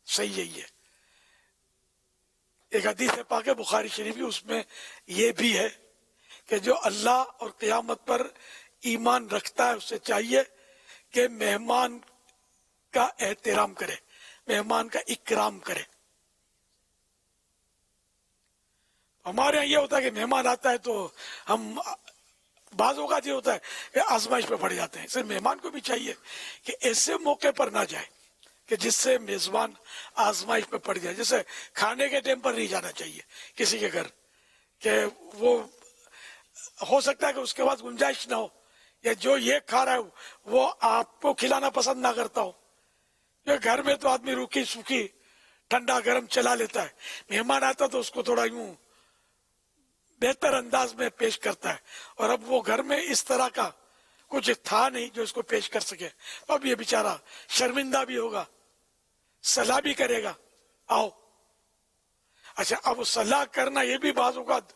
सही यही है। एक हदीस है पाक बुखारी शरीफ की, उसमें यह भी है कि जो अल्लाह और क़यामत पर ईमान रखता है उसे चाहिए कि मेहमान का एहतराम करे, मेहमान का इकराम करे। हमारे यहाँ ये होता है कि मेहमान आता है तो हम बाजों का ये होता है कि आजमाइश पे पड़ जाते हैं। सिर्फ मेहमान को भी चाहिए कि ऐसे मौके पर ना जाए कि जिससे मेजबान आजमाइश पे पड़ जाए। जैसे खाने के टाइम पर नहीं जाना चाहिए किसी के घर, कि वो हो सकता है कि उसके बाद गुंजाइश ना हो, या जो ये खा रहा है वो आपको खिलाना पसंद ना करता हो। जो घर में तो आदमी रूखी सूखी ठंडा गर्म चला लेता है, मेहमान आता तो उसको थोड़ा यूं बेहतर अंदाज में पेश करता है। और अब वो घर में इस तरह का कुछ था नहीं जो इसको पेश कर सके, तो अब ये बेचारा शर्मिंदा भी होगा, सलाह भी करेगा, आओ। अच्छा, अब सलाह करना ये भी बाज़ औक़ात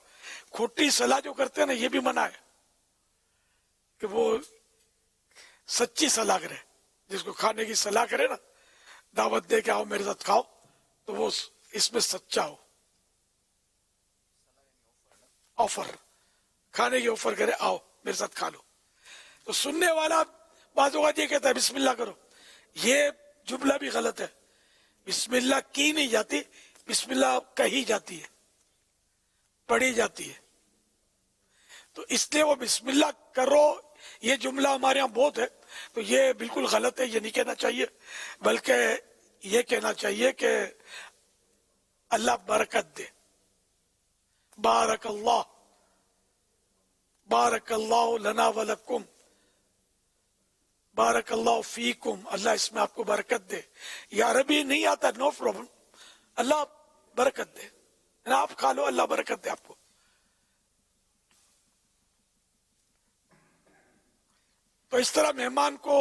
खोटी सलाह जो करते हैं ना, ये भी मना है कि वो सच्ची सलाह करे। जिसको खाने की सलाह करे ना, दावत दे के आओ मेरे साथ खाओ, तो वो इसमें सच्चा हो। ऑफर, खाने की ऑफर करे, आओ मेरे साथ खा लो। तो सुनने वाला बातों का ये कहता है बिस्मिल्लाह करो, ये जुमला भी गलत है। बिस्मिल्लाह की नहीं जाती, बिस्मिल्लाह कही जाती है, पढ़ी जाती है। تو اس لیے وہ بسم اللہ کرو یہ جملہ ہمارے یہاں بہت ہے، تو یہ بالکل غلط ہے، یہ نہیں کہنا چاہیے، بلکہ یہ کہنا چاہیے کہ اللہ برکت دے، بارک اللہ لنا ولکم، بارک اللہ فیکم، اللہ اس میں آپ کو برکت دے. یہ عربی نہیں آتا، نو پرابلم، اللہ برکت دے، آپ کھا لو، اللہ برکت دے آپ کو. تو اس طرح مہمان کو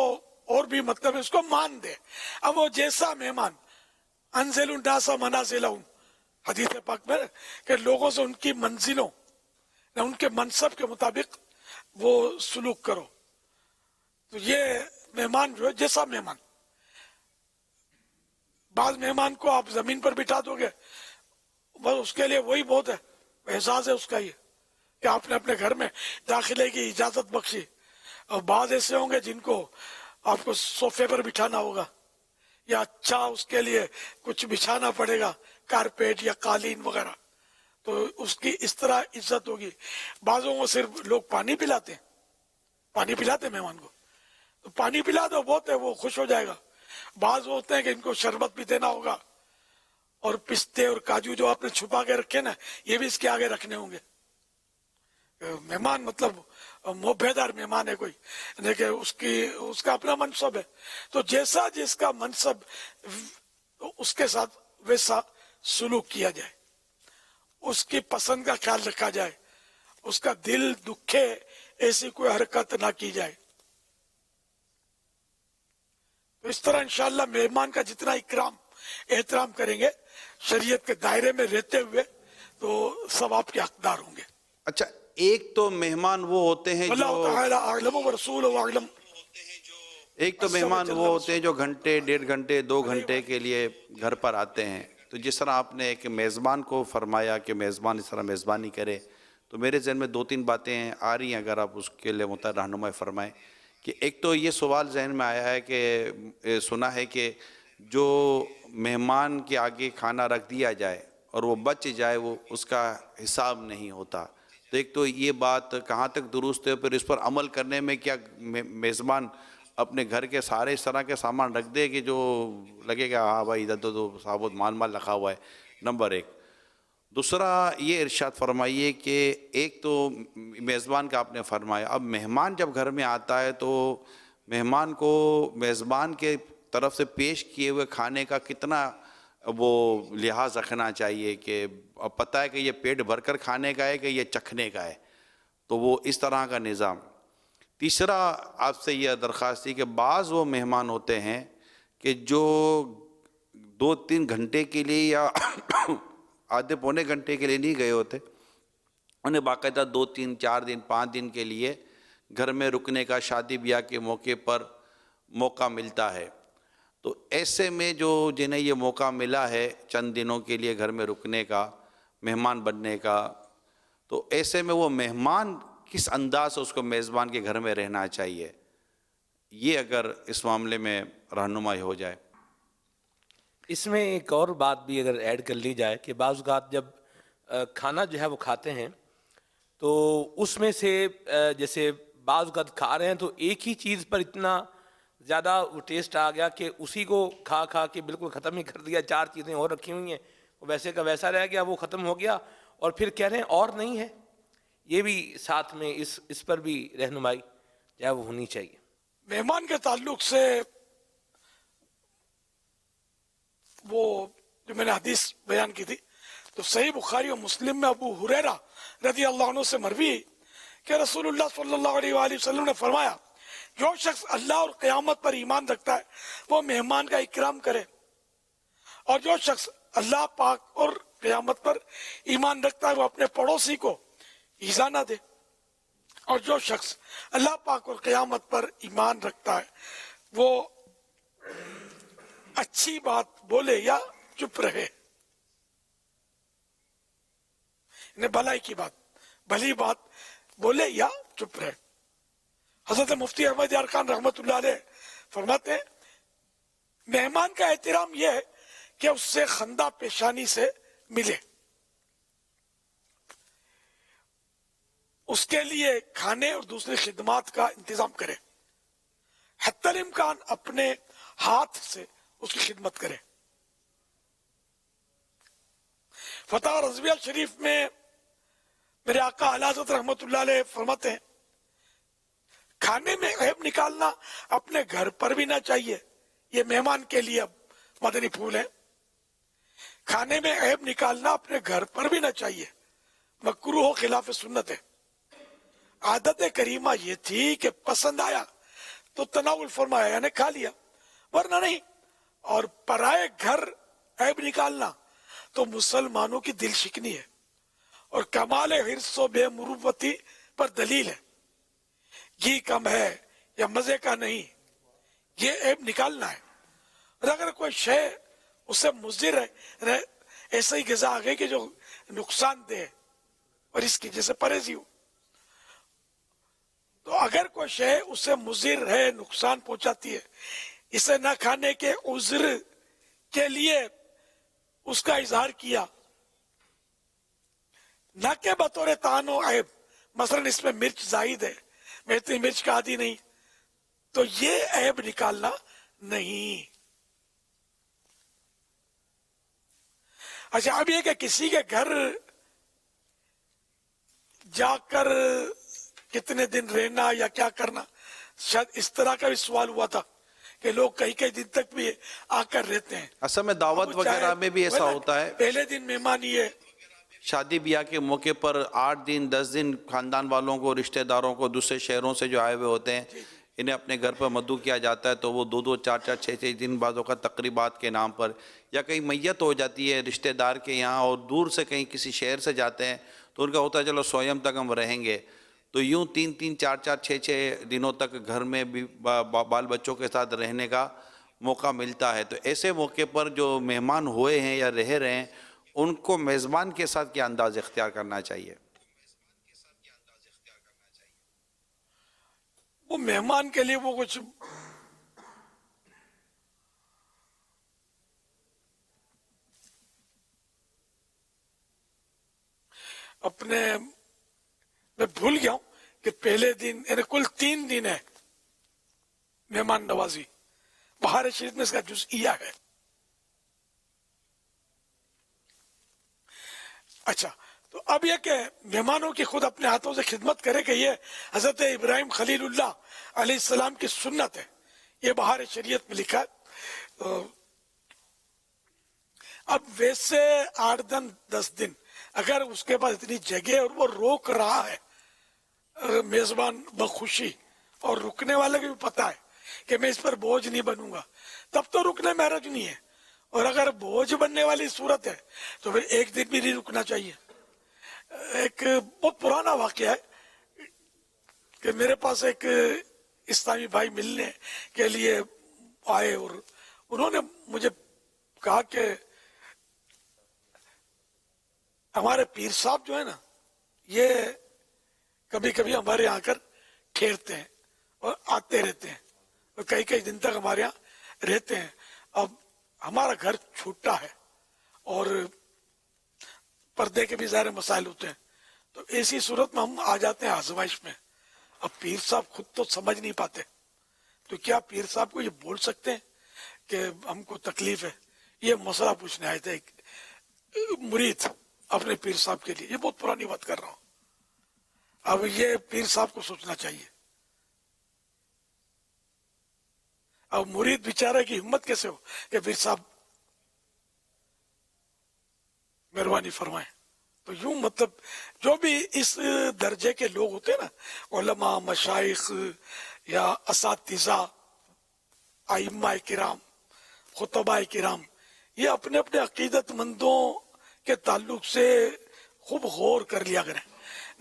اور بھی مطلب ہے اس کو مان دے. اب وہ جیسا مہمان، انزل الناس منازلہم، حدیث پاک میں کہ لوگوں سے ان کی منزلوں ان کے منصب کے مطابق وہ سلوک کرو. تو یہ مہمان جو ہے جیسا مہمان، بعض مہمان کو آپ زمین پر بٹھا دو گے بس اس کے لیے وہی بہت ہے، احساس ہے اس کا یہ کہ آپ نے اپنے گھر میں داخلے کی اجازت بخشی. اور بعض ایسے ہوں گے جن کو آپ کو صوفے پر بٹھانا ہوگا یا اچھا اس کے لیے کچھ بچھانا پڑے گا، کارپیٹ یا قالین وغیرہ، تو اس کی اس طرح عزت ہوگی. بعضوں کو صرف لوگ پانی پلاتے ہیں، پانی پلاتے مہمان کو، تو پانی پلا دو بہت ہے، وہ خوش ہو جائے گا. بعض ہوتے ہیں کہ ان کو شربت بھی دینا ہوگا، اور پستے اور کاجو جو آپ نے چھپا کے رکھے نا یہ بھی اس کے آگے رکھنے ہوں گے. مہمان مطلب موبیدار مہمان ہے کوئی، لیکن اس کا اپنا منصب ہے، تو جیسا جس کا منصب اس کے ساتھ ویسا سلوک کیا جائے، اس کی پسند کا خیال رکھا جائے، اس کا دل دکھے ایسی کوئی حرکت نہ کی جائے. تو اس طرح انشاءاللہ مہمان کا جتنا احترام کریں گے شریعت کے دائرے میں رہتے ہوئے تو سب آپ کے حقدار ہوں گے. اچھا، ایک تو مہمان وہ ہوتے ہیں ایک تو مہمان وہ ہوتے ہیں جو گھنٹے، 1.5 گھنٹے، 2 گھنٹے کے لیے گھر پر آتے ہیں. تو جس طرح آپ نے ایک میزبان کو فرمایا کہ میزبان اس طرح میزبانی کرے، تو میرے ذہن میں 2-3 باتیں آ رہی ہیں، اگر آپ اس کے لیے متعلق رہنمائی فرمائیں. کہ ایک تو یہ سوال ذہن میں آیا ہے کہ سنا ہے کہ جو مہمان کے آگے کھانا رکھ دیا جائے اور وہ بچ جائے وہ اس کا حساب نہیں ہوتا. تو ایک تو یہ بات کہاں تک درست ہے، پھر اس پر عمل کرنے میں کیا میزبان اپنے گھر کے سارے اس طرح کے سامان رکھ دے کہ جو لگے گا ہاں بھائی ادھر تو ثابت مال رکھا ہوا ہے. نمبر 1. دوسرا یہ ارشاد فرمائیے کہ ایک تو میزبان کا آپ نے فرمایا، اب مہمان جب گھر میں آتا ہے تو مہمان کو میزبان کے طرف سے پیش کیے ہوئے کھانے کا کتنا وہ لحاظ رکھنا چاہیے کہ اب پتہ ہے کہ یہ پیٹ بھر کر کھانے کا ہے کہ یہ چکھنے کا ہے، تو وہ اس طرح کا نظام. تیسرا آپ سے یہ درخواست تھی کہ بعض وہ مہمان ہوتے ہیں کہ جو 2-3 گھنٹے کے لیے یا آدھے پونے گھنٹے کے لیے نہیں گئے ہوتے، انہیں باقاعدہ 2-3 4 دن 5 دن کے لیے گھر میں رکنے کا شادی بیاہ کے موقع پر موقع ملتا ہے. تو ایسے میں جو جنہیں یہ موقع ملا ہے چند دنوں کے لیے گھر میں رکنے کا، مہمان بننے کا، تو ایسے میں وہ مہمان کس انداز سے اس کو میزبان کے گھر میں رہنا چاہیے، یہ اگر اس معاملے میں رہنمائی ہو جائے. اس میں ایک اور بات بھی اگر ایڈ کر لی جائے کہ بعض اوقات جب کھانا جو ہے وہ کھاتے ہیں تو اس میں سے جیسے بعض اوقات کھا رہے ہیں تو ایک ہی چیز پر اتنا زیادہ وہ ٹیسٹ آ گیا کہ اسی کو کھا کے بالکل ختم ہی کر دیا. 4 چیزیں اور رکھی ہوئی ہیں، ویسے کا ویسا رہ گیا، وہ ختم ہو گیا اور پھر کہہ رہے ہیں اور نہیں ہے. یہ بھی ساتھ میں اس پر بھی رہنمائی جو ہے وہ ہونی چاہیے. مہمان کے تعلق سے وہ جو میں نے حدیث بیان کی تھی تو صحیح بخاری اور مسلم میں ابو ہریرہ رضی اللہ عنہ سے مروی کہ رسول اللہ صلی اللہ علیہ وآلہ وسلم نے فرمایا، جو شخص اللہ اور قیامت پر ایمان رکھتا ہے وہ مہمان کا اکرام کرے، اور جو شخص اللہ پاک اور قیامت پر ایمان رکھتا ہے وہ اپنے پڑوسی کو ایذا نہ دے، اور جو شخص اللہ پاک اور قیامت پر ایمان رکھتا ہے وہ اچھی بات بولے یا چپ رہے، یعنی بھلائی کی بات، بھلی بات بولے یا چپ رہے. حضرت مفتی احمد یار خان رحمت اللہ علیہ فرماتے ہیں مہمان کا احترام یہ ہے کہ اس سے خندہ پیشانی سے ملے، اس کے لیے کھانے اور دوسری خدمات کا انتظام کرے، حتی الامکان اپنے ہاتھ سے اس کی خدمت کرے۔ فتح رضویہ شریف میں میرے آقا اعلیٰ حضرت رحمت اللہ علیہ فرماتے ہیں کھانے میں عیب نکالنا اپنے گھر پر بھی نہ چاہیے، یہ مہمان کے لیے اب مدنی پھول ہے، کھانے میں عیب نکالنا اپنے گھر پر بھی نہ چاہیے، مکروہ ہو، خلاف سنت ہے۔ عادت کریمہ یہ تھی کہ پسند آیا تو تناول فرمایا یعنی کھا لیا، ورنہ نہیں۔ اور پرائے گھر عیب نکالنا تو مسلمانوں کی دل شکنی ہے اور کمال حرص و بے مروتی پر دلیل ہے۔ گھی کم ہے یا مزے کا نہیں، یہ عیب نکالنا ہے۔ اور اگر کوئی شے اسے مضر ہے، ایسا ہی غذا آ گئی کہ جو نقصان دہ اور اس کی جیسے پرہیزی ہو، تو اگر کوئی شے اسے مضر ہے، نقصان پہنچاتی ہے، اسے نہ کھانے کے عذر کے لیے اس کا اظہار کیا، نہ کہ بطور طعن و عیب، مثلا اس میں مرچ زائد ہے، میں اتنی مرچ کا عادی نہیں، تو یہ عیب نکالنا نہیں۔ اچھا اب یہ کہ کسی کے گھر جا کر کتنے دن رہنا یا کیا کرنا، شاید اس طرح کا بھی سوال ہوا تھا کہ لوگ کئی کئی دن تک بھی آ کر رہتے ہیں۔ اصل میں دعوت وغیرہ میں بھی ایسا ہوتا ہے، پہلے دن مہمانی ہے، شادی بیاہ کے موقع پر 8 دن 10 دن خاندان والوں کو، رشتہ داروں کو دوسرے شہروں سے جو آئے ہوئے ہوتے ہیں انہیں اپنے گھر پر مدعو کیا جاتا ہے، تو وہ 2 4 4 6 دن بعدوں کا تقریبات کے نام پر، یا کہیں میت ہو جاتی ہے رشتہ دار کے یہاں اور دور سے کہیں کسی شہر سے جاتے ہیں تو ان کا ہوتا ہے چلو سویم تک ہم رہیں گے، تو یوں 3 3 4 4 6 دنوں تک گھر میں بھی بال بچوں کے ساتھ رہنے کا موقع ملتا ہے۔ تو ایسے موقع پر جو مہمان ہوئے ہیں یا رہ رہے ہیں ان کو میزبان کے ساتھ کیا انداز اختیار کرنا چاہیے؟ وہ مہمان کے لیے وہ کچھ اپنے، میں بھول گیا ہوں کہ پہلے دن یعنی کل 3 دن ہے مہمان نوازی، بہار شریف میں اس کا جزئیہ ہے۔ اچھا تو اب یہ کہ مہمانوں کی خود اپنے ہاتھوں سے خدمت کرے کہ یہ حضرت ابراہیم خلیل اللہ علیہ السلام کی سنت ہے، یہ بہار شریعت میں لکھا ہے۔ اب ویسے 8 دن 10 دن اگر اس کے پاس اتنی جگہ اور وہ روک رہا ہے میزبان بخوشی، اور رکنے والے کو بھی پتا ہے کہ میں اس پر بوجھ نہیں بنوں گا، تب تو رکنے میں حرج نہیں ہے، اور اگر بوجھ بننے والی صورت ہے تو پھر 1 دن بھی نہیں رکنا چاہیے۔ ایک بہت پرانا واقعہ ہے کہ میرے پاس ایک اسلامی بھائی ملنے کے لیے آئے اور انہوں نے مجھے کہا کہ ہمارے پیر صاحب جو ہے نا یہ کبھی کبھی ہمارے یہاں آ کر ٹھہرتے ہیں اور آتے رہتے ہیں اور کئی کئی دن تک ہمارے یہاں رہتے ہیں۔ اب ہمارا گھر چھوٹا ہے اور پردے کے بھی ظاہر مسائل ہوتے ہیں، تو ایسی صورت میں ہم آ جاتے ہیں آزمائش میں۔ اب پیر صاحب خود تو سمجھ نہیں پاتے، تو کیا پیر صاحب کو یہ بول سکتے ہیں کہ ہم کو تکلیف ہے؟ یہ مسئلہ پوچھنے آئے تھے ایک مرید اپنے پیر صاحب کے لیے، یہ بہت پرانی بات کر رہا ہوں۔ اب یہ پیر صاحب کو سوچنا چاہیے، اب مرید بیچارے کی ہمت کیسے ہو کہ پیر صاحب مہربانی فرمائیں۔ تو یوں مطلب جو بھی اس درجے کے لوگ ہوتے ہیں نا، علماء، مشائخ یا اساتذہ، ائمہ کرام، خطباء کرام، یہ اپنے اپنے عقیدت مندوں کے تعلق سے خوب غور کر لیا کریں۔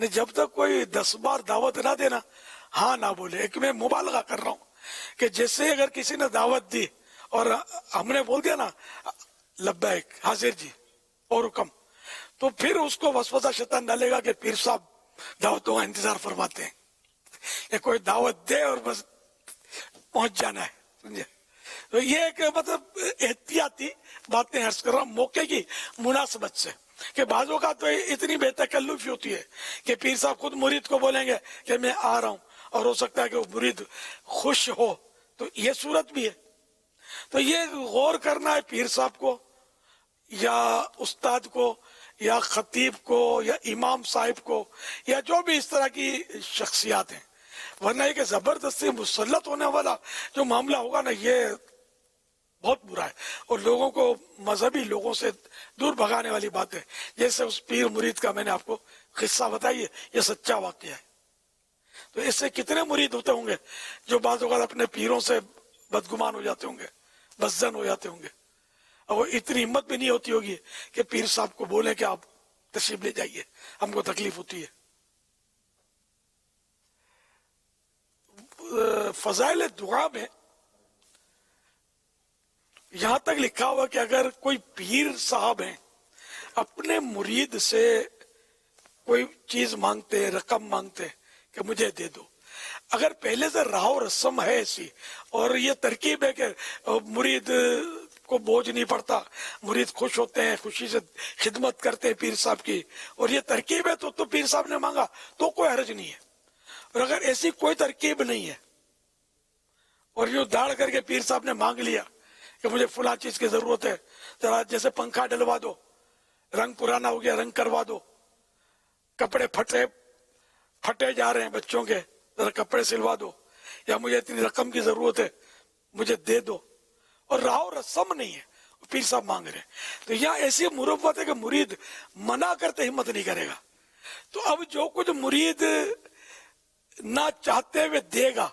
جب تک کوئی 10 بار دعوت نہ دینا، ہاں نہ بولے۔ ایک میں مبالغہ کر رہا ہوں کہ جیسے اگر کسی نے دعوت دی اور ہم نے بول دیا نا لبیک حاضر جی اور حکم، تو پھر اس کو وسوسہ شیطان ڈالے گا کہ پیر صاحب دعوتوں کا انتظار فرماتے ہیں، یا کوئی دعوت دے اور بس پہنچ جانا ہے، سمجھے؟ تو یہ ایک مطلب احتیاطی باتیں عرض کر رہا ہوں موقع کی مناسبت سے۔ کہ बाज़ों का तो इतनी बेतकल्लुफ़ी होती है कि पीर साहब खुद मुरीद को बोलेंगे कि मैं आ रहा हूँ, और हो सकता है कि वो मुरीद खुश हो, तो ये सूरत भी है। तो ये गौर करना है पीर साहब को या उस्ताद को या खतीब को या इमाम साहिब को या जो भी इस तरह की शख्सियात हैं, वरना ये कि ज़बरदस्ती मुसल्लत होने वाला जो मामला होगा ना, ये बहुत बुरा है और लोगों को मजहबी लोगों से दूर भगाने वाली बात है। जैसे उस पीर मुरीद का मैंने आपको किस्सा बताइए, ये सच्चा वाकया है। तो इससे कितने मुरीद होते होंगे जो बाज़ औक़ात अपने पीरों से बदगुमान हो जाते होंगे, बदजन हो जाते होंगे, और वो इतनी हिम्मत भी नहीं होती होगी कि पीर साहब को बोले कि आप तशरीफ ले जाइए, हमको तकलीफ होती है। फज़ाइल दुआ में यहां तक लिखा हुआ कि अगर कोई पीर साहब हैं, अपने मुरीद से कोई चीज मांगते हैं, रकम मांगते हैं कि मुझे दे दो, अगर पहले से राव रस्म है ऐसी और ये तरकीब है कि मुरीद को बोझ नहीं पड़ता, मुरीद खुश होते हैं, खुशी से खिदमत करते हैं पीर साहब की, और ये तरकीब है तो पीर साहब ने मांगा तो कोई हर्ज नहीं है। और अगर ऐसी कोई तरकीब नहीं है और यूं दाड़ करके पीर साहब ने मांग लिया कि मुझे फुला चीज की जरूरत है, जरा जैसे पंखा डलवा दो, रंग पुराना हो गया रंग करवा दो, कपड़े फटे जा रहे हैं बच्चों के, जरा कपड़े सिलवा दो, या मुझे इतनी रकम की जरूरत है मुझे दे दो, और राव रस्म नहीं है, पीर साहब मांग रहे हैं, तो यहाँ ऐसी मुरव्वत है कि मुरीद मना करते हिम्मत नहीं करेगा। तो अब जो कुछ मुरीद ना चाहते हुए देगा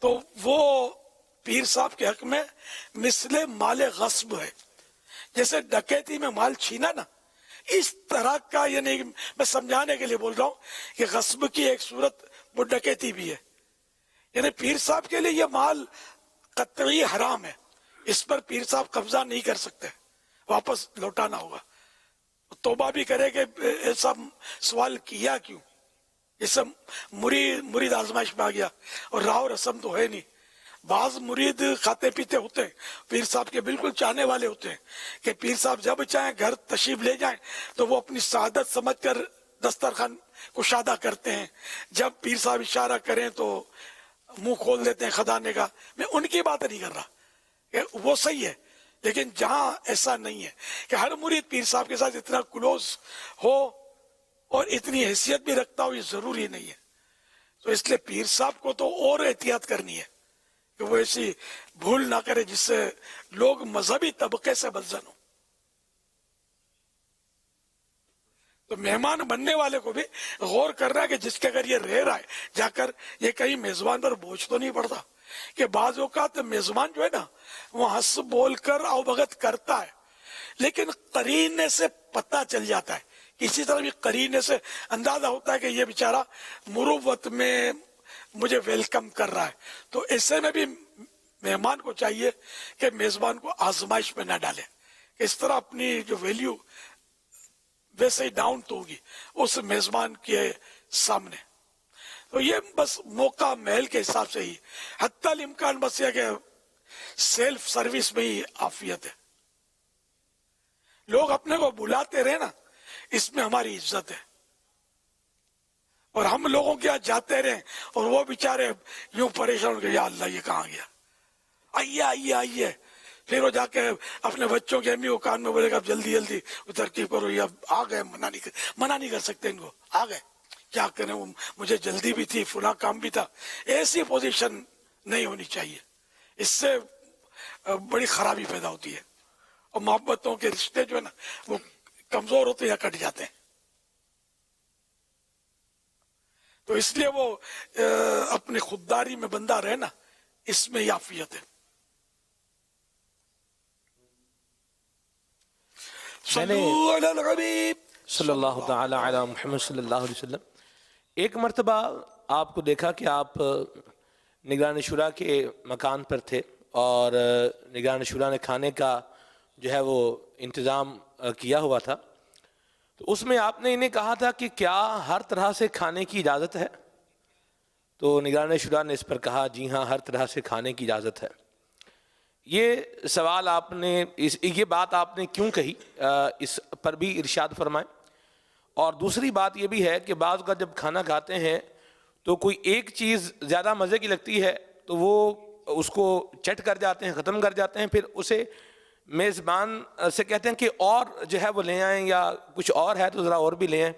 तो वो पीर साहब के हक में मिसले माले गस्ब है। जैसे डकैती में माल छीना ना, इस तरह का, यानी मैं समझाने के लिए बोल रहा हूं कि गस्ब की एक सूरत वो डकैती भी है। यानी पीर साहब के लिए ये माल कतई हराम है, इस पर पीर साहब कब्जा नहीं कर सकते, वापस लौटाना होगा। तौबा भी करे कि ऐसा सवाल किया क्यों, ये सब मुरीद आजमाइश में आ गया, और राव रस्म तो है नहीं। बाज मुरीद खाते पीते होते हैं, पीर साहब के बिल्कुल चाहने वाले होते हैं कि पीर साहब जब चाहें घर तशरीफ ले जाएं तो वो अपनी सादत समझकर दस्तरखान कुशादा करते हैं, जब पीर साहब इशारा करें तो मुंह खोल देते हैं खदाने का। मैं उनकी बात नहीं कर रहा कि वो सही है, लेकिन जहां ऐसा नहीं है कि हर मुरीद पीर साहब के साथ इतना क्लोज हो और इतनी हैसियत भी रखता हो, ये जरूरी नहीं है। तो इसलिए पीर साहब को तो और एहतियात करनी है कि वो ऐसी भूल ना करे जिससे लोग मजहबी तबके से बदजन हो। तो मेहमान बनने वाले को भी गौर करना है कि जिसके अगर ये रह रहा है जाकर, ये कहीं मेजबान पर बोझ तो नहीं पड़ता। कि बाज औकात मेजबान जो है ना, वो हंस बोल कर अवगत करता है, लेकिन करीने से पता चल जाता है, किसी तरह भी करीने से अंदाजा होता है कि ये बेचारा मुरुव्वत में मुझे वेलकम कर रहा है। तो ऐसे में भी मेहमान को चाहिए कि मेजबान को आजमाइश में ना डाले, इस तरह अपनी जो वैल्यू वैसे ही डाउन तो होगी उस मेजबान के सामने। तो ये बस मौका महल के हिसाब से ही, हत्तल इम्कान बस ये कि सेल्फ सर्विस में ही आफियत है। लोग अपने को बुलाते रहे ना, इसमें हमारी इज्जत है। और हम लोगों के यहाँ जाते रहे और वो बेचारे यूं परेशान हो गए, या अल्लाह ये कहाँ गया, आइए आइए आइए। फिर वो जाके अपने बच्चों के अम्मी को कान में बोलेगा जल्दी जल्दी तरकीब करो, ये आ गए, मना नहीं कर सकते इनको, आ गए, क्या करें, वो मुझे जल्दी भी थी, फुला काम भी था। ऐसी पोजीशन नहीं होनी चाहिए, इससे बड़ी खराबी पैदा होती है और मोहब्बतों के रिश्ते जो है ना वो कमजोर होते या कट जाते हैं। तो इसलिए वो अपनी खुददारी में बंदा रहे ना, इसमें ही आफियत है। सल्लल्लाहु ताला अला मुहम्मद सल्लल्लाहु अलैहि वसल्लम। एक मर्तबा आपको देखा कि आप निगरान शुरा के मकान पर थे और निगरान शुरा ने खाने का जो है वो इंतज़ाम किया हुआ था, तो उसमें आपने इन्हें कहा था कि क्या हर तरह से खाने की इजाज़त है? तो निगरान शुरा ने इस पर कहा जी हाँ, हर तरह से खाने की इजाज़त है। یہ سوال آپ نے یہ بات آپ نے کیوں کہی، اس پر بھی ارشاد فرمائیں. اور دوسری بات یہ بھی ہے کہ بعض کا جب کھانا کھاتے ہیں تو کوئی ایک چیز زیادہ مزے کی لگتی ہے تو وہ اس کو چٹ کر جاتے ہیں، ختم کر جاتے ہیں، پھر اسے میزبان سے کہتے ہیں کہ اور جو ہے وہ لے آئیں، یا کچھ اور ہے تو ذرا اور بھی لے آئیں.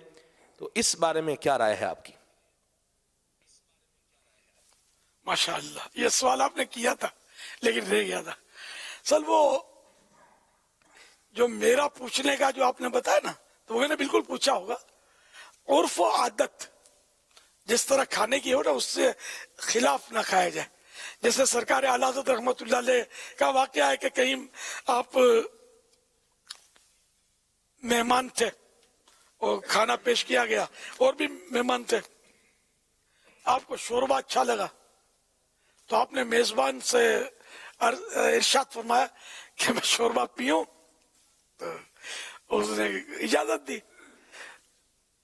تو اس بارے میں کیا رائے ہے آپ کی؟ ماشاءاللہ، یہ سوال آپ نے کیا تھا لیکن رہ گیا تھا. سر وہ جو میرا پوچھنے کا جو آپ نے بتایا نا، تو وہ میں نے بالکل پوچھا ہوگا. عرف و عادت جس طرح کھانے کی ہو نا، اس سے خلاف نہ کھایا جائے. جیسے سرکار اعلیٰ حضرت رحمت اللہ علیہ کا واقعہ ہے کہ کہیں آپ مہمان تھے اور کھانا پیش کیا گیا، اور بھی مہمان تھے، آپ کو شوربہ اچھا لگا تو آپ نے میزبان سے ارشاد فرمایا کہ میں شوربہ پیوں، تو اس نے اجازت دی.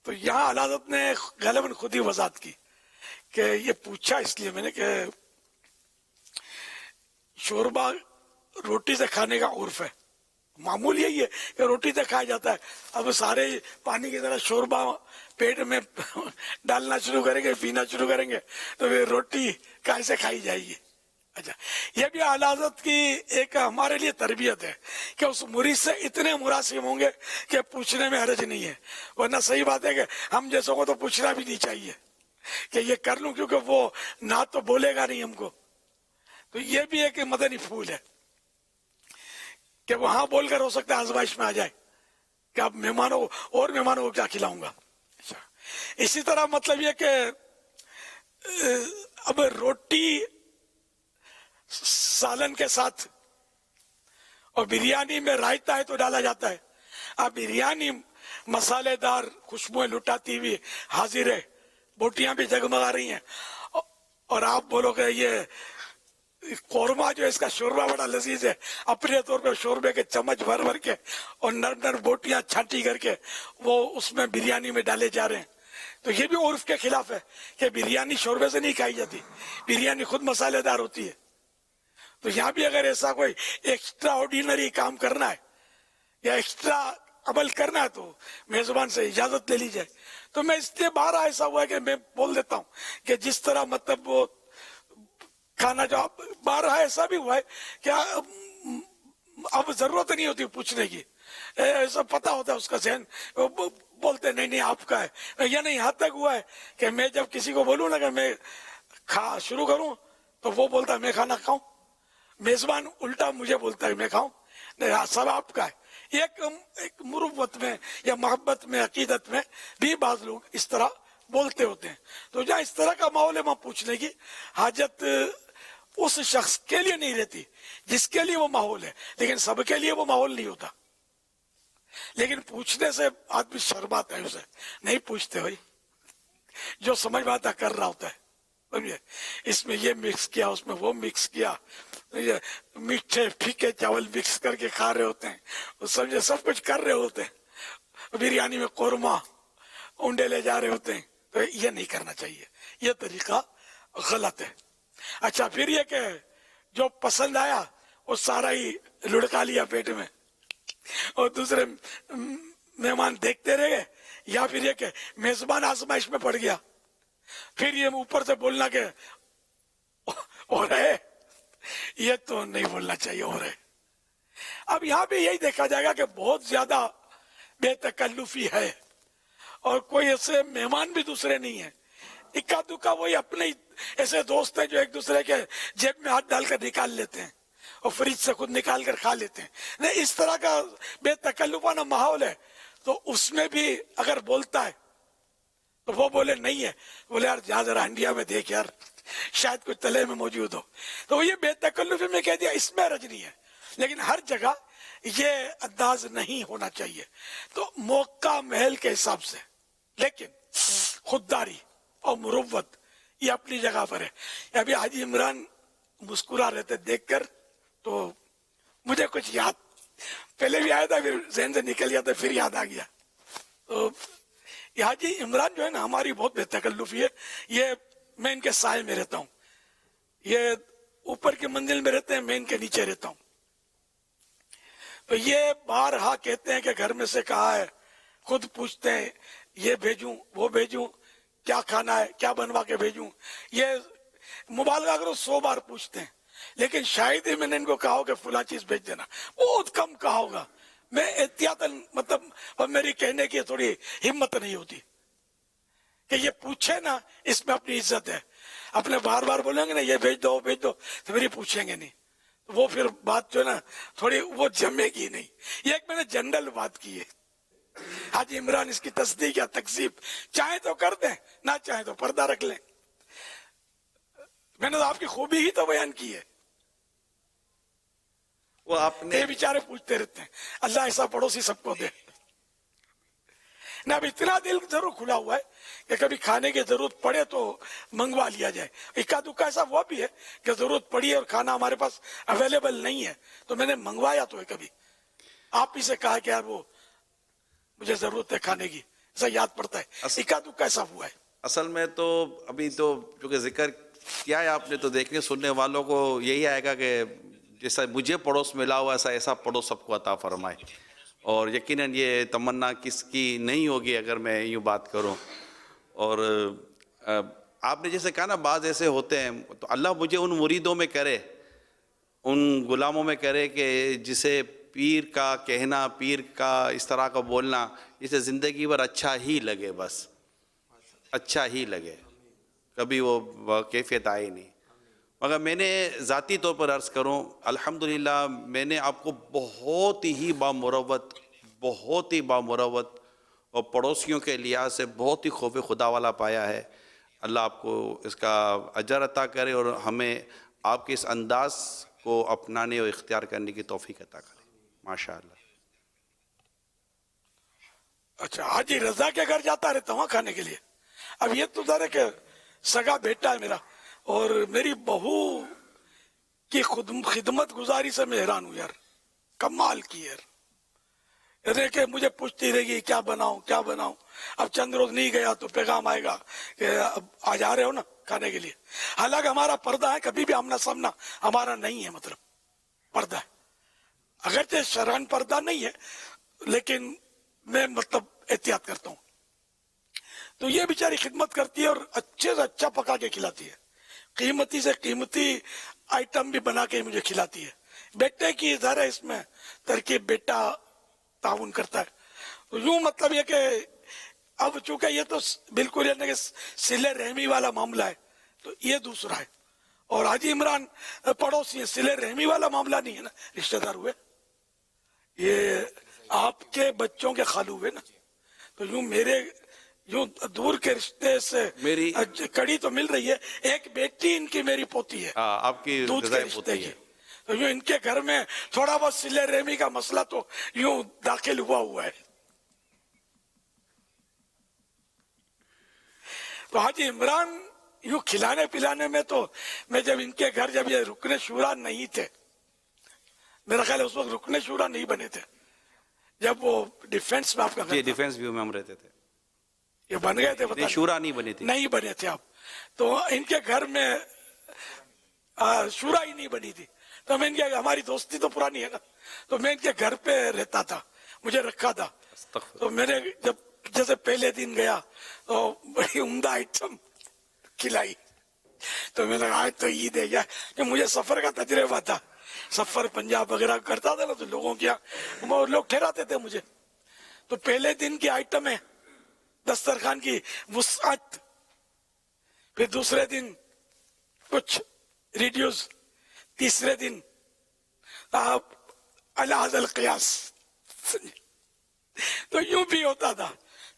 تو یہاں اعلیٰ حضرت نے غالباً خود ہی وضاحت کی کہ یہ پوچھا اس لیے میں نے کہ شوربہ روٹی سے کھانے کا عرف ہے. معمول یہی ہے کہ روٹی سے کھایا جاتا ہے. اب سارے پانی کی طرح شوربہ پیٹ میں ڈالنا شروع کریں گے، پینا شروع کریں گے، تو پھر روٹی کیسے کھائی جائے گی؟ اچھا، یہ بھی اعلیٰ حضرت کی ایک ہمارے لیے تربیت ہے کہ اس مرید سے اتنے مراسم ہوں گے کہ پوچھنے میں حرج نہیں ہے. ورنہ صحیح بات ہے کہ ہم جیسوں کو تو پوچھنا بھی نہیں چاہیے کہ یہ کر لوں، کیونکہ وہ نہ تو بولے گا نہیں ہم کو. تو یہ بھی ایک مدنی پھول ہے کہ وہاں بول کر ہو سکتا ہے آزمائش میں آ جائے کہ اب مہمانوں کو کیا کھلاؤں گا. اسی طرح مطلب یہ کہ اب روٹی سالن کے ساتھ، اور بریانی میں رائتا ہے تو ڈالا جاتا ہے. اب بریانی مسالے دار خوشبوئیں لٹاتی ہوئی حاضر ہے، بوٹیاں بھی جگمگا رہی ہیں، اور آپ بولو کہ یہ قورمہ جو اس کا شوربہ بڑا لذیذ ہے، اپنے طور پہ شوربے کے چمچ بھر بھر کے اور نر نر بوٹیاں چھانٹی کر کے وہ اس میں بریانی میں ڈالے جا رہے ہیں. تو یہ بھی عرف کے خلاف ہے کہ بریانی شوربے سے نہیں کھائی جاتی، بریانی خود مسالے دار ہوتی ہے. تو یہاں بھی اگر ایسا کوئی ایکسٹرا آرڈینری کام کرنا ہے یا ایکسٹرا عمل کرنا ہے تو میزبان سے اجازت لے لی جائے. تو میں اس لیے باہر ایسا ہوا ہے کہ میں بول دیتا ہوں کہ جس طرح مطلب وہ کھانا جو باہر ایسا بھی ہوا ہے کہ اب ضرورت نہیں ہوتی پوچھنے کی، ایسا پتا ہوتا ہے اس کا ذہن، بولتے نہیں آپ کا ہے. یا نہیں، یہاں تک ہوا ہے کہ میں جب کسی کو بولوں نا کہ میں شروع کروں تو وہ بولتا ہے میں کھانا کھاؤں، میزبان الٹا مجھے بولتا ہے میں کھاؤں. نہیں، سب آپ کا ہے. ایک مروت میں یا محبت میں، عقیدت میں بھی بعض لوگ اس طرح بولتے ہوتے ہیں. تو جہاں اس طرح کا ماحول ہے وہاں پوچھنے کی حاجت اس شخص کے لیے نہیں رہتی جس کے لیے وہ ماحول ہے، لیکن سب کے لیے وہ ماحول نہیں ہوتا. لیکن پوچھنے سے آدمی شرماتا ہے، اسے نہیں پوچھتے بھائی، جو سمجھ میں آتا کر رہا ہوتا ہے. اس میں یہ مکس کیا، اس میں وہ مکس کیا، میٹھے پھیکے چاول مکس کر کے کھا رہے ہوتے ہیں، سمجھے سب کچھ کر رہے ہوتے ہیں. بریانی میں قورمہ انڈے لے جا رہے ہوتے ہیں. تو یہ نہیں کرنا چاہیے، یہ طریقہ غلط ہے. اچھا، پھر یہ کہ جو پسند آیا وہ سارا ہی لڑکا لیا پیٹ میں اور دوسرے مہمان دیکھتے رہ گئے، یا پھر یہ کہ میزبان آزمائش میں پڑ گیا. پھر یہ اوپر سے بولنا کہ ہو رہے، یہ تو نہیں بولنا چاہیے ہو رہے. اب یہاں بھی یہی دیکھا جائے گا کہ بہت زیادہ بے تکلفی ہے اور کوئی ایسے مہمان بھی دوسرے نہیں ہیں. اکا دکا وہی اپنے ایسے دوست ہیں جو ایک دوسرے کے جیب میں ہاتھ ڈال کر نکال لیتے ہیں اور فریج سے خود نکال کر کھا لیتے ہیں. نہیں، اس طرح کا بے تکلفانہ ماحول ہے تو اس میں بھی اگر بولتا ہے تو وہ بولے نہیں ہے، بولے یار جا ذرا انڈیا میں دیکھ یار، شاید کچھ تلے میں موجود ہو. تو یہ بے تکلفی میں کہہ دیا، اس میں حرج نہیں ہے. لیکن ہر جگہ یہ انداز نہیں ہونا چاہیے. تو موقع محل کے حساب سے، لیکن خودداری اور مروت یہ اپنی جگہ پر ہے. ابھی حاجی عمران مسکرا رہے تھے دیکھ کر، تو مجھے کچھ یاد پہلے بھی آیا تھا، پھر ذہن سے نکل گیا تھا، پھر یاد آ گیا. تو حاجی عمران جو ہے نا ہماری بہت بے تکلفی ہے. یہ میں ان کے سائے میں رہتا ہوں. یہ ऊपर की मंजिल में रहते हैं, मैं इनके नीचे रहता हूँ। तो ये बारहा कहते हैं कि घर में से कहा है, खुद पूछते हैं ये भेजूं वो भेजूं, क्या खाना है, क्या बनवा के भेजूं। ये मुबालगा करो 100 बार पूछते हैं, लेकिन शायद ही मैंने इनको कहा हो कि फुला चीज भेज देना, बहुत कम कहा होगा। मैं एहतियातन मतलब अब मेरी कहने की थोड़ी हिम्मत नहीं होती कि ये पूछे ना, इसमें अपनी इज्जत है। अपने बार बार बोलेंगे ना ये भेज दो भेज दो, तो मेरी पूछेंगे नहीं, तो वो फिर बात जो है ना थोड़ी वो जमेगी नहीं। ये एक मैंने जनरल बात की है। हाजी इमरान इसकी तस्दीक या तकसीब चाहे तो कर दें, ना चाहे तो पर्दा रख लें। मैंने तो आपकी खूबी ही तो बयान की है। वो आपने ये बेचारे पूछते रहते हैं, अल्लाह ऐसा पड़ोसी सबको दे ना। अब इतना दिल जरूर खुला हुआ है कि कभी खाने की जरूरत पड़े तो मंगवा लिया जाए। इक्का दुक्का ऐसा हुआ भी है कि जरूरत पड़ी है और खाना हमारे पास अवेलेबल नहीं है, तो मैंने मंगवाया तो है। कभी आप ही से कहा कि यार वो मुझे जरूरत है खाने की, ऐसा याद पड़ता है। इक्का दुक्का ऐसा हुआ है। असल में तो अभी तो चूंकि जिक्र किया है आपने, तो देखने सुनने वालों को यही आएगा कि जैसा मुझे पड़ोस मिला हुआ ऐसा पड़ोस सबको अता फरमाए। और यकीनन ये तमन्ना किसकी नहीं होगी अगर मैं यूँ बात करूँ। और आपने जैसे कहा ना, बाज़ ऐसे होते हैं, तो अल्लाह मुझे उन मुरीदों में करे, उन गुलामों में करे कि जिसे पीर का कहना, पीर का इस तरह का बोलना, इसे ज़िंदगी भर अच्छा ही लगे, बस अच्छा ही लगे, कभी वो कैफियत आए नहीं। मगर मैंने ज़ाती तौर पर अर्ज़ करूं, अल्हम्दुलिल्लाह मैंने आपको बहुत ही बामुरवत और पड़ोसियों के लिहाज से बहुत ही खौफ खुदा वाला पाया है। अल्लाह आपको इसका अजर अता करे और हमें आपके इस अंदाज को अपनाने और इख्तियार करने की तौफीक अता करे, माशाअल्लाह। अच्छा, हाजी रजा के घर जाता रहता हूँ खाने के लिए। अब ये तो जरा के सगा बेटा है मेरा, और मेरी बहू की खिदमत गुजारी से मैं हैरान हूँ यार, कमाल की यार। अरे कि मुझे पूछती रहेगी क्या बनाऊं क्या बनाऊं। अब चंद रोज नहीं गया तो पैगाम आएगा कि अब आ जा रहे हो ना खाने के लिए। हालांकि हमारा पर्दा है, कभी भी आमना सामना हमारा नहीं है, मतलब पर्दा है। अगरचे शरअन पर्दा नहीं है, लेकिन मैं मतलब एहतियात करता हूँ। तो ये बेचारी खिदमत करती है और अच्छे से अच्छा पका के खिलाती है, कीमती से कीमती आइटम भी बना के मुझे खिलाती है। बेटे की ज़रा इसमें तरकीब, बेटा ताउन करता है। तो यूं मतलब ये कि अब चूंकि ये तो बिल्कुल यानी कि सिले रहमी वाला मामला है, तो ये दूसरा है। और हाजी इमरान पड़ोसी है, सिले रहमी वाला मामला नहीं है ना, रिश्तेदार हुए, ये आपके बच्चों के खालू हुए ना। तो यूं मेरे यूं दूर के रिश्ते से मेरी कड़ी तो मिल रही है। एक बेटी इनकी मेरी पोती है, आपकी दूध के रिश्ते की। तो यूं इनके घर में थोड़ा बहुत सिले रहमी का मसला तो यूं दाखिल हुआ है। तो हाजी इमरान यूं खिलाने पिलाने में तो मैं जब इनके घर, जब ये रुकने शूरा नहीं थे, मेरा ख्याल है उस वक्त रुकने शूरा नहीं बने थे, जब वो डिफेंस में आपका घर था। डिफेंस व्यू में हम रहते थे। ये बन गए थे, बता शूरा नहीं बनी थी, नहीं बने थे आप। तो इनके घर में शूरा ही नहीं बनी थी। तो मैं इनके, हमारी दोस्ती तो पुरानी है ना, तो मैं इनके घर पे रहता था, मुझे रखा था। तो मैंने जब जैसे पहले दिन गया तो बड़ी उम्दा आइटम खिलाई। तो मैंने कहा आज तो ईद है यार, कि मुझे सफर का तजर्बा था, सफर पंजाब वगैरह करता था ना, तो लोगों के यहाँ लोग ठहराते थे मुझे। तो पहले दिन की आइटम है दस्तरखान की वुसअत, फिर दूसरे दिन कुछ रिड्यूस, तीसरे दिन आप अल क़ियास। तो यूं भी होता था।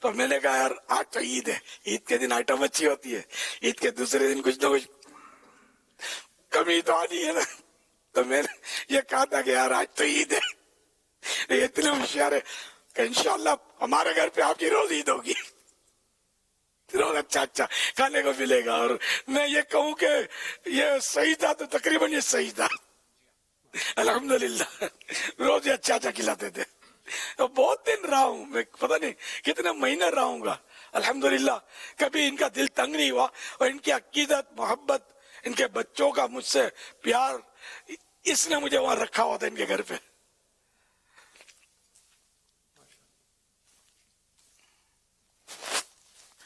तो मैंने कहा यार आज तो ईद है, ईद के दिन आइटम अच्छी होती है, ईद के दूसरे दिन कुछ ना कुछ कमी तो आनी है ना। तो मैंने ये कहा था कि यार आज तो ईद है, ये इतने होशियार है कि इंशाल्लाह हमारे घर पे आपकी रोज ईद होगी, रोज अच्छा अच्छा खाने को मिलेगा। और मैं ये कहूँ कि ये सही था तो तकरीबन ये सही था, अल्हम्दुलिल्लाह रोज अच्छा अच्छा खिलाते थे। तो बहुत दिन रहा हूँ मैं, पता नहीं कितने महीने रहूंगा, अल्हम्दुलिल्लाह कभी इनका दिल तंग नहीं हुआ। और इनकी अकीदत मोहब्बत इनके बच्चों का मुझसे प्यार, इसने मुझे वहां रखा हुआ था इनके घर पे।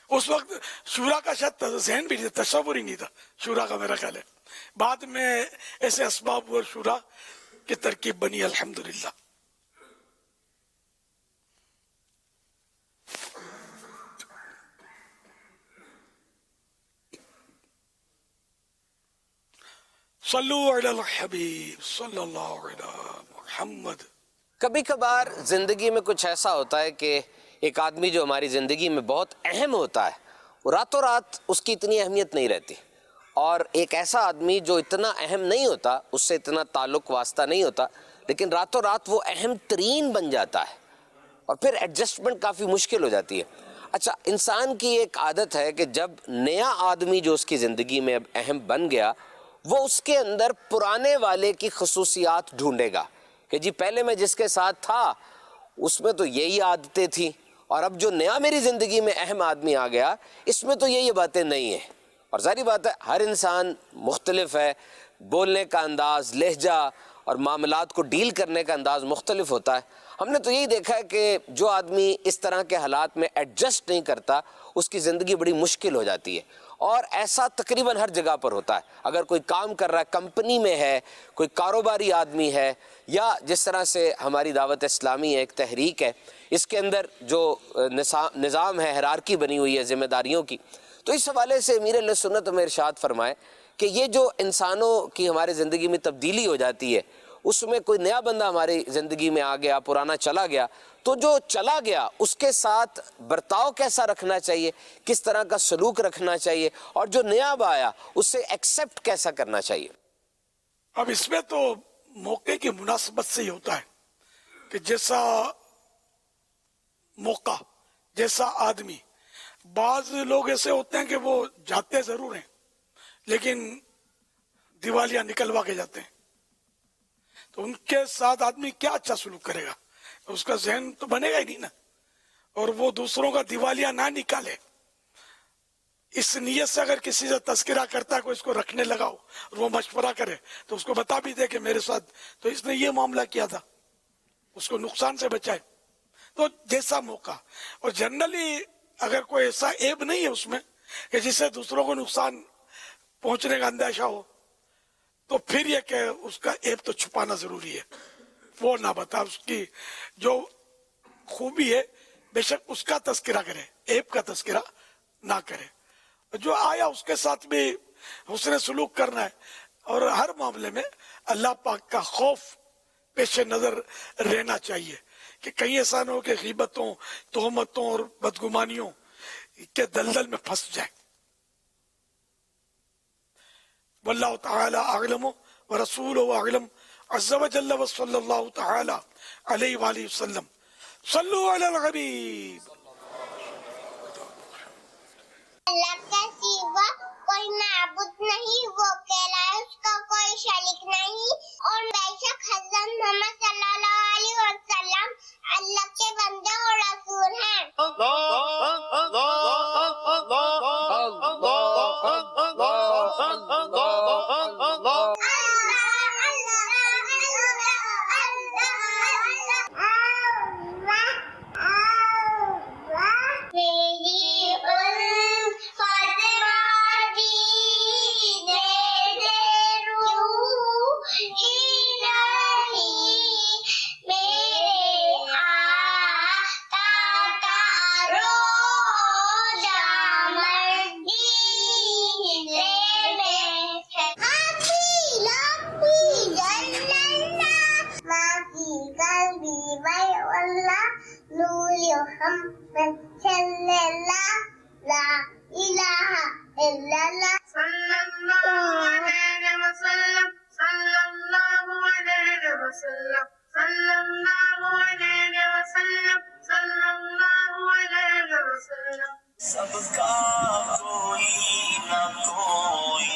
उस वक्त शूरा का शायद जहन भी नहीं था, तस्वुर ही नहीं था शूरा का, मेरा ख्याल है। बाद में ऐसे असबाब और शूरा की तरकीब बनी, अल्हम्दुलिल्लाह। सल्लु अलल हबीब सल्लल्लाहु अलैहि मुहम्मद। कभी कभार ज़िंदगी में कुछ ऐसा होता है कि एक आदमी जो हमारी ज़िंदगी में बहुत अहम होता है, वो रातों रात उसकी इतनी अहमियत नहीं रहती, और एक ऐसा आदमी जो इतना अहम नहीं होता, उससे इतना ताल्लुक़ वास्ता नहीं होता, लेकिन रातों रात वो अहम तरीन बन जाता है, और फिर एडजस्टमेंट काफ़ी मुश्किल हो जाती है। अच्छा, इंसान की एक आदत है कि जब नया आदमी जो उसकी ज़िंदगी में अब अहम बन गया, वो उसके अंदर पुराने वाले की खसूसियात ढूंढेगा कि जी पहले मैं जिसके साथ था उसमें तो यही आदतें थी, और अब जो नया मेरी ज़िंदगी में अहम आदमी आ गया इसमें तो यही बातें नहीं हैं। और ज़ाहिर बात है हर इंसान मुख्तलिफ है, बोलने का अंदाज़, लहजा और मामलात को डील करने का अंदाज़ मुख्तलिफ होता है। हमने तो यही देखा है कि जो आदमी इस तरह के हालात में एडजस्ट नहीं करता उसकी ज़िंदगी बड़ी मुश्किल हो जाती है, और ऐसा तकरीबन हर जगह पर होता है। अगर कोई काम कर रहा है, कंपनी में है, कोई कारोबारी आदमी है, या जिस तरह से हमारी दावत इस्लामी है, एक तहरीक है, इसके अंदर जो निज़ाम है, हिरार्की बनी हुई है ज़िम्मेदारियों की, तो इस हवाले से अमीर अहले सुन्नत में इरशाद फरमाए कि ये जो इंसानों की हमारी ज़िंदगी में तब्दीली हो जाती है, उसमें कोई नया बंदा हमारी ज़िंदगी में आ गया, पुराना चला गया, तो जो चला गया उसके साथ बर्ताव कैसा रखना चाहिए, किस तरह का सलूक रखना चाहिए, और जो नया आया उससे एक्सेप्ट कैसा करना चाहिए। अब इसमें तो मौके की मुनासबत से ही होता है कि जैसा मौका, जैसा आदमी। बाज लोग ऐसे होते हैं कि वो जाते जरूर हैं लेकिन दिवालियां निकलवा के जाते हैं, तो उनके साथ आदमी क्या अच्छा सलूक करेगा, उसका जहन तो बनेगा ही नहीं ना, और वो दूसरों का दिवालिया ना निकाले, इस नियत से अगर किसी से तस्करा करता है, कोई इसको रखने लगाओ और वो मशवरा करे तो उसको बता भी दे कि मेरे साथ तो इसने ये मामला किया था, उसको नुकसान से बचाए। तो जैसा मौका, और जनरली अगर कोई ऐसा ऐब नहीं है उसमें कि जिससे दूसरों को नुकसान पहुंचने का अंदेशा हो, तो फिर ये कि उसका ऐब तो छुपाना जरूरी है, वो ना बता, उसकी जो खूबी है बेशक उसका तस्करा करे, ऐब का तस्करा ना करे। जो आया उसके साथ भी हुस्न सलूक करना है, और हर मामले में अल्लाह पाक का खौफ पेश नजर रहना चाहिए कि कहीं ऐसा न हो कि गीबतों, तोहमतों और बदगुमानियों के दलदल में फंस जाए। वल्लाहु तआला अअलम व रसूलुहु अअलम अज़्ज़ा व जल्ल व सल्लल्लाहु तआला अलैहि व आलिहि वसल्लम। सल्लु अलल हबीब। अल्लाह के सिवा कोई माबूद नहीं, वो अकेला है, उसका कोई शरीक नहीं, और बेशक हज़रत मोहम्मद सल्लल्लाहु अलैहि वसल्लम अल्लाह के बंदे और रसूल हैं। सबका कोई न कोई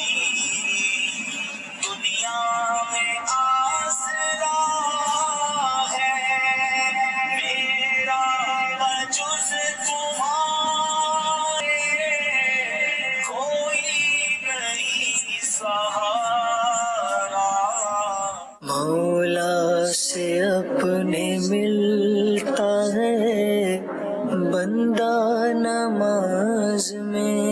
दुनिया में आसरा है, मेरा वजुज़ तुम्हारे कोई नहीं सा नमाज में।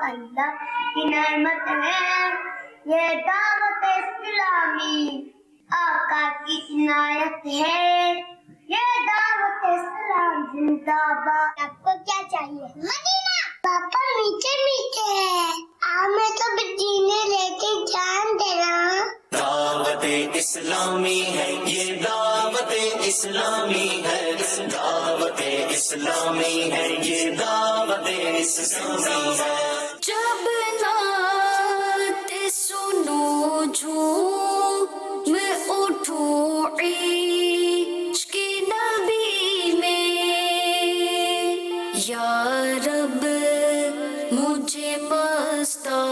अल्लाह की नेमत है ये दावत इस्लामी, आका की इनायत है ये दावत इस्लाम जिंदाबाद। आपको क्या चाहिए? मदीना। पापा मीठे मीठे है, हमें तो जीने लेके जान देना। दावत इस्लामी है ये दावत इस्लामी है, दावत इस्लामी है ये दावत इस्लामी है। जब नात सुनो झूम उठो इश्क़ नबी में, या रब मुझे मस्ता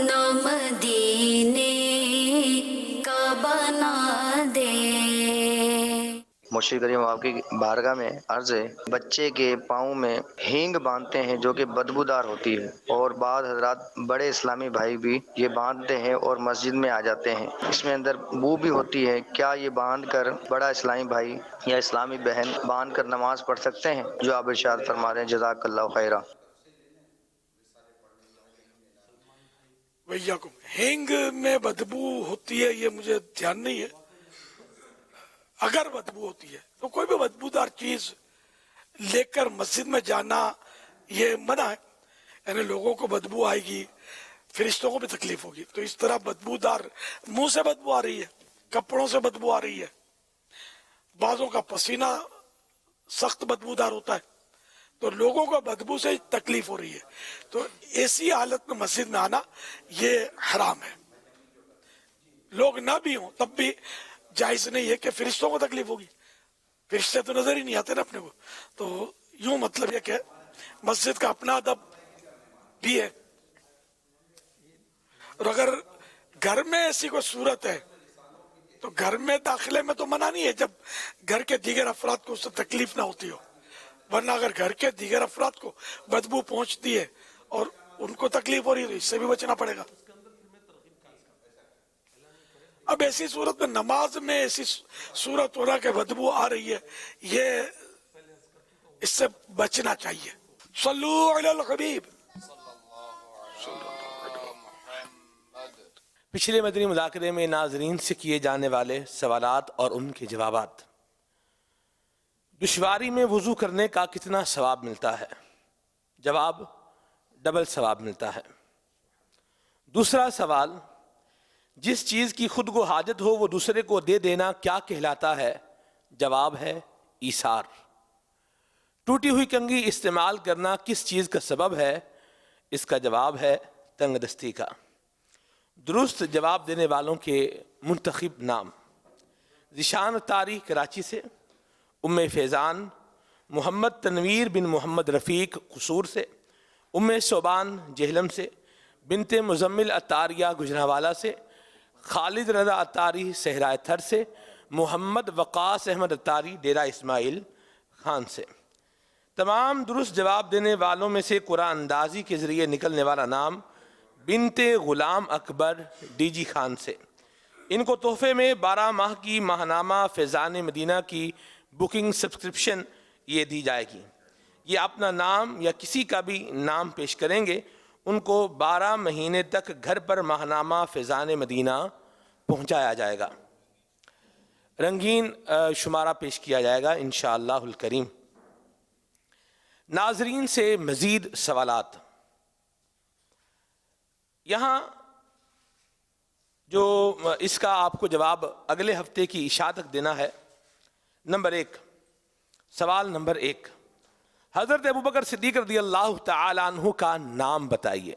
न मदीने का बना दे। मुर्शिद करीम आपकी बारगाह में अर्ज है, बच्चे के पाँव में हींग बांधते हैं जो कि बदबूदार होती है, और बाद हजरात बड़े इस्लामी भाई भी ये बांधते हैं और मस्जिद में आ जाते हैं, इसमें अंदर बू भी होती है। क्या ये बांध कर बड़ा इस्लामी भाई या इस्लामी बहन बांध कर नमाज पढ़ सकते हैं? जो आप इरशाद फरमा रहे हैं, जज़ाकल्लाहु खैरा। भैया को हींग में बदबू होती है ये मुझे ध्यान नहीं है। अगर बदबू होती है तो कोई भी बदबूदार चीज लेकर मस्जिद में जाना ये मना है, यानी लोगों को बदबू आएगी, फरिश्तों को भी तकलीफ होगी। तो इस तरह बदबूदार, मुंह से बदबू आ रही है, कपड़ों से बदबू आ रही है, बाजों का पसीना सख्त बदबूदार होता है, तो लोगों को बदबू से तकलीफ हो रही है, तो ऐसी हालत में मस्जिद में आना ये हराम है। लोग ना भी हों तब भी जायज नहीं है कि फरिश्तों को तकलीफ होगी, फरिश्ते तो नजर ही नहीं आते ना अपने को। तो यूं मतलब ये कि मस्जिद का अपना अदब भी है। और अगर घर में ऐसी कोई सूरत है तो घर में दाखिले में तो मना नहीं है जब घर के दीगर अफराद को उससे तकलीफ ना होती हो, वरना अगर घर के दीगर अफराद को बदबू पहुंचती है और उनको तकलीफ हो रही है तो इससे भी बचना पड़ेगा। अब ऐसी सूरत में नमाज में ऐसी सूरत हो रहा कि बदबू आ रही है, ये इससे बचना चाहिए। सल्लू अलल हबीब। पिछले मदनी मुज़ाकरे में नाजरीन से किए जाने वाले सवालात और उनके जवाबात। दुश्वारी में वुज़ू करने का कितना सवाब मिलता है? जवाब, डबल सवाब मिलता है। दूसरा सवाल, जिस चीज़ की खुद को हाजत हो वो दूसरे को दे देना क्या कहलाता है? जवाब है ईसार। टूटी हुई कंघी इस्तेमाल करना किस चीज़ का सबब है? इसका जवाब है तंगदस्ती का। दुरुस्त जवाब देने वालों के मुंतखब नाम: ज़िशान तारी कराची से, उम्मे फैज़ान, मोहम्मद तनवीर बिन मोहम्मद रफ़ीक कसूर से, उम्मे सोबान जहलम से, बिनते मुज़म्मिल अतारिया गुजरावाला से, खालिद रज़ा अतारी सहराए थर से, मोहम्मद वक़ास अहमद अतारी डेरा इस्माइल खान से। तमाम दुरुस्त जवाब देने वालों में से कुरान अंदाज़ी के ज़रिए निकलने वाला नाम बिनते ग़ुलाम अकबर डीजी खान से। इनको तोहफे में 12 माह की माहनामा फैज़ान मदीना की बुकिंग सब्सक्रिप्शन ये दी जाएगी। ये अपना नाम या किसी का भी नाम पेश करेंगे, उनको 12 महीने तक घर पर माहनामा फैज़ान मदीना पहुंचाया जाएगा। रंगीन शुमारा पेश किया जाएगा इंशाअल्लाहुल करीम। नाजरीन से मज़ीद सवालात। यहाँ जो इसका आपको जवाब अगले हफ्ते की इशा तक देना है। नंबर 1, सवाल नंबर 1, हज़रत अबू बकर सिद्दीक़ रज़ियल्लाहु तआला अन्हु का नाम बताइए,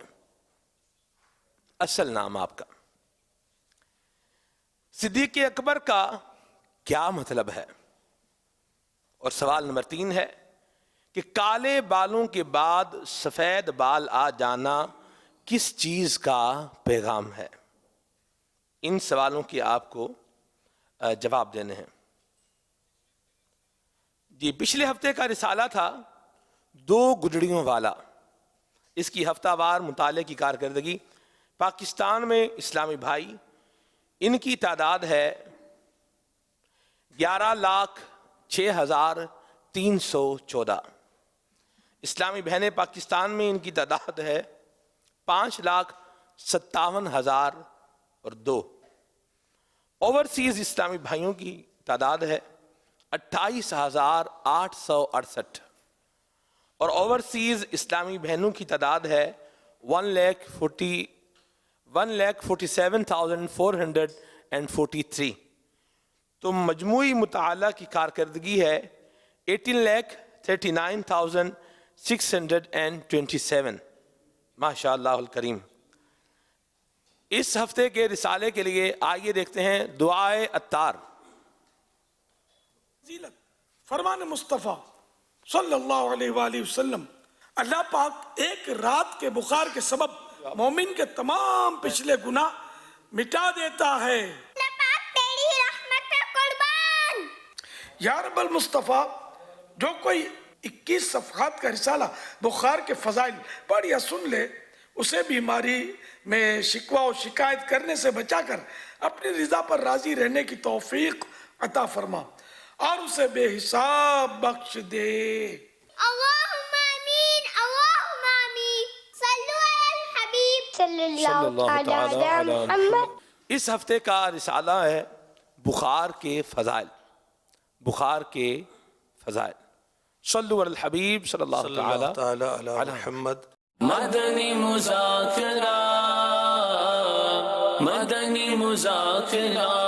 असल नाम आपका। सिद्दीक़ अकबर का क्या मतलब है? और सवाल नंबर 3 है कि काले बालों के बाद सफ़ेद बाल आ जाना किस चीज़ का पैगाम है? इन सवालों के आपको जवाब देने हैं। जी, पिछले हफ्ते का रिसाला था 2 गुडड़ियों वाला। इसकी हफ्तावार मुताले की कारकर्दगी। पाकिस्तान में इस्लामी भाई, इनकी तादाद है 11,06,000 314. اسلامی بہنیں پاکستان میں ان کی تعداد ہے 5,57,002. اوورسیز اسلامی بھائیوں کی تعداد ہے 28,868 اور اوورسیز اسلامی بہنوں کی تعداد ہے 1,47,443. تو مجموعی مطالعہ کی کارکردگی ہے 18,39,627. ماشاء اللہ الکریم. اس ہفتے کے رسالے کے لیے آئیے دیکھتے ہیں دعائے عطار. فرمان مصطفیٰ صلی اللہ علیہ وآلہ وسلم. اللہ پاک ایک رات کے بخار کے سبب مومن کے تمام پچھلے گناہ مٹا دیتا ہے. یا رب المصطفیٰ، جو کوئی 21 صفحات کا رسالہ بخار کے فضائل پڑھ یا سن لے، اسے بیماری میں شکوہ و شکایت کرنے سے بچا کر اپنی رضا پر راضی رہنے کی توفیق عطا فرما اور اسے بے حساب بخش دے. اللہم آمین، اللہم آمین. صلو علی الحبیب صلی اللہ تعالی علی محمد. اس ہفتے کا رسالہ ہے بخار کے فضائل. بخار کے فضائل. صلو علی الحبیب صلی اللہ تعالی علی محمد. مدنی مذاکرہ، مدنی مذاکرہ.